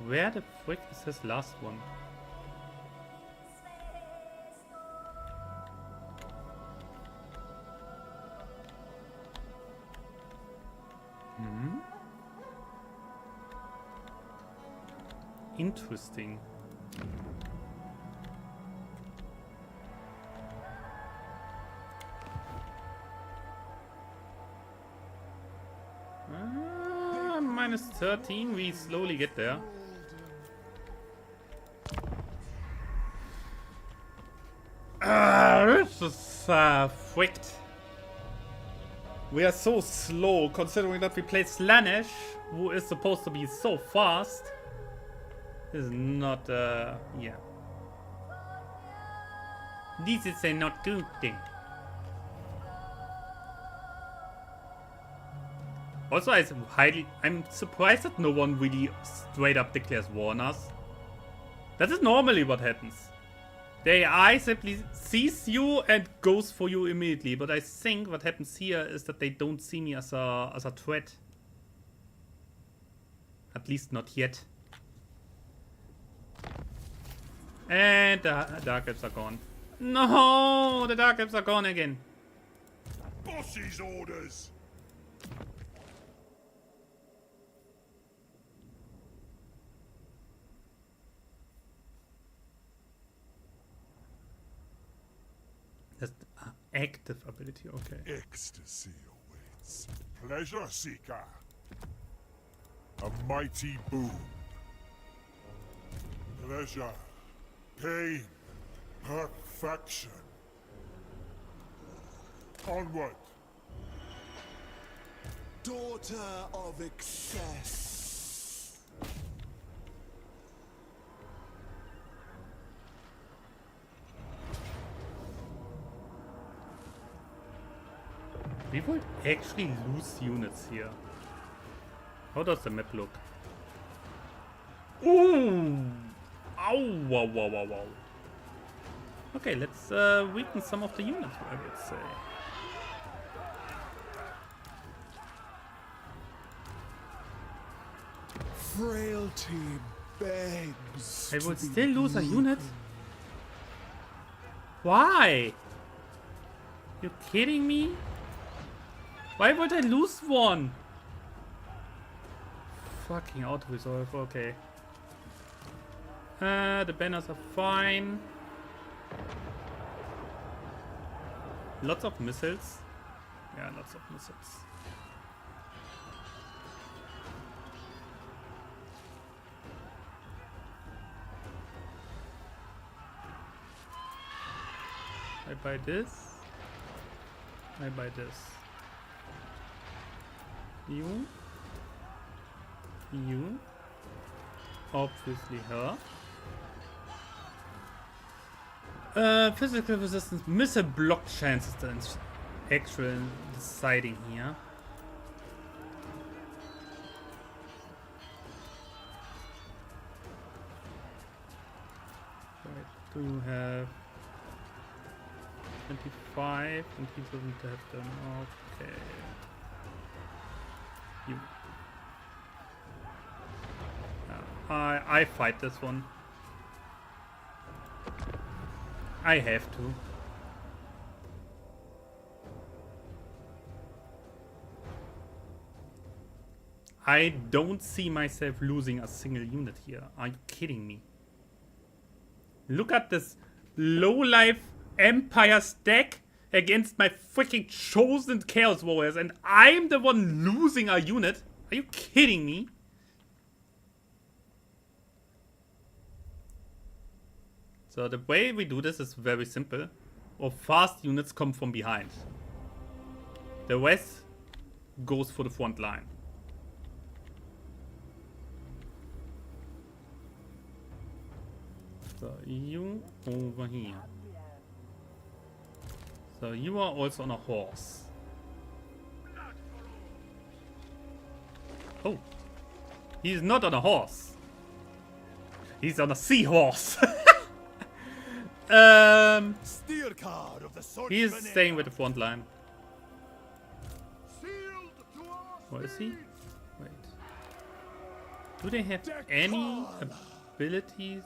Where the frick is his last one? Interesting. Minus 13, we slowly get there. This is Fricked. We are so slow, considering that we played Slaanesh, who is supposed to be so fast. This is not, yeah. This is a not good thing. Also, I'm surprised that no one really straight up declares war on us. That is normally what happens. The AI simply sees you and goes for you immediately. But I think what happens here is that they don't see me as a threat. At least not yet. And the Dark Elves are gone. No, the Dark Elves are gone again. Boss's orders! That's active ability, okay. Ecstasy awaits. Pleasure seeker. A mighty boon. Pleasure. Pain. Perfection. Onward. Daughter of excess. We would actually lose units here. How does the map look? Ooh! Ow! Wow, wow, wow, wow. Okay, let's weaken some of the units, I would say. Frailty begs. I would still lose a unit? Why? You kidding me? Why would I lose one? Fucking auto-resolve, okay. The banners are fine. Lots of missiles. Yeah, lots of missiles. I buy this. I buy this. You. You. Obviously her. Physical resistance, missile block chances, the actual deciding here. So I do have 25 and he doesn't have them. Okay. You. I fight this one. I have to. I don't see myself losing a single unit here. Are you kidding me? Look at this low-life Empire stack against my freaking chosen Chaos Warriors, and I'm the one losing a unit? Are you kidding me? So the way we do this is very simple. Our fast units come from behind. The rest goes for the front line. So you over here. So you are also on a horse. Oh. He's not on a horse. He's on a seahorse. Steer card of the He's staying with the front line. Where is he? Wait. Do they have any abilities?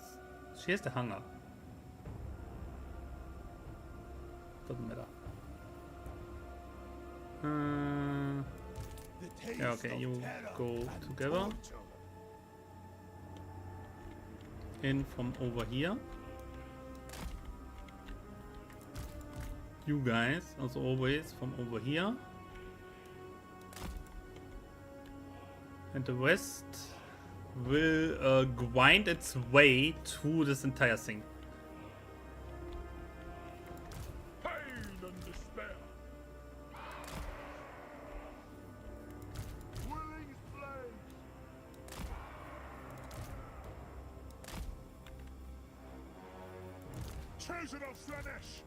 She has the hunger. Doesn't matter. Yeah, okay, you go together. In from over here. You guys, as always, from over here. And the rest will grind its way through this entire thing. Pain and Chosen of Slaanesh!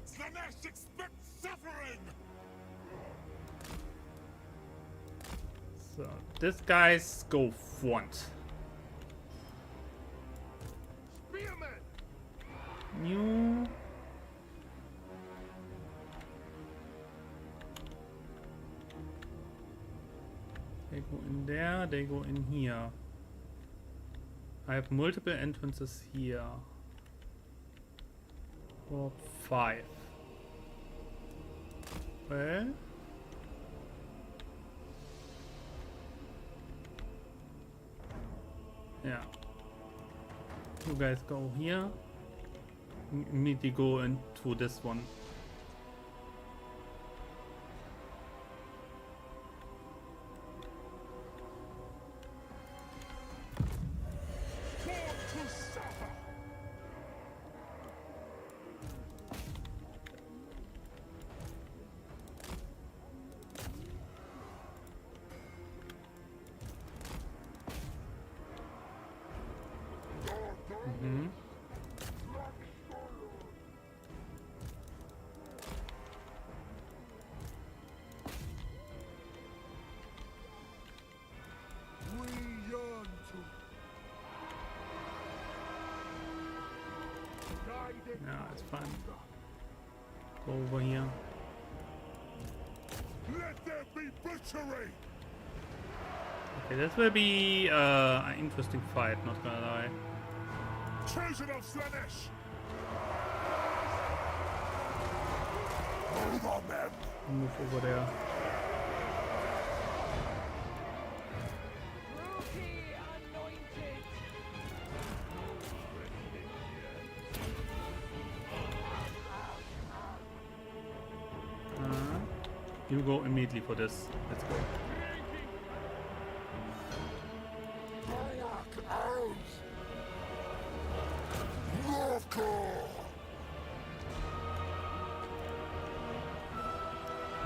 Slaanesh expects suffering! So, these guys go front. Spearmen! New. They go in there, they go in here. I have multiple entrances here. 4, 5. Well. Yeah. You guys go here. Immediately go into this one. Born to suffer! Mhm. We yearn to guide it. Yeah, it's fine. Go over here. Let there be butchery! Okay, this will be an interesting fight, not gonna lie. Chosen of Slaanesh! Move on them! Move over there. Rookie anointed. You go immediately for this. Let's go.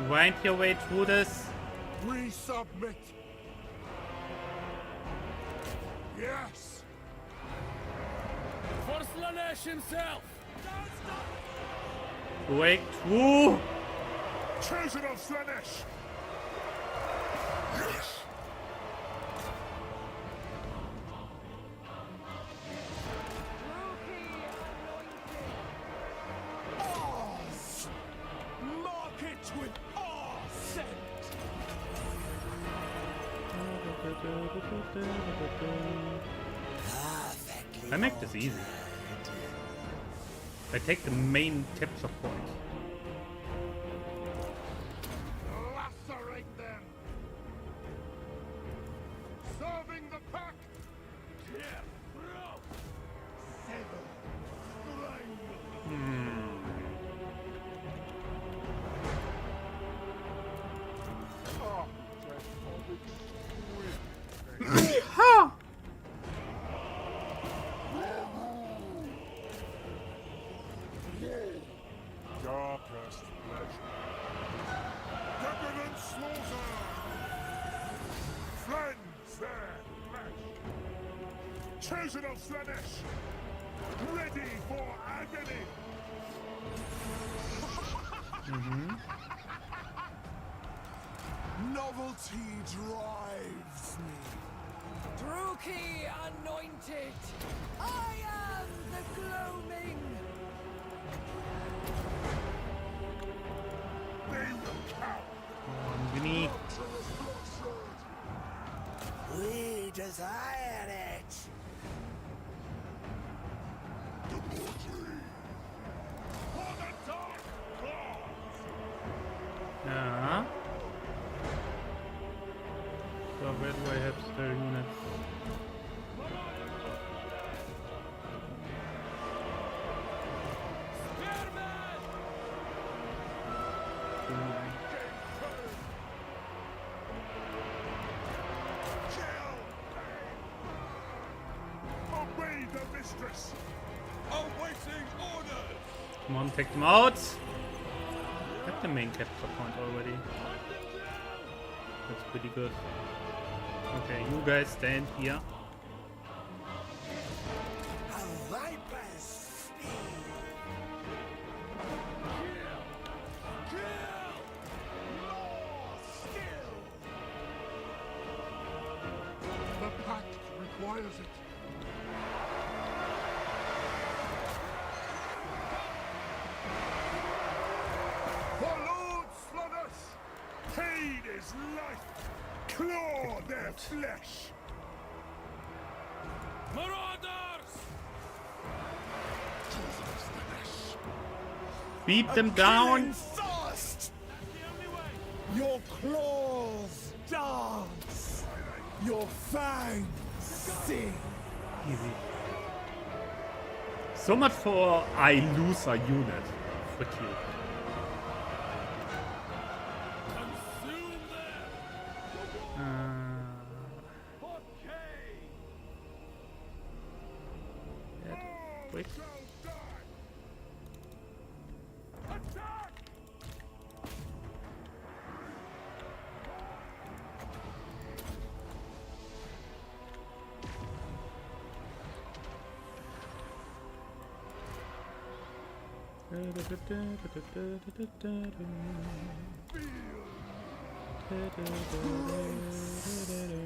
Wind your way through this. We submit! Yes! For Slaanesh himself! Break through. Chosen of Slaanesh! Yes! Ours! Mark it with our scent! I make this easy. I take the main capture point. Lacerate them! Serving the pack! Sever! Strangle! Ha! Darkest pleasure. Decadent slaughter! Friends their flesh! Chosen of Slaanesh! Ready for agony! Novelty drives me. Rookie anointed. I am the gloaming. They will cower. Genie. We desire it. For the dark claws! Yeah. So where do I have spare units? Obey the mistress! Awaiting orders! Come on, take them out. Got the main capture point already. That's pretty good. Okay, you guys stand here. A viper's speed. The pact requires it. For Lord Slaanesh, pain is life. Claw their flesh. Marauders! Beat them down. Fast. Your claws dance. Your fangs sing. Easy. So much for I lose a unit. Frick you. Yeah, wait.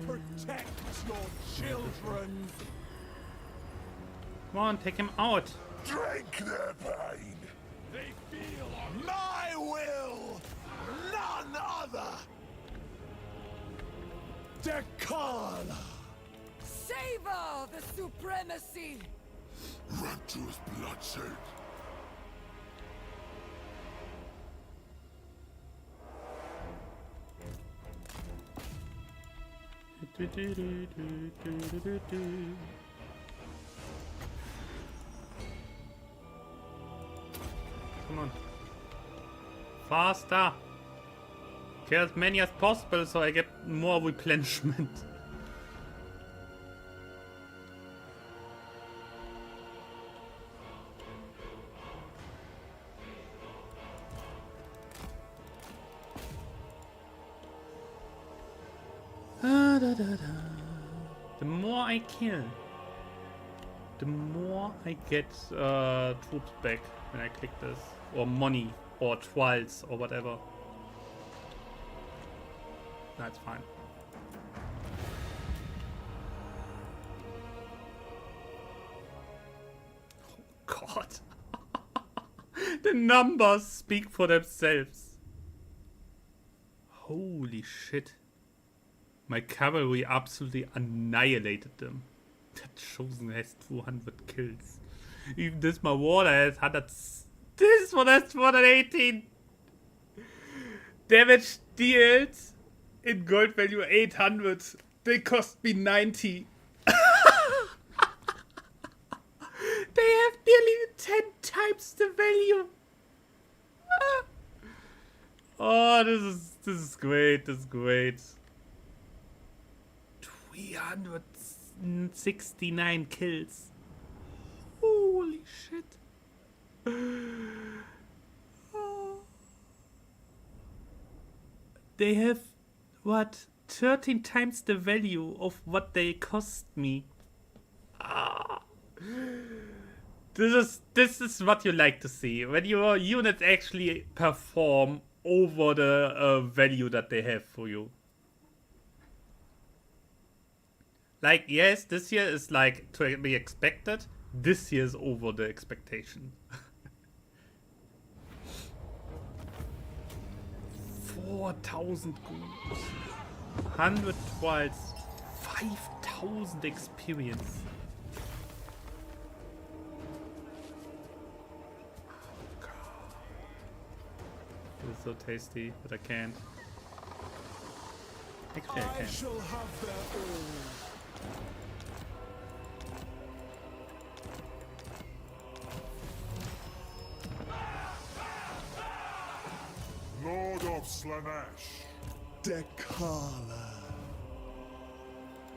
Protect your children. Come on, take him out. Drink their pain. They feel My will, none other. Dekala. Savor the supremacy! Rapturous bloodshed. Come on. Faster! Kill as many as possible so I get more replenishment. The more I kill, the more I get troops back when I click this. Or money, or trials, or whatever. That's fine. Oh God. The numbers speak for themselves. Holy shit. My cavalry absolutely annihilated them. That Chosen has 200 kills. Even this Marauder has 100. This one has 218. Damage dealt in gold value 800. They cost me 90. They have nearly 10 times the value. Oh, this is great. This is great. 369 kills. Holy shit. They have, what, 13 times the value of what they cost me. This is what you like to see, when your units actually perform over the value that they have for you. Like, yes, this year is like to be expected. This year is over the expectation. 4,000 gold. 100 trials. 5,000 experience. This is so tasty, but I can't. Actually, I I can. shall have their all. Lord of Slaanesh. Dekala.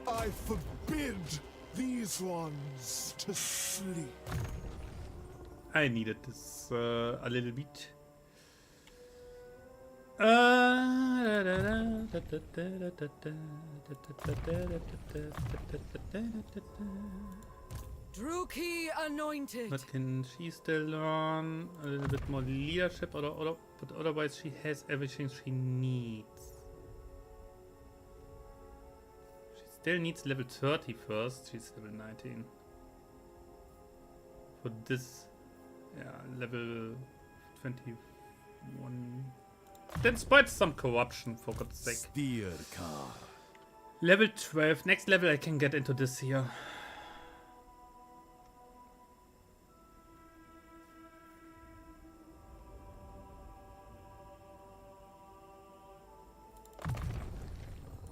I forbid these ones to sleep. I needed this a little bit. Druki anointed. What can she still learn? A little bit more leadership, but otherwise she has everything she needs. She still needs level 30 first. She's level 19. For this, yeah, level 21. Despite some corruption, for God's sake. Steer car. Level 12. Next level I can get into this here.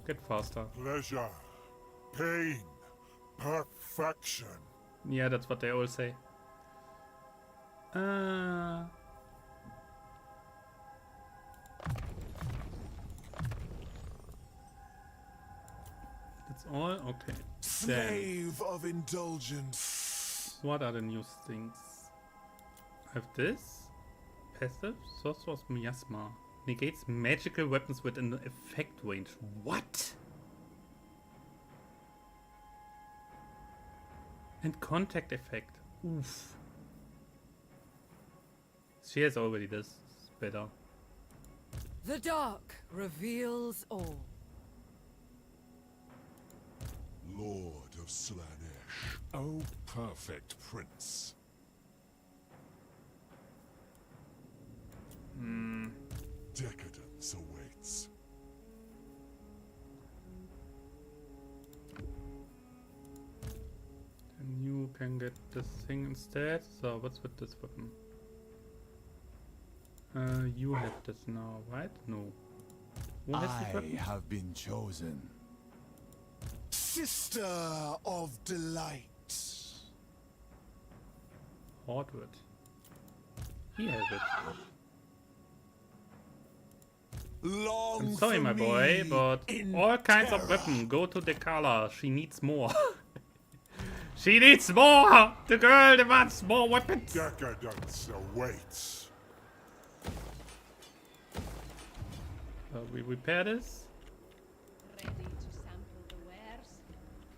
Get faster. Pleasure, pain, perfection. Yeah, that's what they all say. That's all? Okay. Then, Slave of indulgence. what are the new things? I have this. Passive. Sorcerer's Miasma. Negates magical weapons within the effect range. What? And contact effect. Oof. She has already this. It's better. The dark reveals all. Lord of Slaanesh. Oh, perfect prince. Decadence awaits. And you can get this thing instead. So what's with this weapon? You have this now, right? No. Who has this I weapon? have been chosen. Sister of delight. Hardwood. He has it. Long I'm sorry, for my boy, me but in all kinds of terror. weapons go to Dekala. She needs more. She needs more! The girl demands more weapons! Decadence awaits. We repair this? Ready to sample the wares?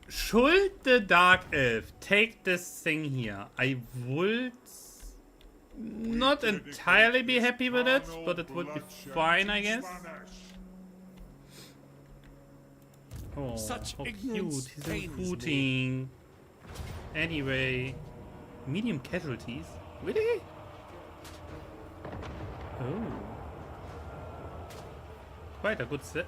Should the Dark Elf take this thing here, I would not entirely be happy with it, but it would be fine, I guess. Oh, Such how ignorance cute. He's pains me. recruiting. Anyway, medium casualties? Really? Oh. Quite a good set.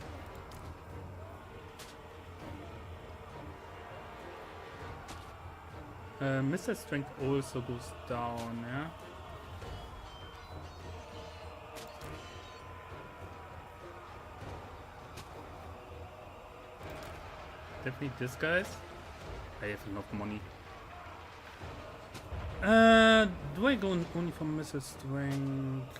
Missile strength also goes down, yeah? Definitely this guys. I have enough money. Do I go only for missile strength?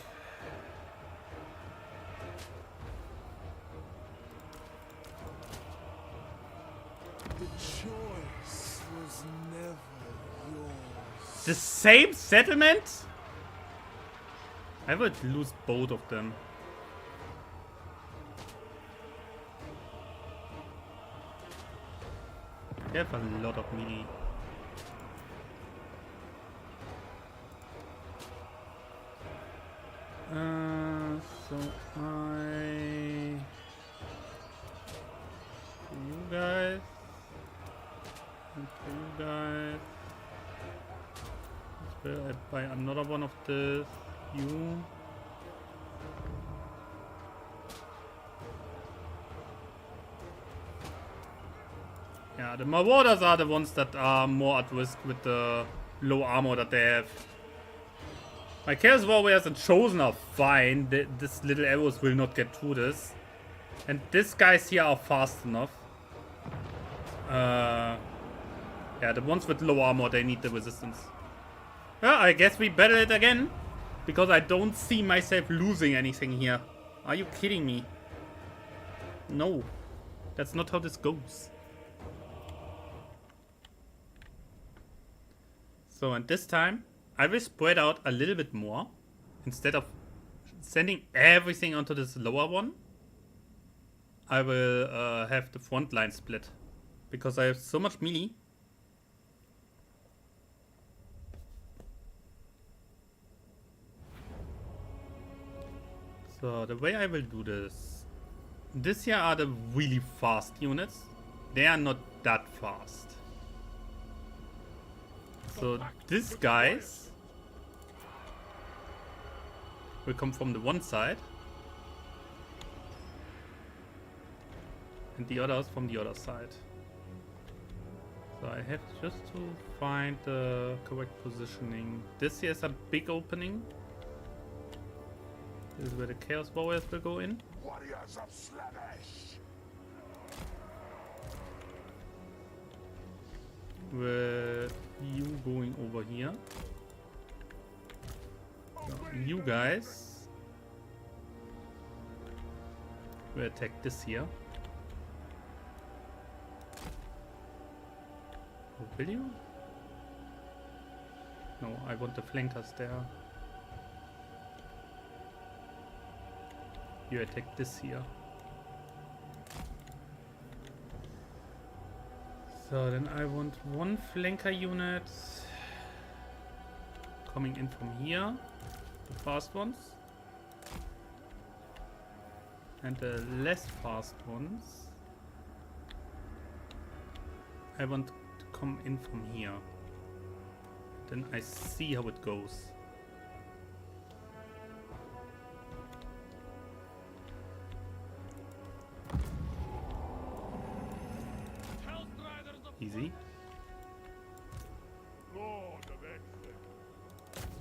The choice was never yours. The same settlement? I would lose both of them. They have a lot of melee. So you guys and you guys. Will I buy another one of this? You. Yeah, the Marauders are the ones that are more at risk with the low armor that they have. My Chaos Warriors and Chosen are fine. This little arrows will not get through this. And these guys here are fast enough. Yeah, the ones with low armor, they need the resistance. Yeah, I guess we battle it again. Because I don't see myself losing anything here. Are you kidding me? No. That's not how this goes. So, and this time, I will spread out a little bit more. Instead of sending everything onto this lower one, I will have the front line split. Because I have so much melee. So the way I will do this. This here are the really fast units. They are not that fast. So these guys will come from the one side. And the others from the other side. So I have just to find the correct positioning. This here is a big opening. This is where the Chaos Warriors will go in. Warriors of Slaanesh. With you going over here. So you guys will attack this here. Oh, will you? No, I want the flankers there. You attack this here. So then I want one flanker unit coming in from here, the fast ones, and the less fast ones I want to come in from here. Then I see how it goes. Easy. Lord of Excellence.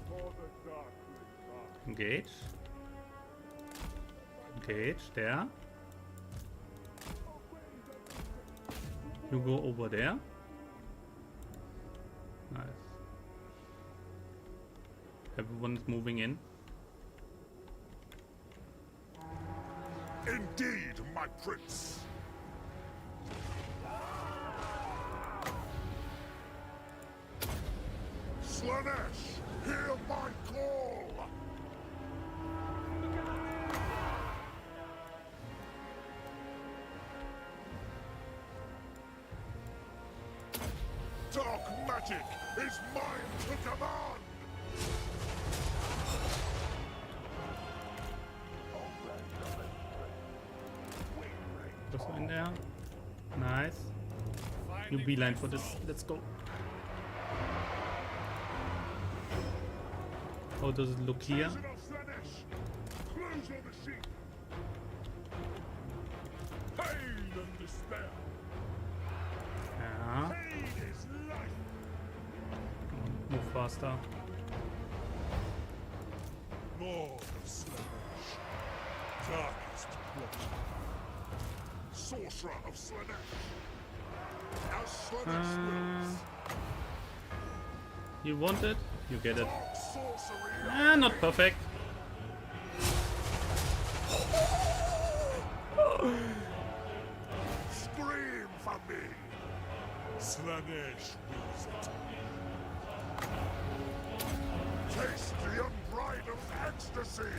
For the dark. Engage. Engage there. You go over there. Nice. Everyone is moving in. Indeed, my prince. Slaanesh, hear my call! Dark magic is mine to command! Also in there. Nice. You beeline for this. Let's go. How does it look here? Citizen of Slaanesh, close on the sheep! Pain and despair! Yeah. Pain is life! Move faster. Lord of Slaanesh, darkest pleasure. Sorcerer of Slaanesh, as Slaanesh wills. You want it? You get it. Dark sorcery of Ah, not perfect. Scream for me! Slaanesh wills it. Taste the unbridled ecstasy!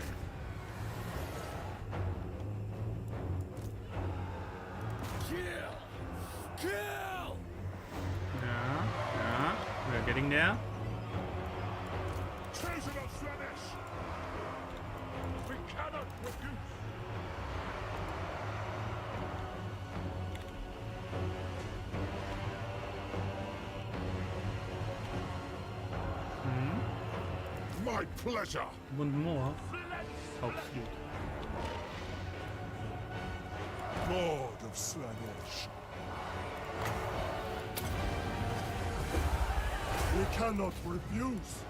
Kill! Kill! Yeah, yeah. We're getting there. Chosen of Slaanesh! We cannot refuse! My pleasure! Want more? How cute. Lord of Slaanesh. We cannot refuse.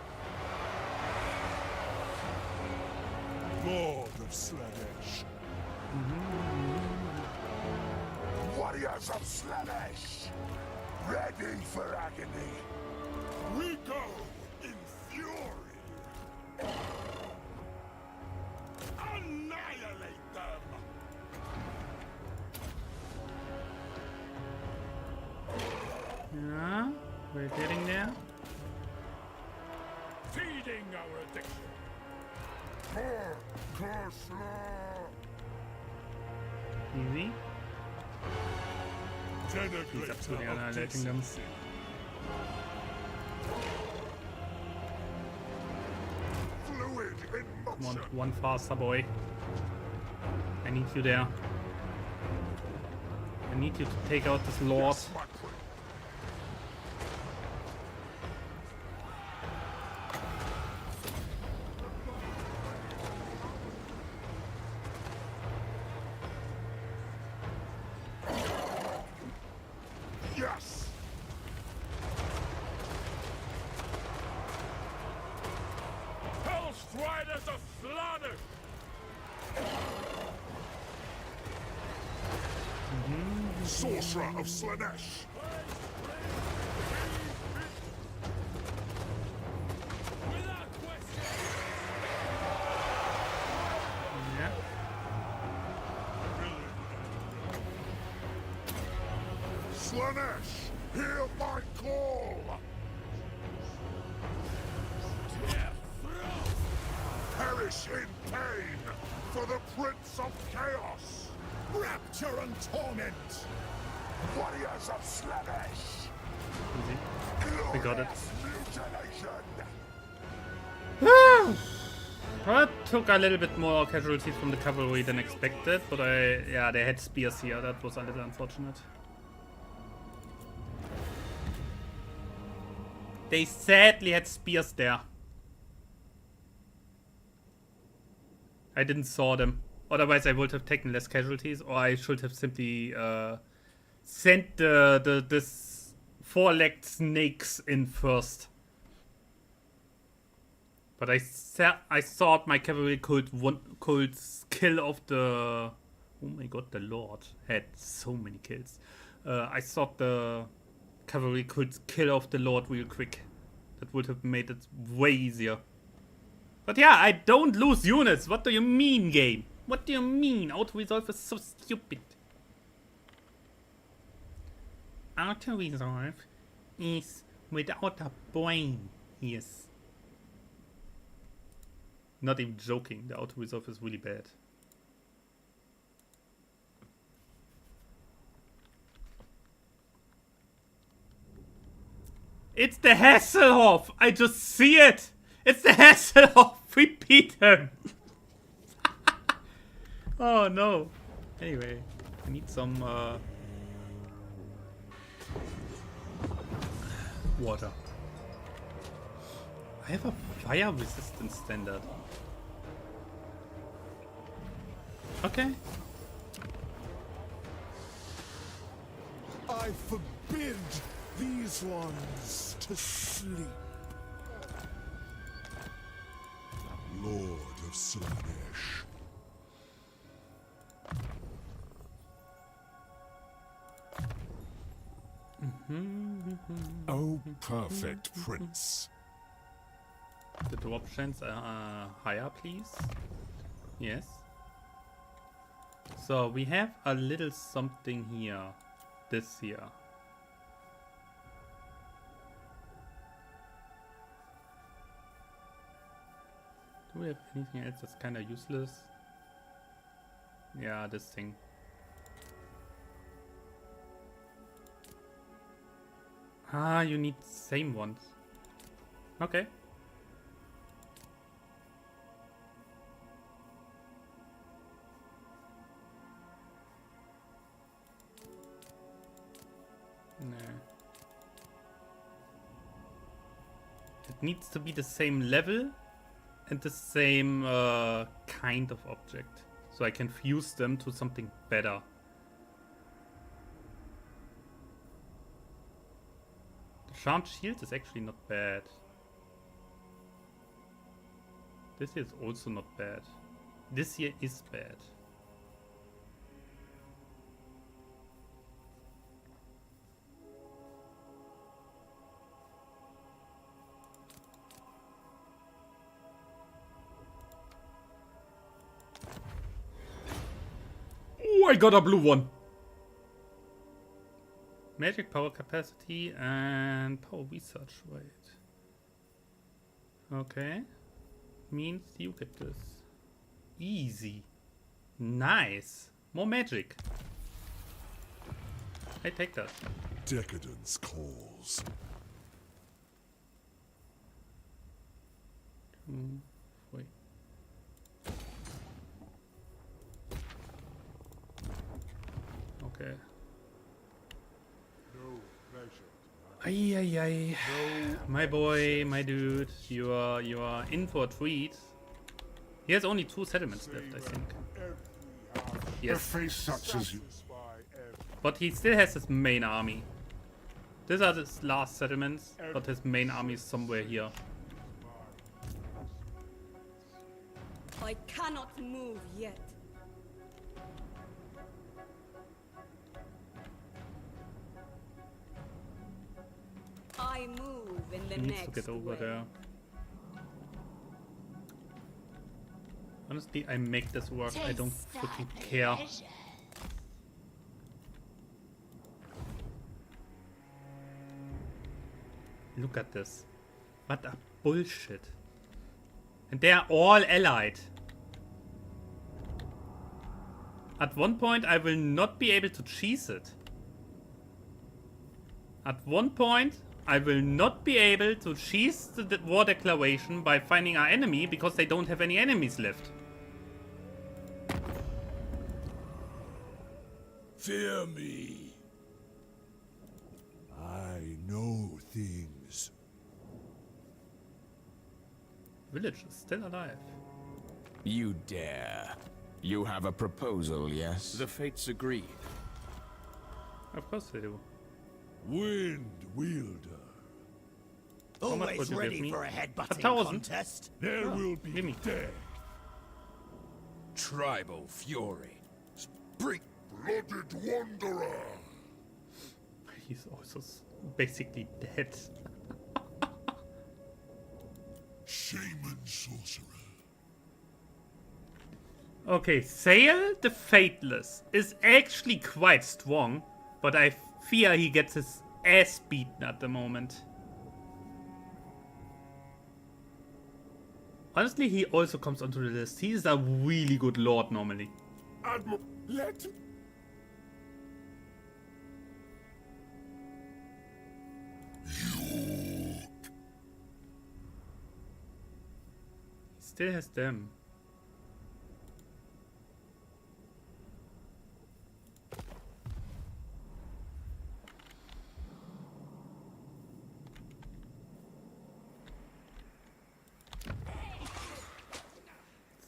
Lord of Slaanesh. Warriors of Slaanesh, ready for agony. We go in fury. Annihilate them. Yeah, we're getting there. Feeding our addiction. Easy. He's absolutely annihilating them. Come on, one faster, boy. I need you there. I need you to take out this lord. Yes! Hellstriders of Slaanesh! Sorcerer of Slaanesh! Without question! Yeah. Slaanesh, hear my call! Perish in pain for the Prince of Chaos! Rapture and torment! Warriors of Slaanesh! Easy. We got it. Mutilation! That took a little bit more casualties from the cavalry than expected, but yeah, they had spears here. That was a little unfortunate. They sadly had spears there. I didn't saw them. Otherwise, I would have taken less casualties, or I should have simply sent this four-legged snakes in first. But I thought my cavalry could kill off the. Oh my god, the Lord had so many kills. I thought the cavalry could kill off the Lord real quick. That would have made it way easier. But yeah, I don't lose units. What do you mean, game? What do you mean? Auto-resolve is so stupid. Auto-resolve is without a brain. Yes. Not even joking. The auto-resolve is really bad. It's the Hasselhoff! I just see it! It's the Hasselhoff! Repeat him! Oh no. Anyway, I need some water. I have a fire resistance standard. Okay. I forbid these ones to sleep. Lord of Slaanesh. Oh, perfect prince. The drop chance higher, please. Yes. So we have a little something here. This here. Do we have anything else that's kind of useless? Yeah, this thing. Ah, you need same ones. Okay. Nah. It needs to be the same level and the same kind of object, so I can fuse them to something better. The charmed shield is actually not bad. This here is also not bad. This here is bad. Oh, I got a blue one. Magic power capacity and power research rate. Okay. Means you get this. Easy. Nice. More magic. I take that. Decadence calls. Wait. Okay. No pleasure. Ay, ay, ay. My boy, my dude, you are in for a treat. He has only 2 settlements left, I think. A Yes, face such as you. but he still has his main army. These are his last settlements, but his main army is somewhere here. I cannot move yet. I move in the He needs next to get over way. there. Honestly, I make this work. I don't freaking care. Look at this. What a bullshit. And they are all allied. At one point, I will not be able to cheese it. At one point, I will not be able to cheese the war declaration by finding our enemy because they don't have any enemies left. Fear me. I know things. Village is still alive. You dare. You have a proposal, yes? The fates agreed. Of course they do. Wind wielder. How much would Always you give ready me? for a headbutting 1,000? contest. There will give be me. death. Tribal fury. Break blooded wanderer. He's also basically dead. Shaman sorcerer. Okay, Sail the Fateless is actually quite strong, but I fear he gets his ass beaten at the moment. Honestly, he also comes onto the list. He is a really good lord normally. Admiral, let He still has them.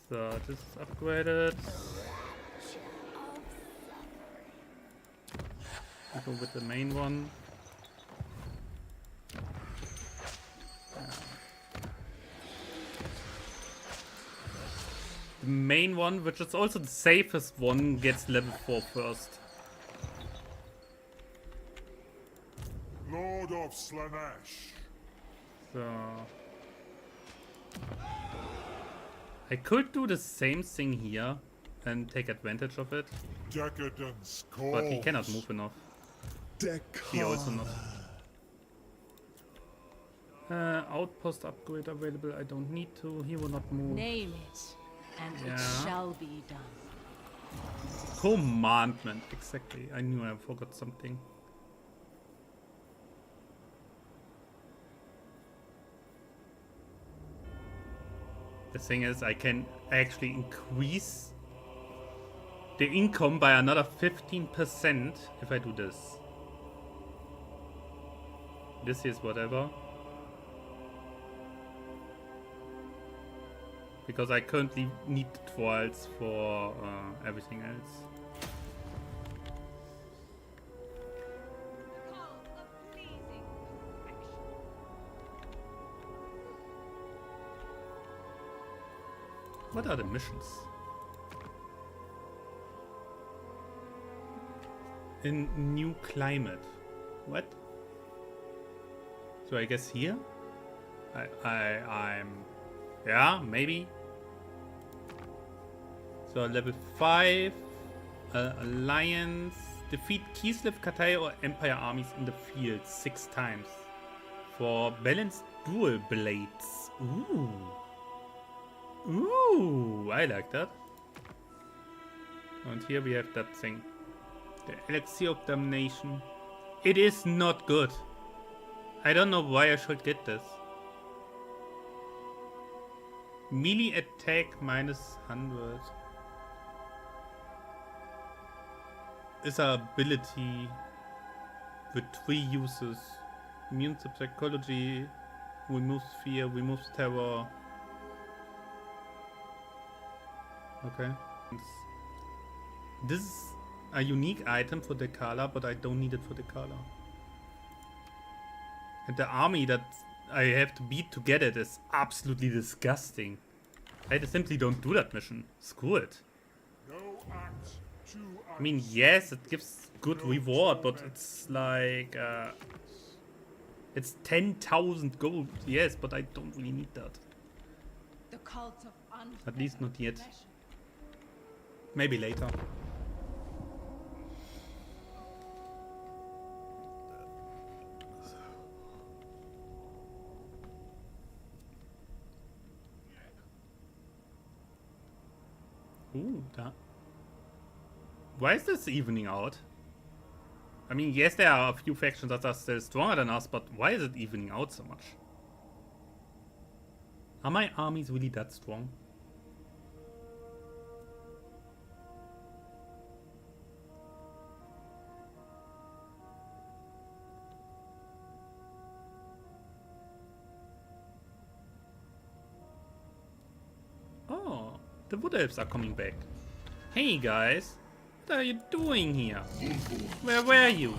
So this is upgraded. I go with the main one. The main one, which is also the safest one, gets level 4 first. Lord of Slaanesh. So I could do the same thing here and take advantage of it, Decadence calls. but he cannot move enough. He also not. Outpost upgrade available. I don't need to. He will not move. Name it, and Yeah. it shall be done. Commandment. Exactly. I knew I forgot something. The thing is, I can actually increase the income by another 15% if I do this. This is whatever. Because I currently need trials for everything else. Call of pleasing perfection. What are the missions? In new climate. What? So I guess here? I'm... Yeah, maybe. So level 5. Alliance. Defeat Kislev, Katai or Empire armies in the field 6 times. For balanced dual blades. Ooh. Ooh, I like that. And here we have that thing. The Elixir of Damnation. It is not good. I don't know why I should get this. Melee attack minus 100. Is an ability with 3 uses. Immune to psychology, removes fear, removes terror. Okay. This is a unique item for the Kala, but I don't need it for the Kala. And the army that I have to beat to get it is absolutely disgusting. I simply don't do that mission. Screw it. I mean, yes, it gives good reward, but it's like... it's 10,000 gold. Yes, but I don't really need that. The cult of At least not yet. Maybe later. Ooh, that. Why is this evening out? I mean, yes, there are a few factions that are still stronger than us, but why is it evening out so much? Are my armies really that strong? Oh, the Wood Elves are coming back. Hey guys, what are you doing here? Where were you?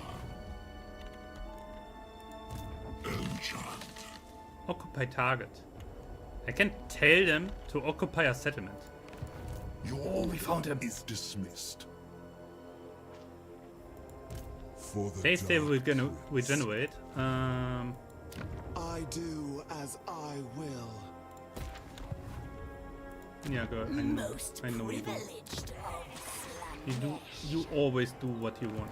Occupy target. I can tell them to occupy a settlement. Your we found him. Is dismissed. For the They still regenerate. I do as I will. Yeah, girl, I know you do. Privileged of You do. You always do what you want.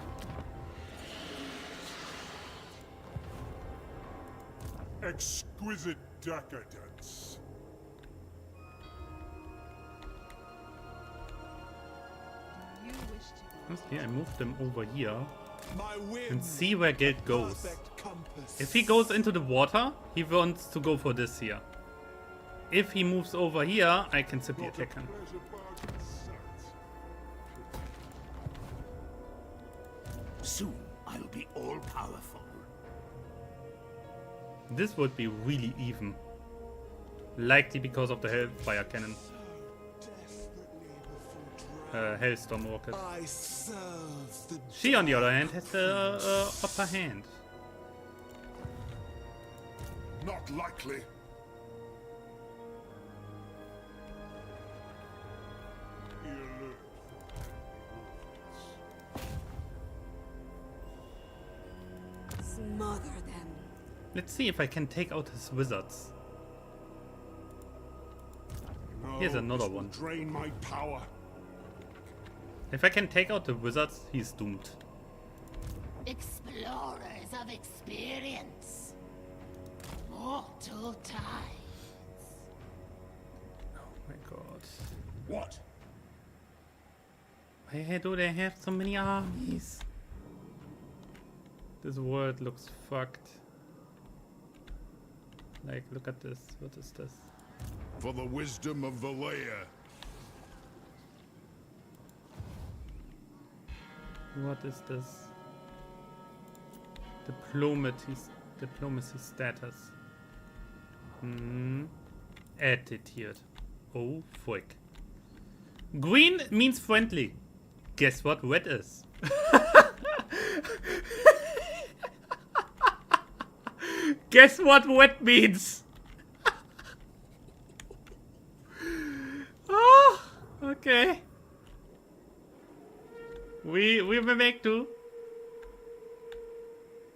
Exquisite decadence. You wish to. Honestly, I moved them over here My whim, and see where Geld goes. perfect compass. If he goes into the water, he wants to go for this here. If he moves over here, I can simply attack him. Soon I'll be all powerful. This would be really even. Likely because of the Hellfire Cannon. Hailstorm Rocket. I serve the She, on the other hand, has the upper hand. Not likely. Smother them. Let's see if I can take out his wizards. Here's another one. Drain my power. If I can take out the wizards, he's doomed. explorers of experience. Mortal tides. Oh my god. What? Why do they have so many armies? This world looks fucked. Like, look at this. What is this? For the wisdom of the layer. What is this? Diplomacy status. Attitude. Oh, frick. Green means friendly. Guess what red is? Guess what red means? Oh, okay. We will make do.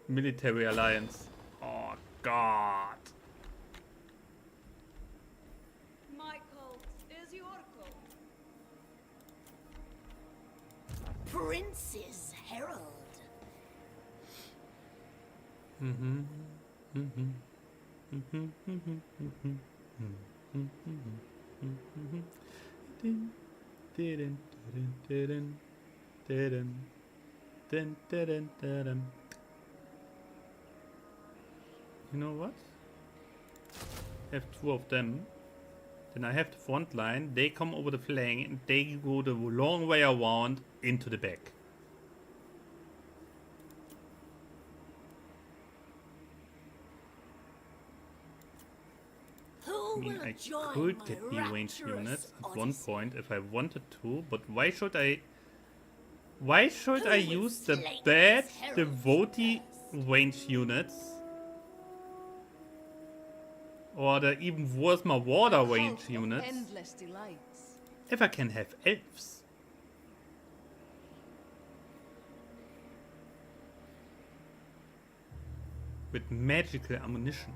Military alliance. Oh god. My cult is your cult. Prince's Herald. Didn't, didn't, didn't, didn't, didn't. You know what? I have two of them. Then I have the front line. They come over the flank and they go the long way around into the back. I mean, I could get the ranged units at one point if I wanted to, but why should I? Why should I use the bad, devotee ranged units? Or the even worse, my water range units. If I can have elves. With magical ammunition.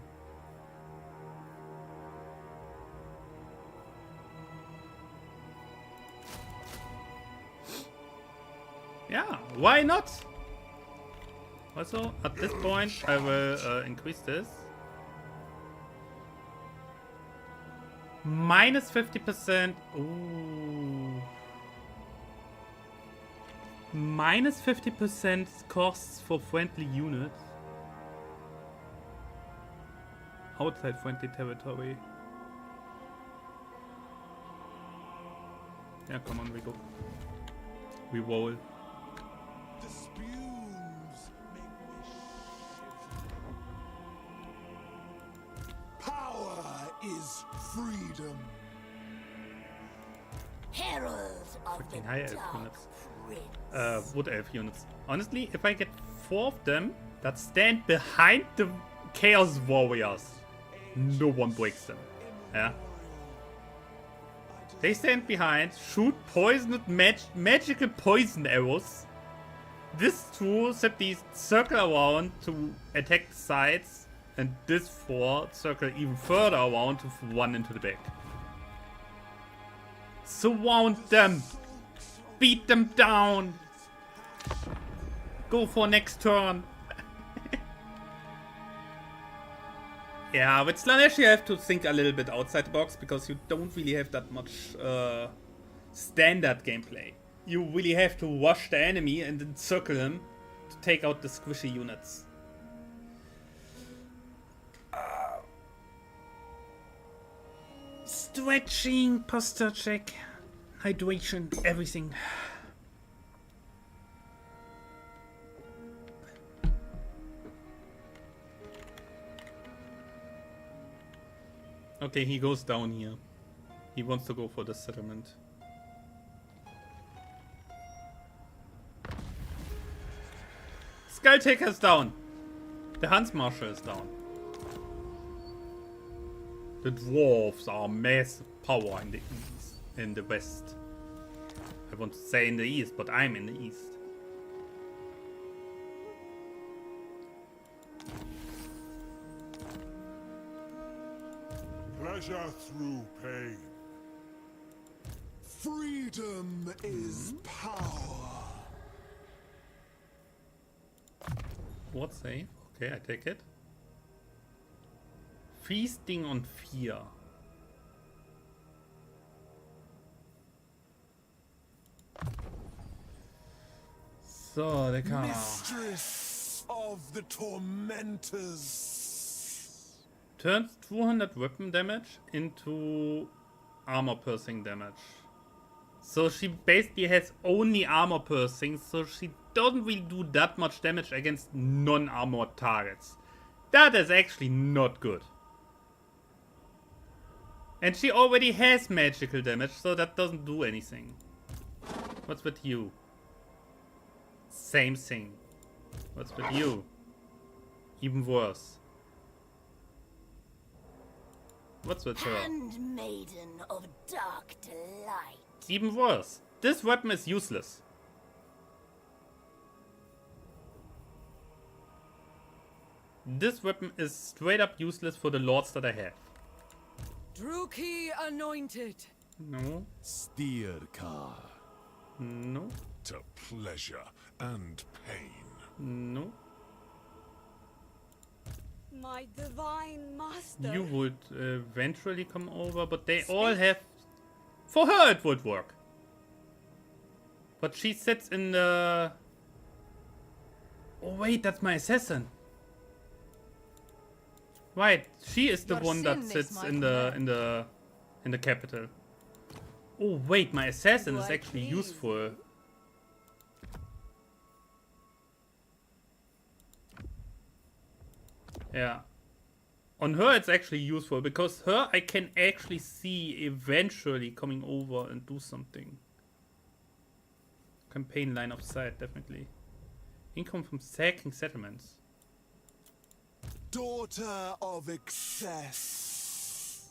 Yeah, why not? Also, at this point, I will increase this. Minus 50%. Ooh. Minus 50% costs for friendly units. Outside friendly territory. Yeah, come on, we go. We roll. The spumes make me shiver. Power is freedom. Herald of Fucking the high elf Dark units. Prince. Wood elf units. Honestly, if I get 4 of them that stand behind the Chaos Warriors, no one breaks them. Yeah. They stand behind, shoot poisoned magical poison arrows. This 2 simply circle around to attack the sides, and this 4 circle even further around to run into the back. Surround them! Beat them down! Go for next turn! Yeah, with Slaanesh you have to think a little bit outside the box, because you don't really have that much standard gameplay. You really have to rush the enemy and then circle him to take out the squishy units. Stretching, posture check, hydration, everything. Okay, he goes down here. He wants to go for the settlement. Skulltaker's down. The Hans Marshal is down. The dwarves are massive power in the east, in the west. I want to say in the east, but I'm in the east. Pleasure through pain. Freedom is power. What save? Okay, I take it. Feasting on fear. So, der kann. Mistress of the tormentors. Turns 200 weapon damage into armor piercing damage. So she basically has only armor piercing, so she doesn't really do that much damage against non-armored targets. That is actually not good. And she already has magical damage, so that doesn't do anything. What's with you? Same thing. What's with you? Even worse. What's with her? Handmaiden of dark delight. Even worse. This weapon is useless. This weapon is straight up useless for the lords that I have. Druki anointed. No. Steercar. No. To pleasure and pain. No. My divine master. You would eventually come over, but they all have... For her it would work. But she sits in the... Oh wait, that's my assassin. Right, she is the one that sits in the capital. Oh wait, my assassin is actually useful. Yeah. On her it's actually useful because her I can actually see eventually coming over and do something. Campaign line of sight, definitely. Income from sacking settlements. Daughter of excess.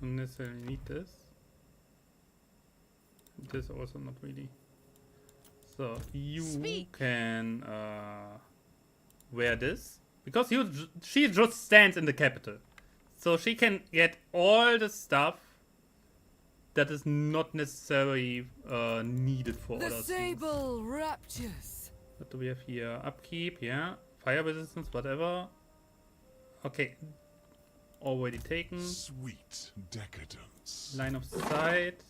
Don't necessarily need this. This also not really. So you can wear this because she just stands in the capital, so she can get all the stuff that is not necessarily needed for other things. Sable raptures. What do we have here? Upkeep, yeah. Fire resistance, whatever. Okay. Already taken. Sweet decadence. Line of sight.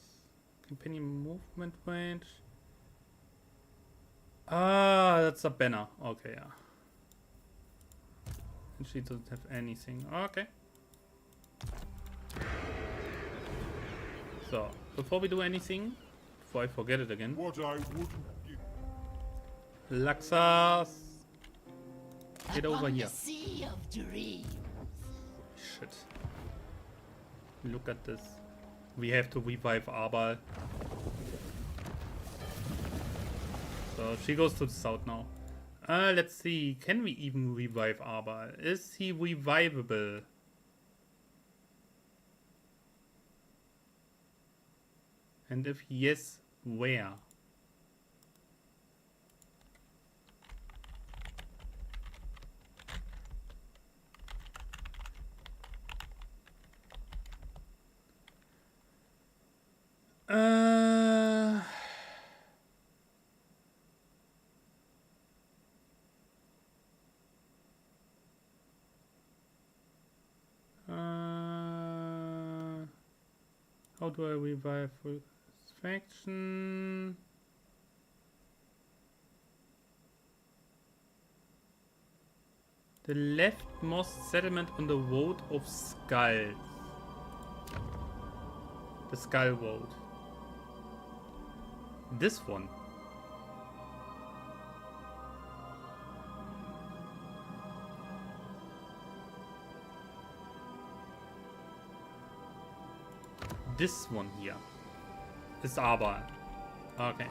Companion movement range. Ah, that's a banner. Okay, yeah. And she doesn't have anything. Okay. So, before we do anything, before I forget it again. What I wouldn't give. Laxas. Get over Upon here. the sea of dreams. Shit. Look at this. We have to revive Arbal. So she goes to the south now. Let's see. Can we even revive Arbal? Is he revivable? And if yes, where? How do I revive this faction? The leftmost settlement on the Road of Skulls. The Skull Road. This one. This one here is Arbal. Okay.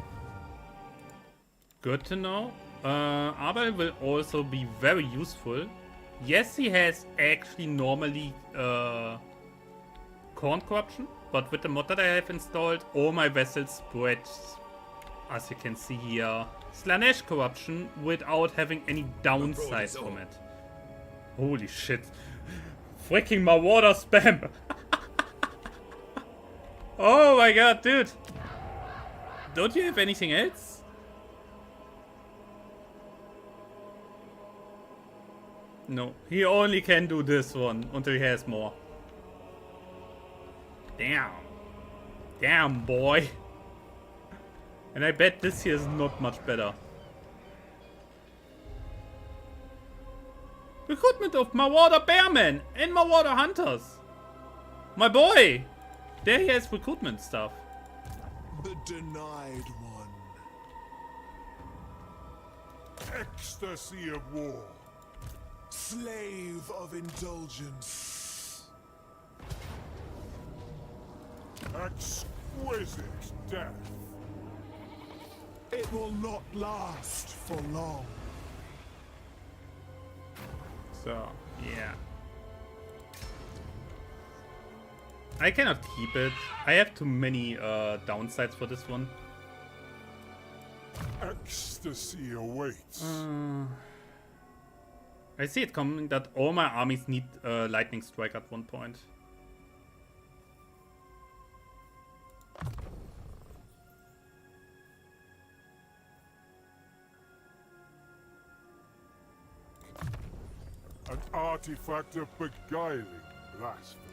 Good to know. Arbal will also be very useful. Yes, he has actually normally corn corruption, but with the mod that I have installed, all my vessels spread, as you can see here, Slaanesh corruption without having any downsides from it. Holy shit. Freaking my water spam! Oh my god, dude! Don't you have anything else? No, he only can do this one until he has more. Damn. Damn, boy. And I bet this here is not much better. Recruitment of Marauder Bearmen and Marauder Hunters. My boy! There he has recruitment stuff. The denied one. Ecstasy of war. Slave of indulgence. Exquisite death. It will not last for long. So, yeah. I cannot keep it. I have too many downsides for this one. Ecstasy awaits. I see it coming that all my armies need lightning strike at one point. An artifact of beguiling blasphemy.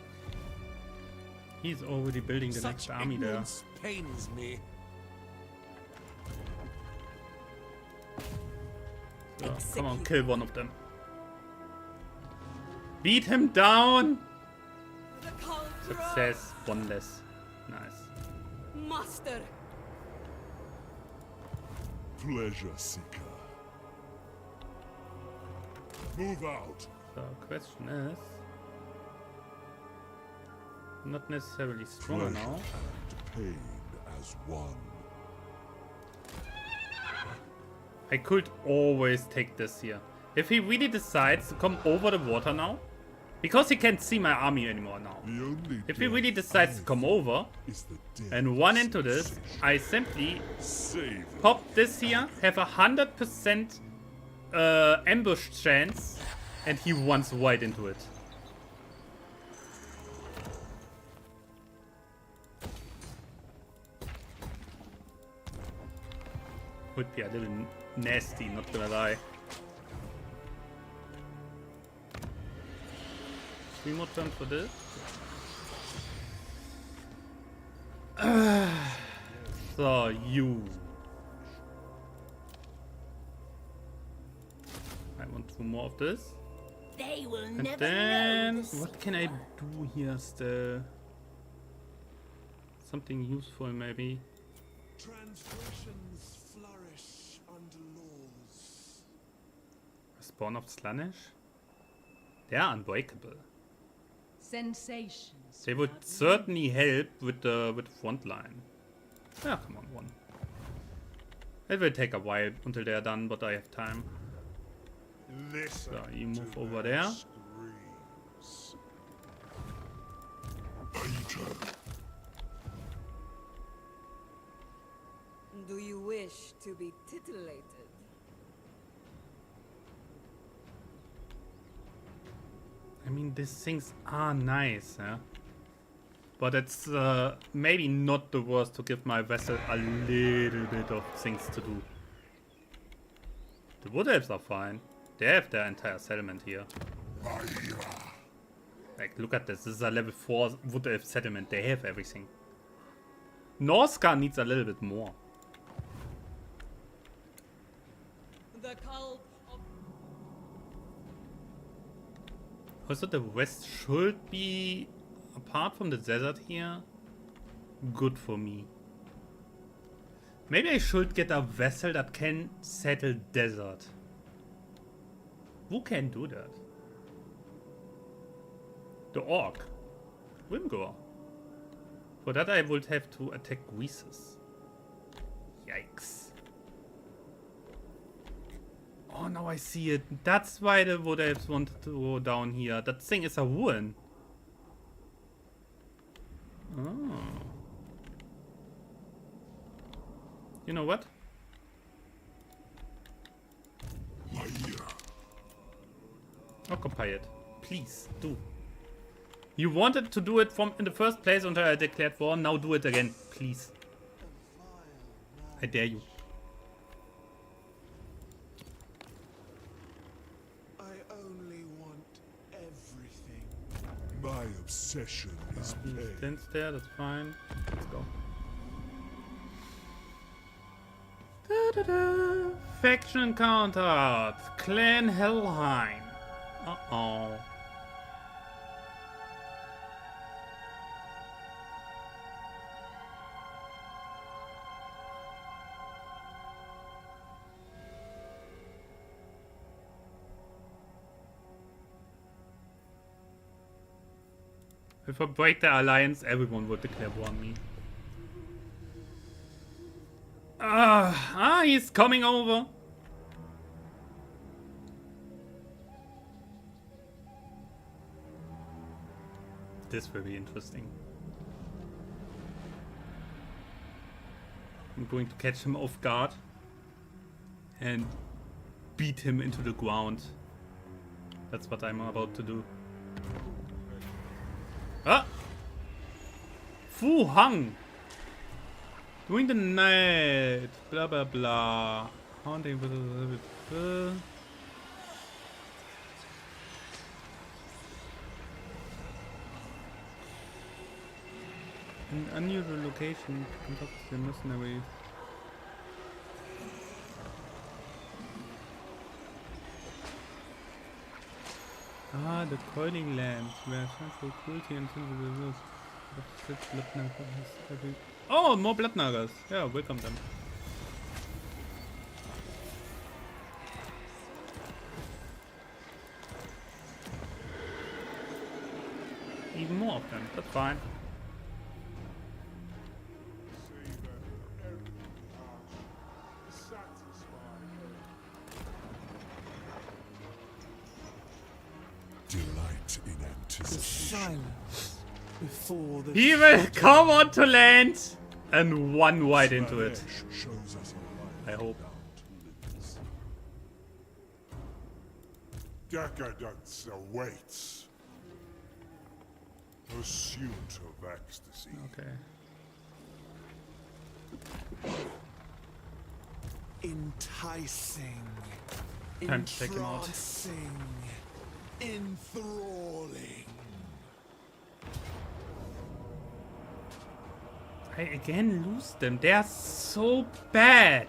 He's already building the next army there. Pains me. So, come on, kill one of them. Beat him down! The cauldron. Success, one less. Nice. Master. Pleasure seeker. Move out. So, question is... Not necessarily stronger Pleasure now. and pain as one. I could always take this here. If he really decides to come over the water now, because he can't see my army anymore now. The only If he really decides to come over is the and run into this, I simply save pop this here, have 100% ambush chance, and he runs right into it. Would be a little nasty, not gonna lie. 3 more turns for this. So, you. I want 2 more of this. They will And never then, know the what can I do here still? Something useful maybe. Transgressions flourish under laws. Spawn of Slaanesh? They are unbreakable. Sensations. They would certainly help with the front line. Yeah, come on, one. It will take a while until they are done, but I have time. Listen So you move to over their there. screams. Do you wish to be titillated? I mean, these things are nice, yeah? But it's maybe not the worst to give my vessel a little bit of things to do. The wood elves are fine. They have their entire settlement here. Like, look at this. This is a level 4 wood elf settlement. They have everything. Norska needs a little bit more. The cult of Also, the west should be, apart from the desert here, good for me. Maybe I should get a vessel that can settle desert. Who can do that? The orc. Wimgor. For that I would have to attack Greases. Yikes. Oh, now I see it. That's why the wood elves wanted to go down here. That thing is a ruin. Oh. You know what? Occupy it. Please, do. You wanted to do it from in the first place until I declared war. Now do it again, please. I dare you. I only want everything. My obsession is He pain. stands there, that's fine. Let's go. Da-da-da. Faction encountered. Clan Helheim. Uh-oh. If I break the alliance, everyone would declare war on me. He's coming over. This will be interesting. I'm going to catch him off guard and beat him into the ground. That's what I'm about to do. Ah! Fu Hang! During the night, blah blah blah. Haunting with a little bit. An unusual location to talk to the mercenaries. Ah, the coiling lamps, where central cruelty and sensible use. Oh, more blood nagas. Yeah, welcome them. Even more of them, that's fine. Delight in anticipation. Silence before the He will come onto land and one right into it. Slaanesh shows us a I life hope. without limits. Decadence awaits. Pursuit of ecstasy. Okay. enticing, Time to take him out. entrancing, enthralling. I again lose them. They are so bad.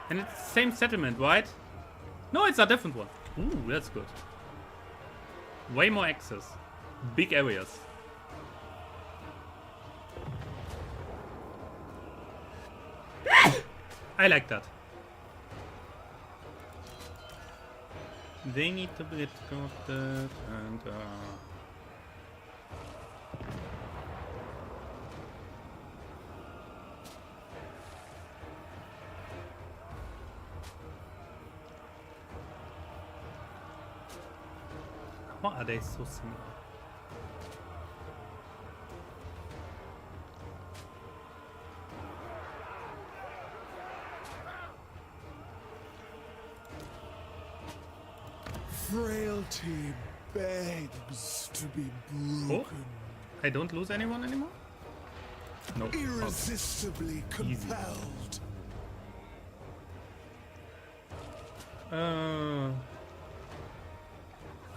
And it's the same settlement, right? No, it's a different one. Ooh, that's good. Way more access. Big areas. I like that. They need to be corrupted and why are they so similar? Frailty begs to be broken. I don't lose anyone anymore? No. Okay. Irresistibly compelled.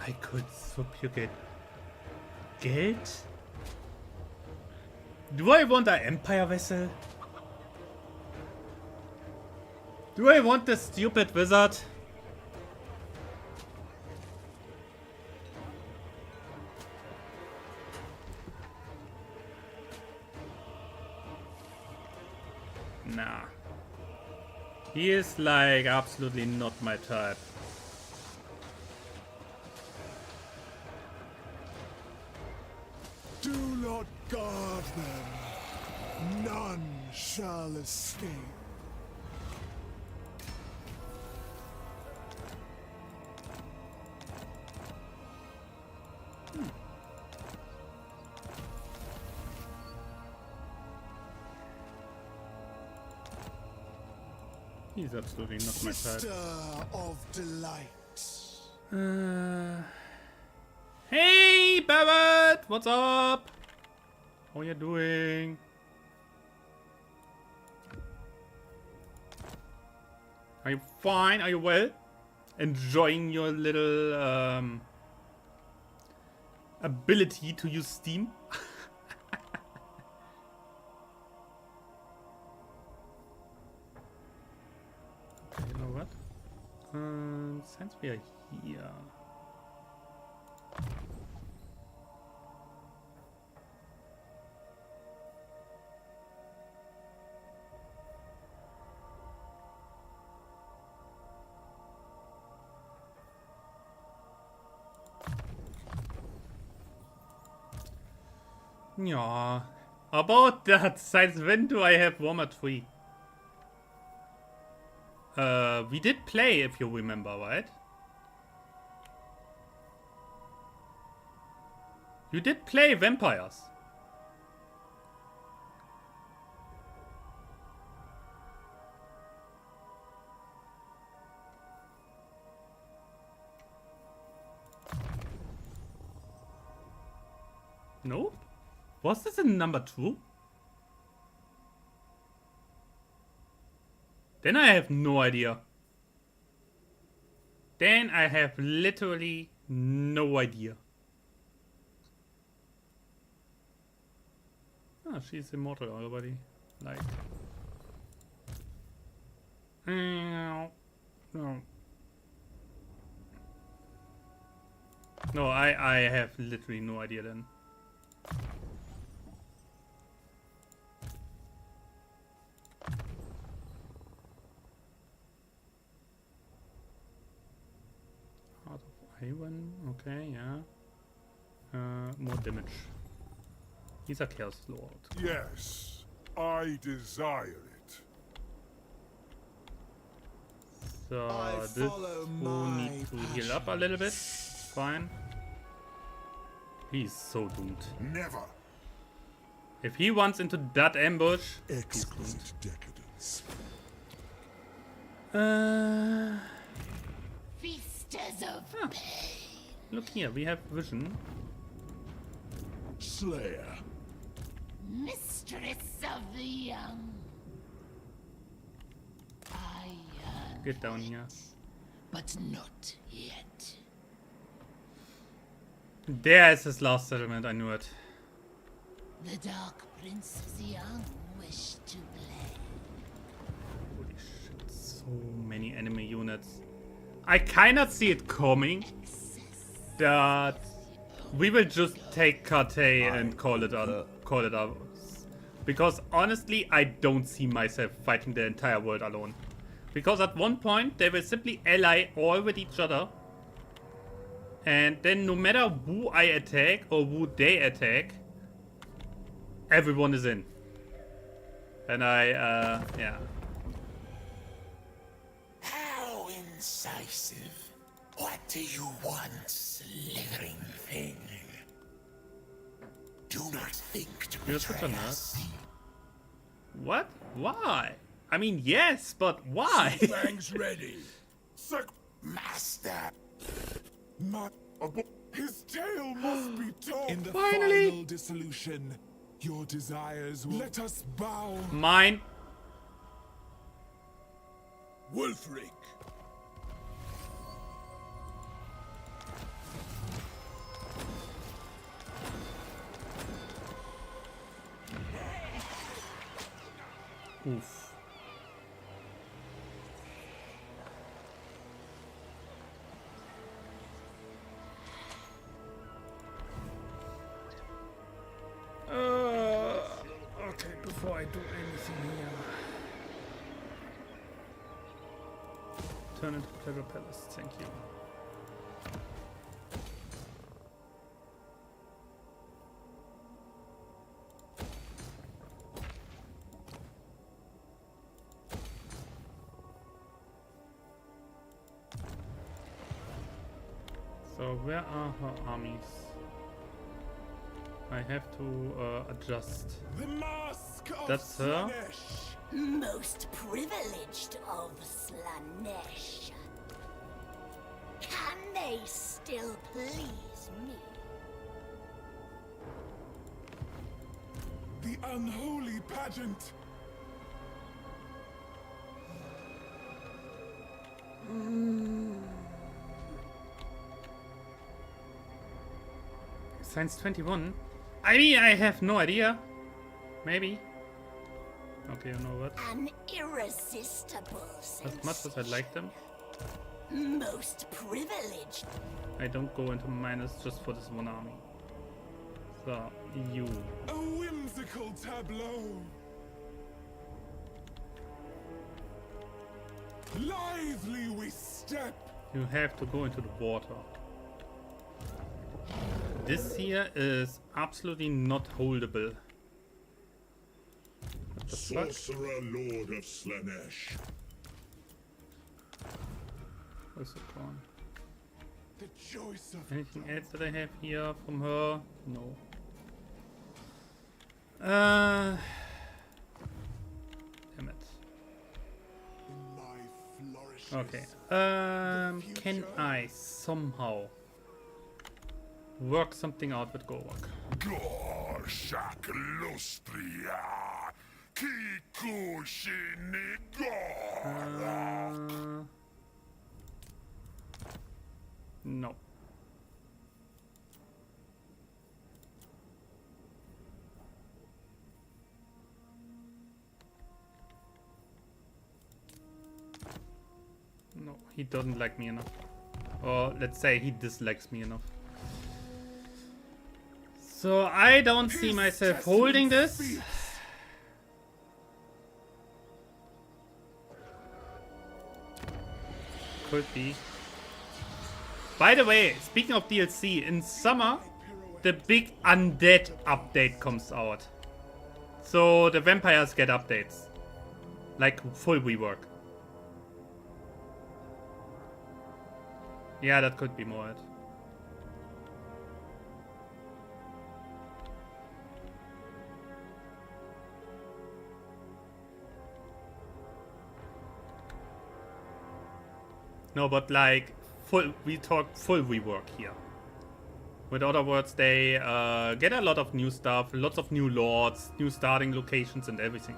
I could subjugate Geld? Do I want an Empire vessel? Do I want the stupid wizard? Nah. He is like absolutely not my type. Do not guard them. None shall escape. He's absolutely not my type. Sister of delight. Hey, Barrett! What's up? How you doing? Are you fine? Are you well? Enjoying your little ability to use Steam? Okay, you know what? Since we are here. Yeah. About that, since when do I have Warhammer 3? We did play, if you remember, right? You did play vampires. No? Was this in number 2? Then I have no idea. Then I have literally no idea. Ah, she's immortal already. Like. No. No, I have literally no idea then. Heart of Iron, okay, yeah. More damage. He's a Chaos Lord. Yes, I desire it. So this will need to heal up a little bit. Fine. He's so doomed. Never. If he wants into that ambush, Exquisite decadence. Feasters of pain. Look here, we have vision. Slayer. Mistress of the young. I yearn Get down for here. it, but not yet. There is his last settlement, I knew it. The Dark Prince's young wish to play. Holy shit, so many enemy units. I kinda see it coming that we will just take Kate and call it out. Because honestly, I don't see myself fighting the entire world alone. Because at one point, they will simply ally all with each other. And then no matter who I attack or who they attack, everyone is in. And yeah. How incisive. What do you want, slithering thing? Do not think to You're such a betray nerd. us. What? Why? I mean, yes, but why? Fangs ready. Master. His tail must be torn. In the Finally. final dissolution, your desires will let us bow. Mine. Wolfric. Oof. Okay, before I do anything here. Turn into Pleasure Palace, thank you. So where are her armies? I have to adjust. The mask of That's her. Slaanesh. Most privileged of Slaanesh. Can they still please me? The unholy pageant. Science 21? I mean, I have no idea. Maybe. Okay, you know what? An irresistible As much as I like them, Most privileged. I don't go into minus just for this one army. So, you. A whimsical tableau. Lively we step. You have to go into the water. This here is absolutely not holdable. What the fuck? Sorcerer Lord of Slaanesh. Where's it gone? The choice of Anything else that I have here from her? No. Damn it. in my flourishes. Okay. Can I somehow work something out with Gorwak? Gorshak Lustria. Kikushini Gorok. No. he doesn't like me enough. Or let's say he dislikes me enough. So I don't see myself holding this. Could be. By the way, speaking of DLC, in summer, the big undead update comes out. So the vampires get updates. Like full rework. Yeah, that could be more it. No, but like we talk full rework here. With other words, they get a lot of new stuff, lots of new lords, new starting locations and everything.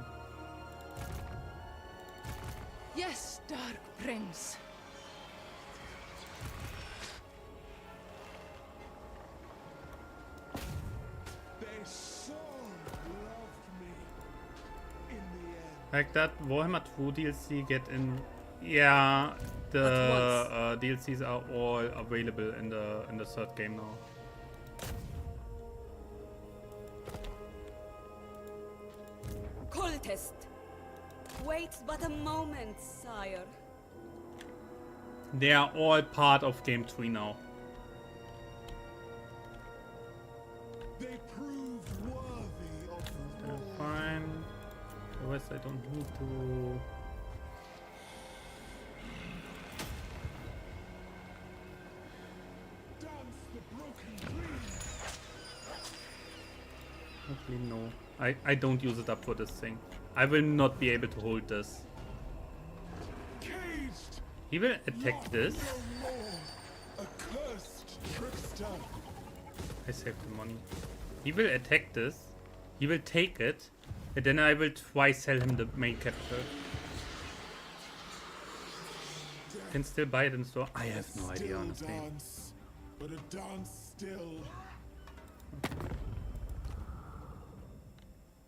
Yes, Dark Prince. They so loved me in the end. Like that Warhammer 2 DLC get in. Yeah, the DLCs are all available in the third game now. Cultist. Wait but a moment, sire. They are all part of game 3 now. They proved worthy of the They're role. fine. The rest I don't need to. Dance the broken dream. Hopefully no. I don't use it up for this thing. I will not be able to hold this. Caged. He will attack this. No more. A cursed trickster. I saved the money. He will attack this. He will take it. And then I will twice sell him the main capital. Can still buy it in store. I have no idea, Still honestly. dance, but a dance still.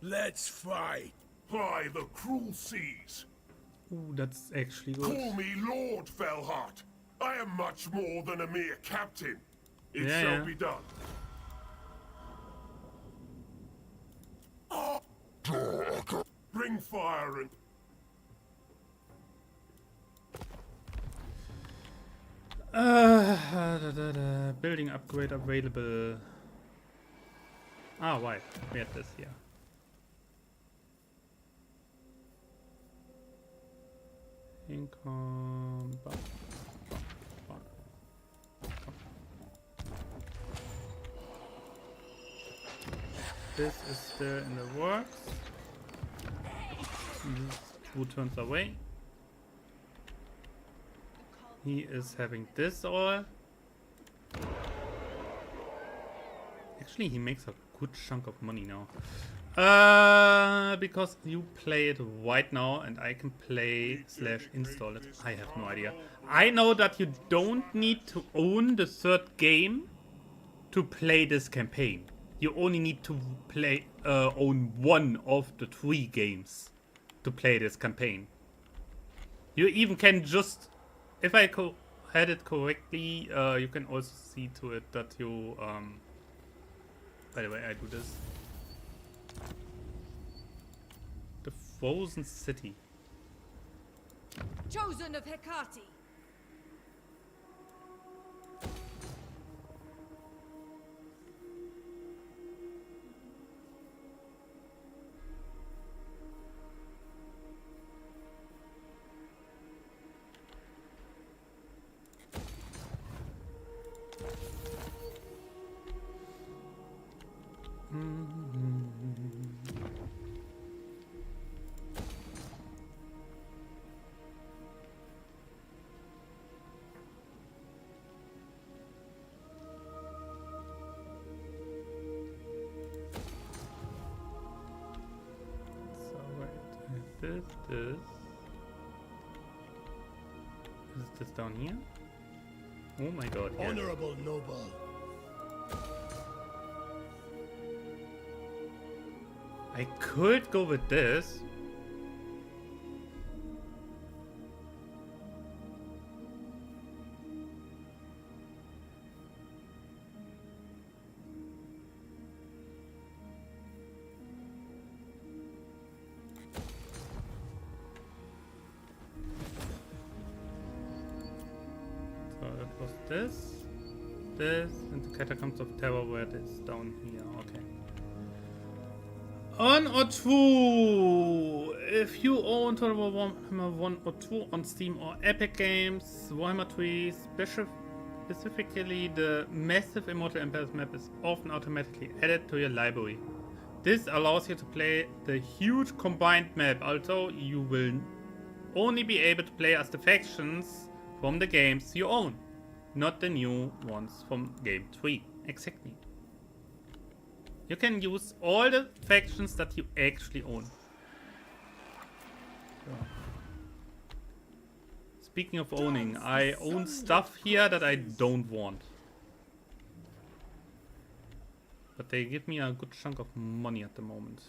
Let's fight. By the cruel seas. Ooh, that's actually good. Call me Lord Fellheart. I am much more than a mere captain. It Yeah, shall yeah. be done. Bring fire and Building upgrade available. Ah, right. We had this here. Income. This is still in the works. This 2 turns away. He is having this all. Actually, he makes a good chunk of money now. Because you play it right now and I can play / install it. I have no idea. I know that you don't need to own the third game to play this campaign. You only need to play own one of the 3 games to play this campaign. You even can just, if I had it correctly, you can also see to it that you, by the way, I do this. The Frozen City. Chosen of Hecate. Is this down here? Oh my god, yes. Honorable noble. I could go with this. this, and the Catacombs of Terror where it is down here. Okay. On or two. If you own Warhammer 1 or 2 on Steam or Epic Games, Warhammer 3, specifically the massive Immortal Empires map, is often automatically added to your library. This allows you to play the huge combined map, although you will only be able to play as the factions from the games you own, not the new ones from Game 3. Exactly. You can use all the factions that you actually own. So. Speaking of owning, I own stuff here that I don't want. But they give me a good chunk of money at the moment.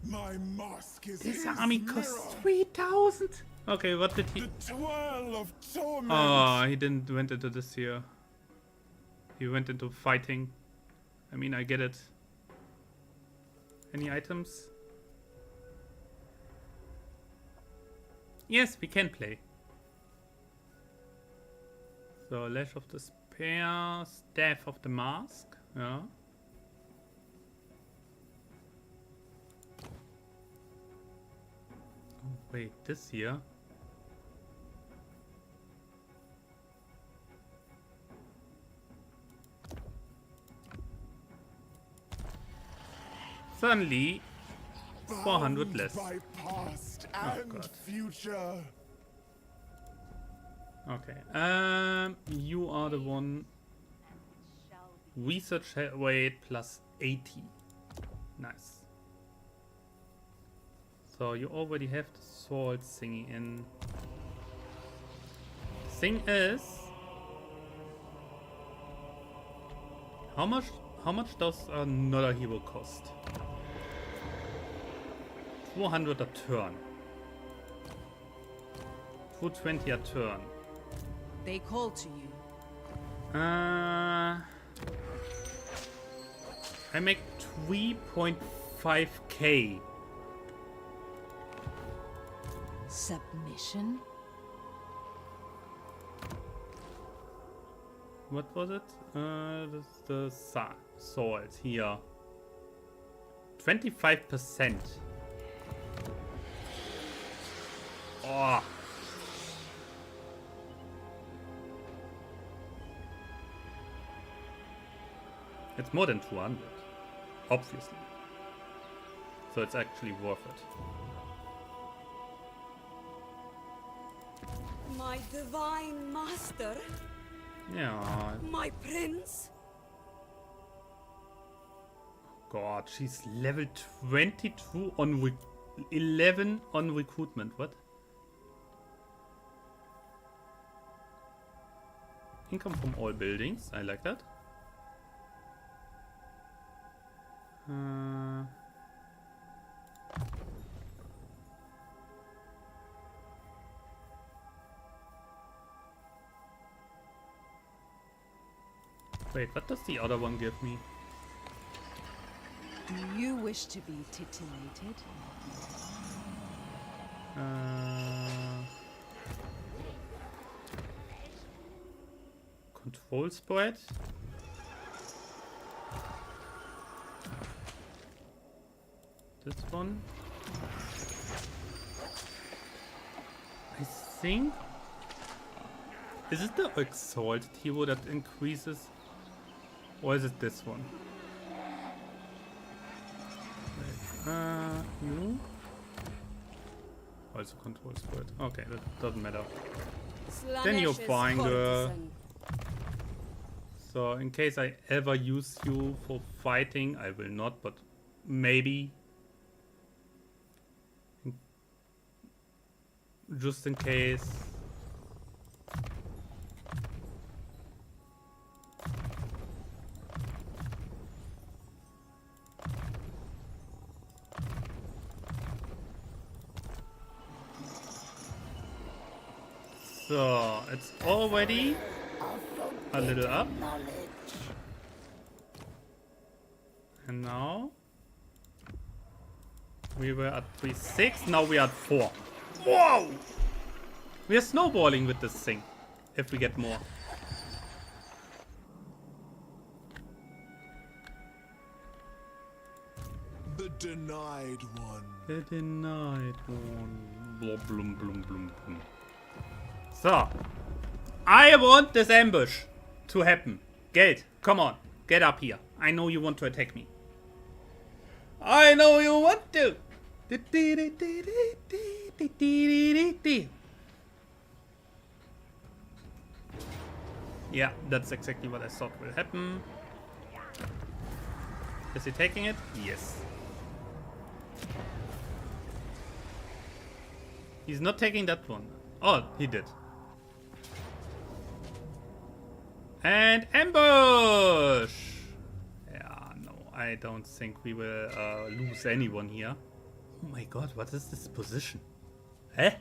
My mask is This his army costs mirror. 3,000. Okay, what did he... The twirl of torment. Oh, he didn't went into this here. He went into fighting. I mean, I get it. Any items? Yes, we can play. So, Lash of the Spear, Staff of the Mask. Yeah. Oh, wait, this here. Suddenly, 400 Bound less. by past and God. future. Okay. You are the one. Research weight plus 80. Nice. So you already have the sword thingy in. Thing is, how much does another hero cost? 200 a turn. 220 a turn. They call to you. I make 3.5k. Submission? What was it? The sword here. 25%. Oh. It's more than 200, obviously. So it's actually worth it. My divine master? Yeah. My prince? God, she's level 22 on 11 on recruitment. What? Income from all buildings. I like that. Wait, what does the other one give me? Do you wish to be titillated? Control spread. This one. I think. Is it the Exalted hero that increases? Or is it this one? No. Also control spread. Okay, that doesn't matter. Slaanesh Then you're is fine, girl. courtesan. So in case I ever use you for fighting, I will not, but maybe. Just in case. So, it's already a little up. And now we were at 3.6, now we are at 4. Whoa! We are snowballing with this thing. if we get more. The denied one. The denied one. Blum, blum, blum, blum, blum. So. I want this ambush to happen. Geld, come on. Get up here. I know you want to attack me. I know you want to. Yeah, that's exactly what I thought will happen. Is he taking it? Yes. He's not taking that one. Oh, he did. And ambush! Yeah, no, I don't think we will lose anyone here. Oh my god, what is this position? Eh?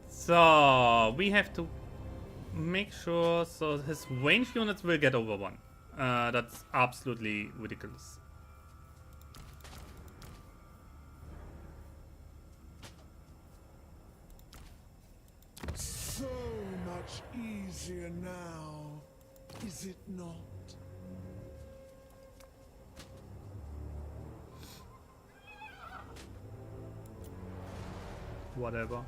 So, we have to make sure so his range units will get over one. That's absolutely ridiculous. So much easier now, is it not? Whatever.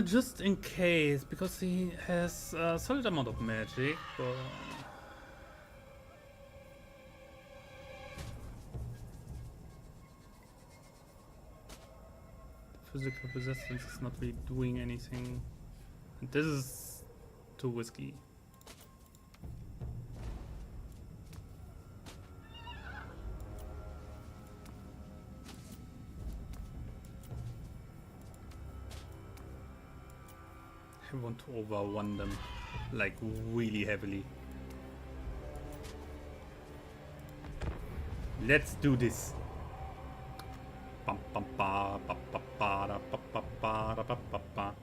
Just in case, because he has a solid amount of magic, but... Physical resistance is not really doing anything. And this is too risky. I want to overrun them, like really heavily. Let's do this. Bum, bum, ba, ba, ba, ba, da, ba, ba, ba, da, ba, ba, ba.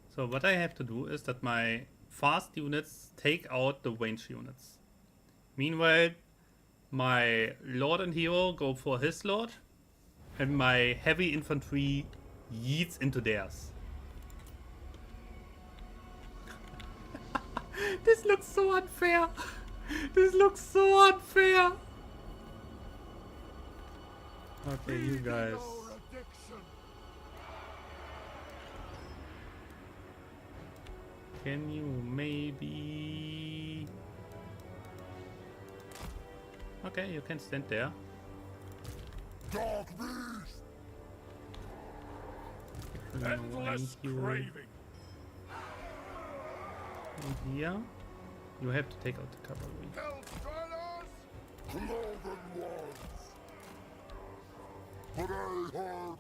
So what I have to do is that my fast units take out the range units. Meanwhile, my lord and hero go for his lord, and my heavy infantry yeets into theirs. This looks so unfair. This looks so unfair. Okay, you guys. Can you maybe... Okay, you can stand there. Dark beast! Endless craving. Here. You have to take out the cavalry. Hellfellers! Cloven ones! But I heard...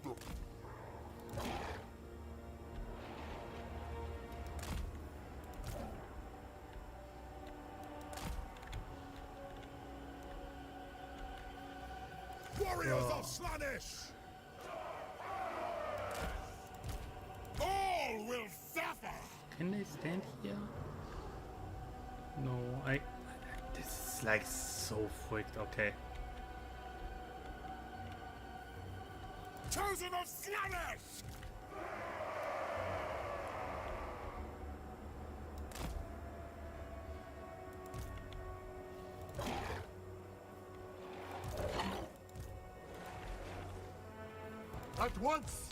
Warriors of Slaanesh! All will suffer! Can they stand here? No, this is like so freaked. Okay. Chosen of Slaanesh! At once!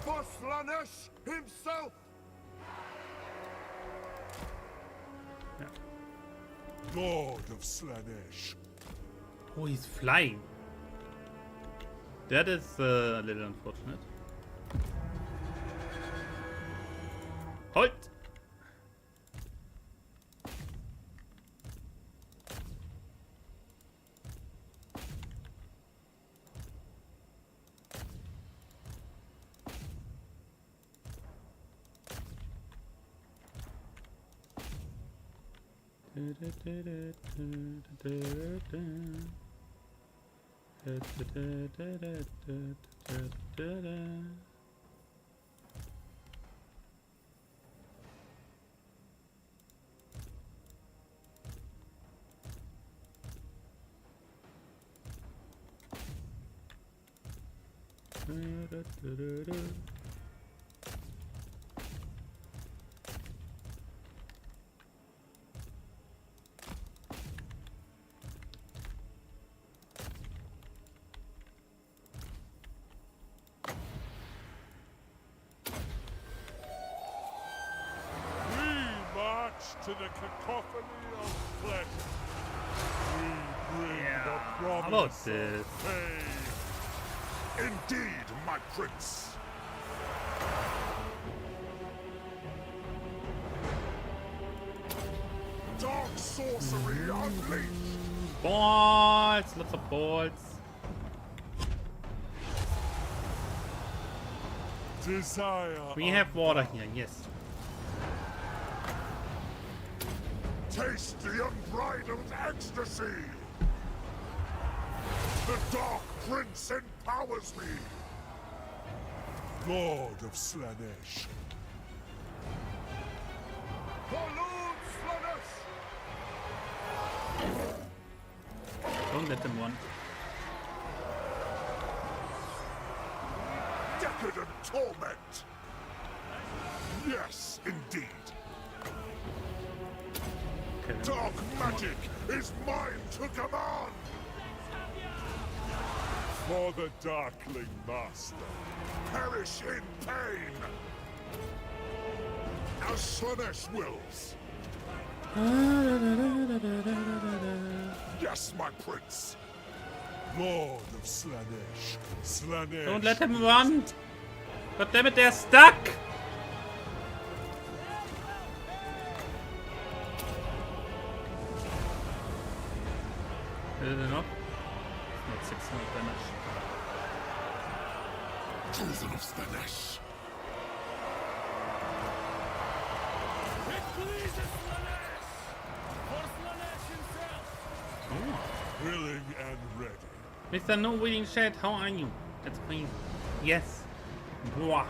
For Slaanesh himself! Yeah. Lord of Slaanesh. Oh, he's flying. That is a little unfortunate. Halt! To the cacophony of flesh, we bring Yeah, the how about promise this? of pain. Indeed, my prince. Dark sorcery unleashed. Balls! Lots of balls. Desire. We have water here, yes. Taste the unbridled ecstasy. The Dark Prince empowers me. Lord of Slaanesh. For Lord Slaanesh. Don't let them run. Decadent torment. Yes, indeed. Dark magic is mine to command. For the Darkling Master. Perish in pain. As Slaanesh wills. Yes, my prince. Lord of Slaanesh. Slaanesh. Don't let him run! God damn it, they're stuck! Is it enough? Not 600 damage. Chosen of Slaanesh. It pleases Slaanesh! For Slaanesh himself! Willing and ready. Mr. No Willing Shed, how are you? That's crazy. Yes. Blah.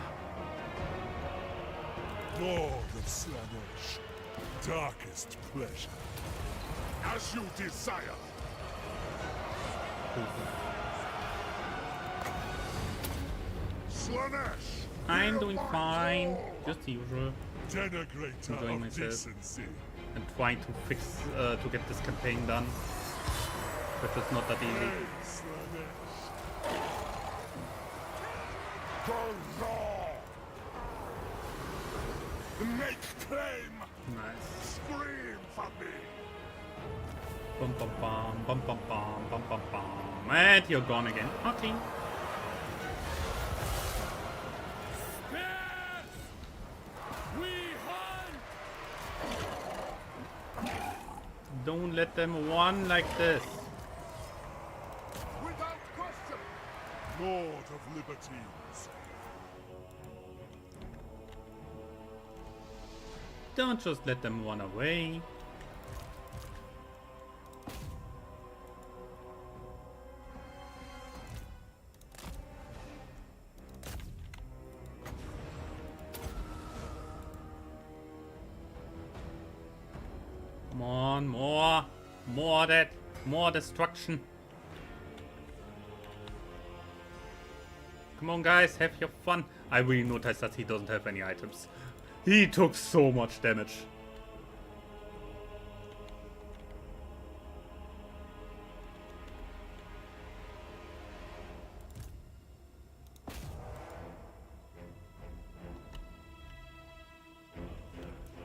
Lord of Slaanesh. Darkest pleasure. As you desire. Slaanesh. I'm doing fine. Just the usual. Denigrator Enjoying of myself. decency. And trying to fix, to get this campaign done. But it's not that easy. Hey, Slaanesh. Gaza. Make claim. Nice. Scream for me. Bum bum bum, bum bum bum, bum bum bum. And you're gone again. Okay. Spears! We hunt! Don't let them run like this. Without question. Lord of Libertines. Don't just let them run away. Come on, more. More of that. More destruction. Come on, guys, have your fun. I really noticed that he doesn't have any items. He took so much damage.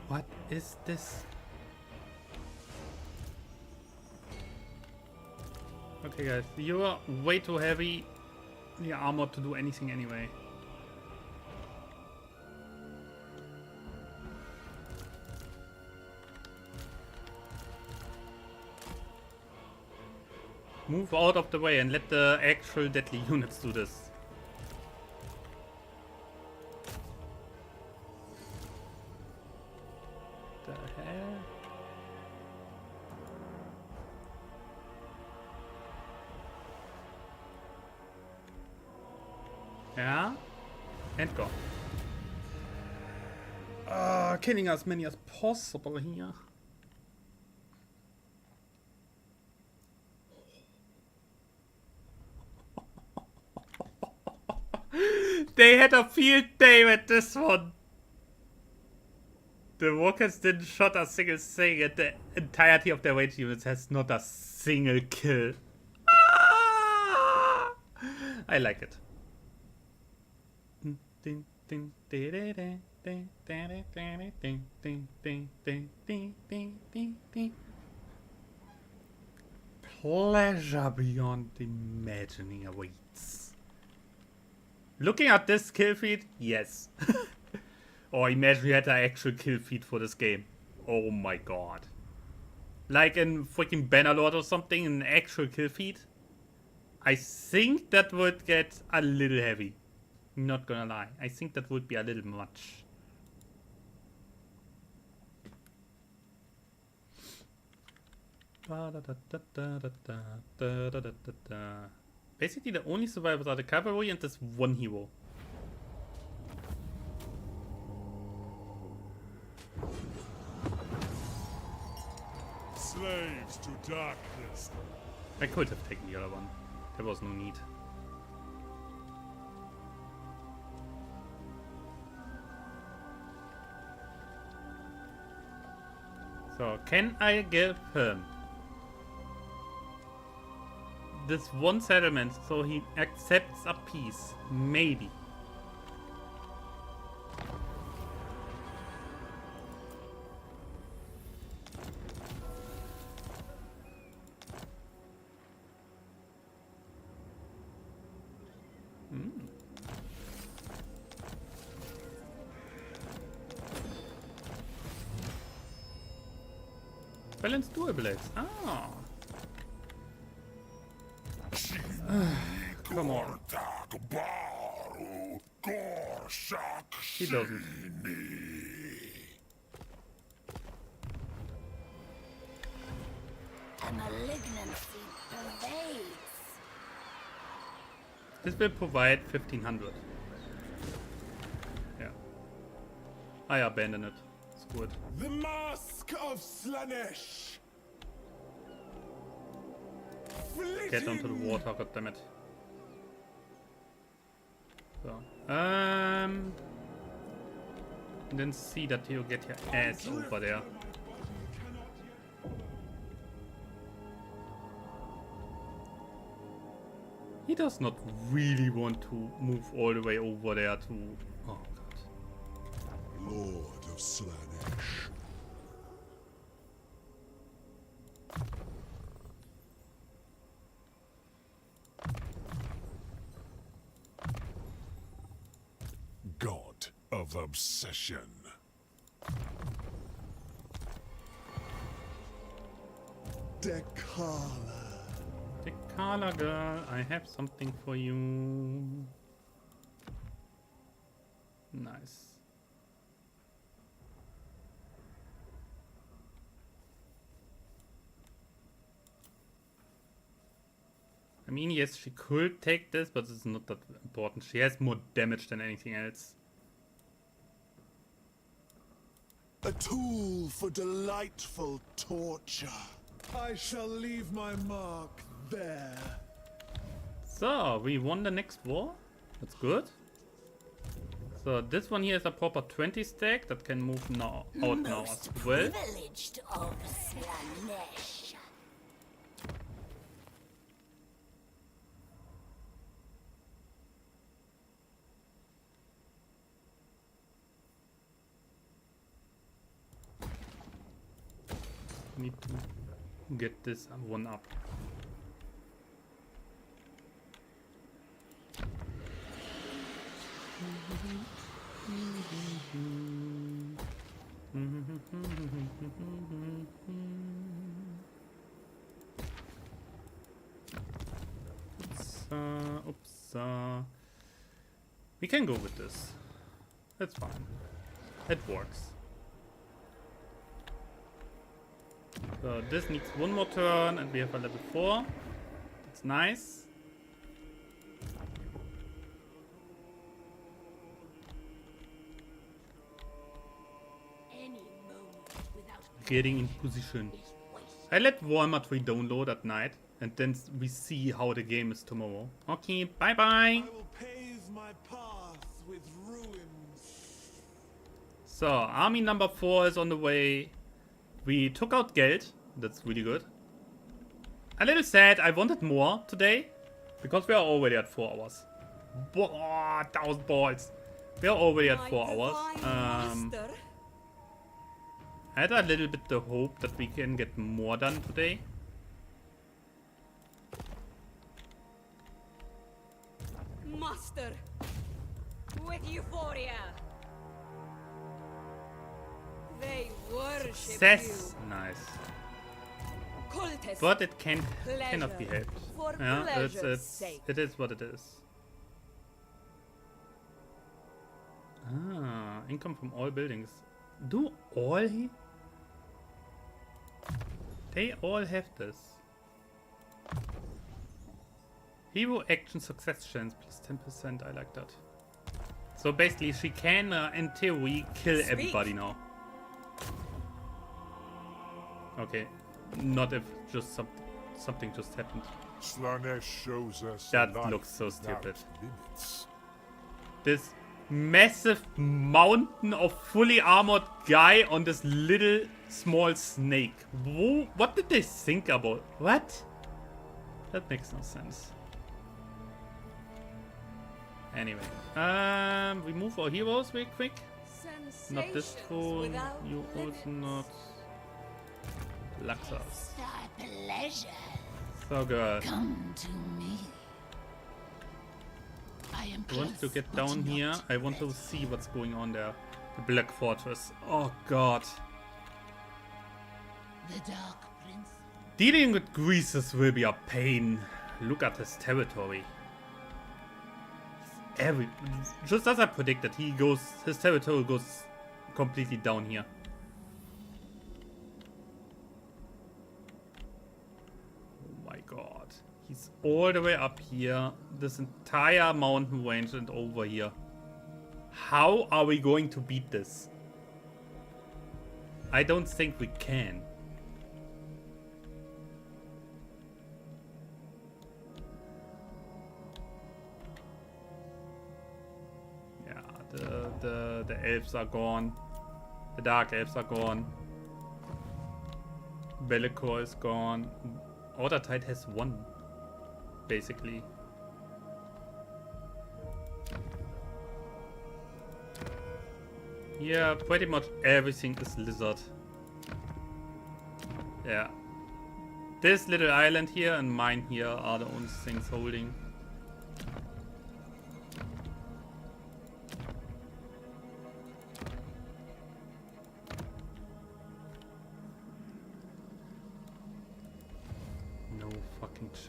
What is this? Okay, guys, you are way too heavy. The armor to do anything anyway. Move out of the way and let the actual deadly units do this. The hell? Yeah. And go. Killing as many as possible here. They had a field day with this one. The walkers didn't shot a single thing, and the entirety of their range units has not a single kill. Ah! I like it. Pleasure beyond imagining awaits. Looking at this kill feed, yes. Or imagine you had an actual kill feed for this game. Oh my god. Like in freaking Bannerlord or something, an actual kill feed. I think that would get a little heavy. Not gonna lie. I think that would be a little much. Basically the only survivors are the cavalry and this one hero. Slaves to darkness. I could have taken the other one. There was no need. So, can I give him this one settlement so he accepts a peace? Maybe. Balanced dual blades. Ah. Come on. He doesn't. A malignancy pervades. This will provide 1500. Yeah. I abandon it. It's good. The Mask of Slaanesh. Get onto the water, goddammit. So. And then see that you get your ass over there. He does not really want to move all the way over there to... Oh god. Lord of Slaanesh. God of Obsession. Dekala. The Kala girl, I have something for you. Nice. I mean, yes, she could take this, but it's not that important. She has more damage than anything else. A tool for delightful torture. I shall leave my mark there. So, we won the next war. That's good. So, this one here is a proper 20 stack that can move now out now as well. Privileged of Slaanesh. Need to get this one up. Oops. We can go with this. That's fine. It works. So this needs one more turn and we have a level 4. 4. That's nice. getting in position. I let Warhammer 3 download at night, and then we see how the game is tomorrow. Okay, bye bye. I will pave my path with ruins. So, army number 4 is on the way. We took out Geld. That's really good. A little sad. I wanted more today, because we are already at 4 hours. 1,000 balls. We are already at 4 hours. I had a little bit the hope that we can get more done today. Master, with euphoria. They worship Success. Nice. you. Cultists, But it cannot be helped. for Yeah, pleasure's sake. it is what it is. Ah, income from all buildings. Do all he? They all have this. Hero action success chance plus 10%. I like that. So basically, she can, in theory, kill everybody now. Okay, not if just something just happened. Slaanesh shows us That life looks so without stupid. limits. This massive mountain of fully armored guy on this little small snake. Whoa, what did they think about? What? That makes no sense. Anyway, we move our heroes real quick. Not this Sensations phone. without You also limits. not. Luxus. Thy pleasure. So good. Come to me. I am I want to close, get but down not here. I want to see what's going on there. The Black Fortress. Oh god. The Dark Prince. Dealing with Greases will be a pain. Look at his territory. Just as I predicted, his territory goes completely down here. Oh my god. He's all the way up here. This entire mountain range and over here. How are we going to beat this? I don't think we can. The elves are gone. The dark elves are gone. Bellicor is gone. Ordertide has won, basically. Yeah, pretty much everything is lizard. Yeah. This little island here and mine here are the only things holding.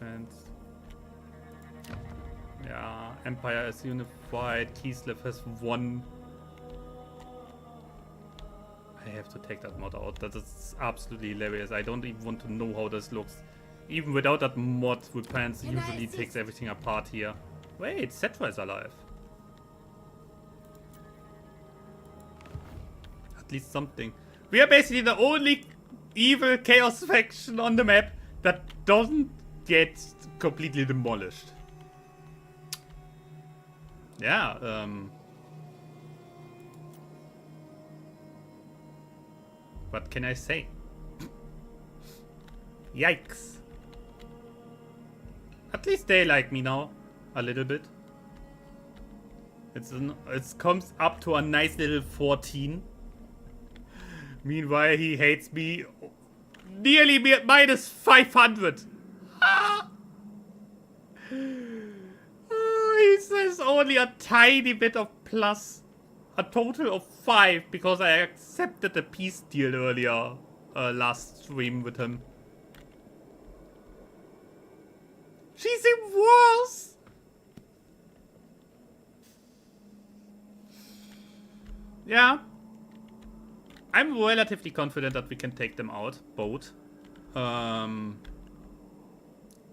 Chance. Yeah, Empire is unified. Kislev has won. I have to take that mod out. That is absolutely hilarious. I don't even want to know how this looks. Even without that mod, Repens usually takes everything apart here. Wait, Cetra is alive. At least something. We are basically the only evil chaos faction on the map that doesn't get completely demolished. Yeah, what can I say? Yikes. At least they like me now. A little bit. It comes up to a nice little 14. Meanwhile, he hates me nearly minus 500. He says only a tiny bit of plus. A total of 5 because I accepted a peace deal earlier last stream with him. She's even worse. Yeah. I'm relatively confident that we can take them out, both.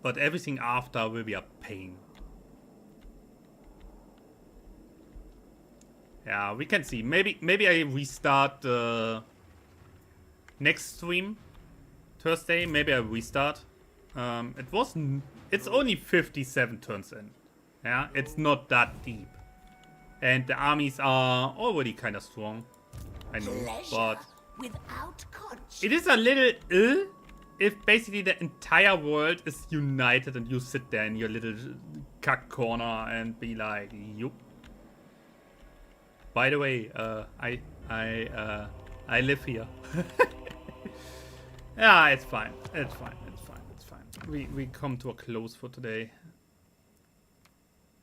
But everything after will be a pain. Yeah, we can see. Maybe I restart the next stream, Thursday, maybe I restart. It's only 57 turns in. Yeah, it's not that deep. And the armies are already kind of strong. I know, but without conscience. it is a little ill if basically the entire world is united and you sit there in your little cuck corner and be like, yup. By the way, I live here. Yeah, it's fine. It's fine. It's fine. It's fine. We come to a close for today.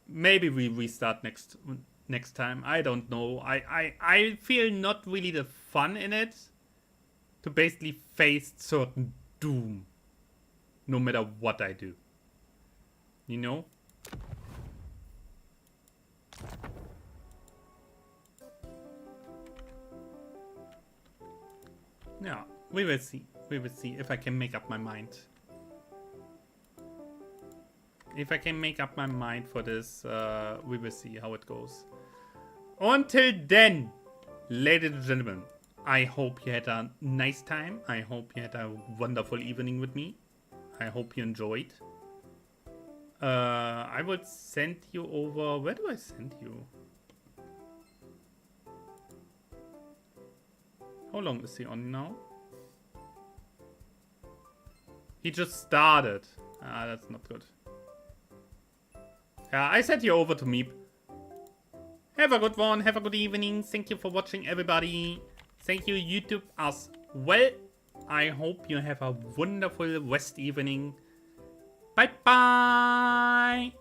Maybe we restart next time. I don't know. I feel not really the fun in it to basically face certain doom no matter what I do. You know? Yeah, we will see. We will see if I can make up my mind. If I can make up my mind for this, we will see how it goes. Until then, ladies and gentlemen, I hope you had a nice time. I hope you had a wonderful evening with me. I hope you enjoyed. I will send you over... Where do I send you? How long is he on now? He just started. Ah, that's not good. Yeah, I sent you over to Meep. Have a good one. Have a good evening. Thank you for watching, everybody. Thank you, YouTube, as well. I hope you have a wonderful rest evening. Bye-bye.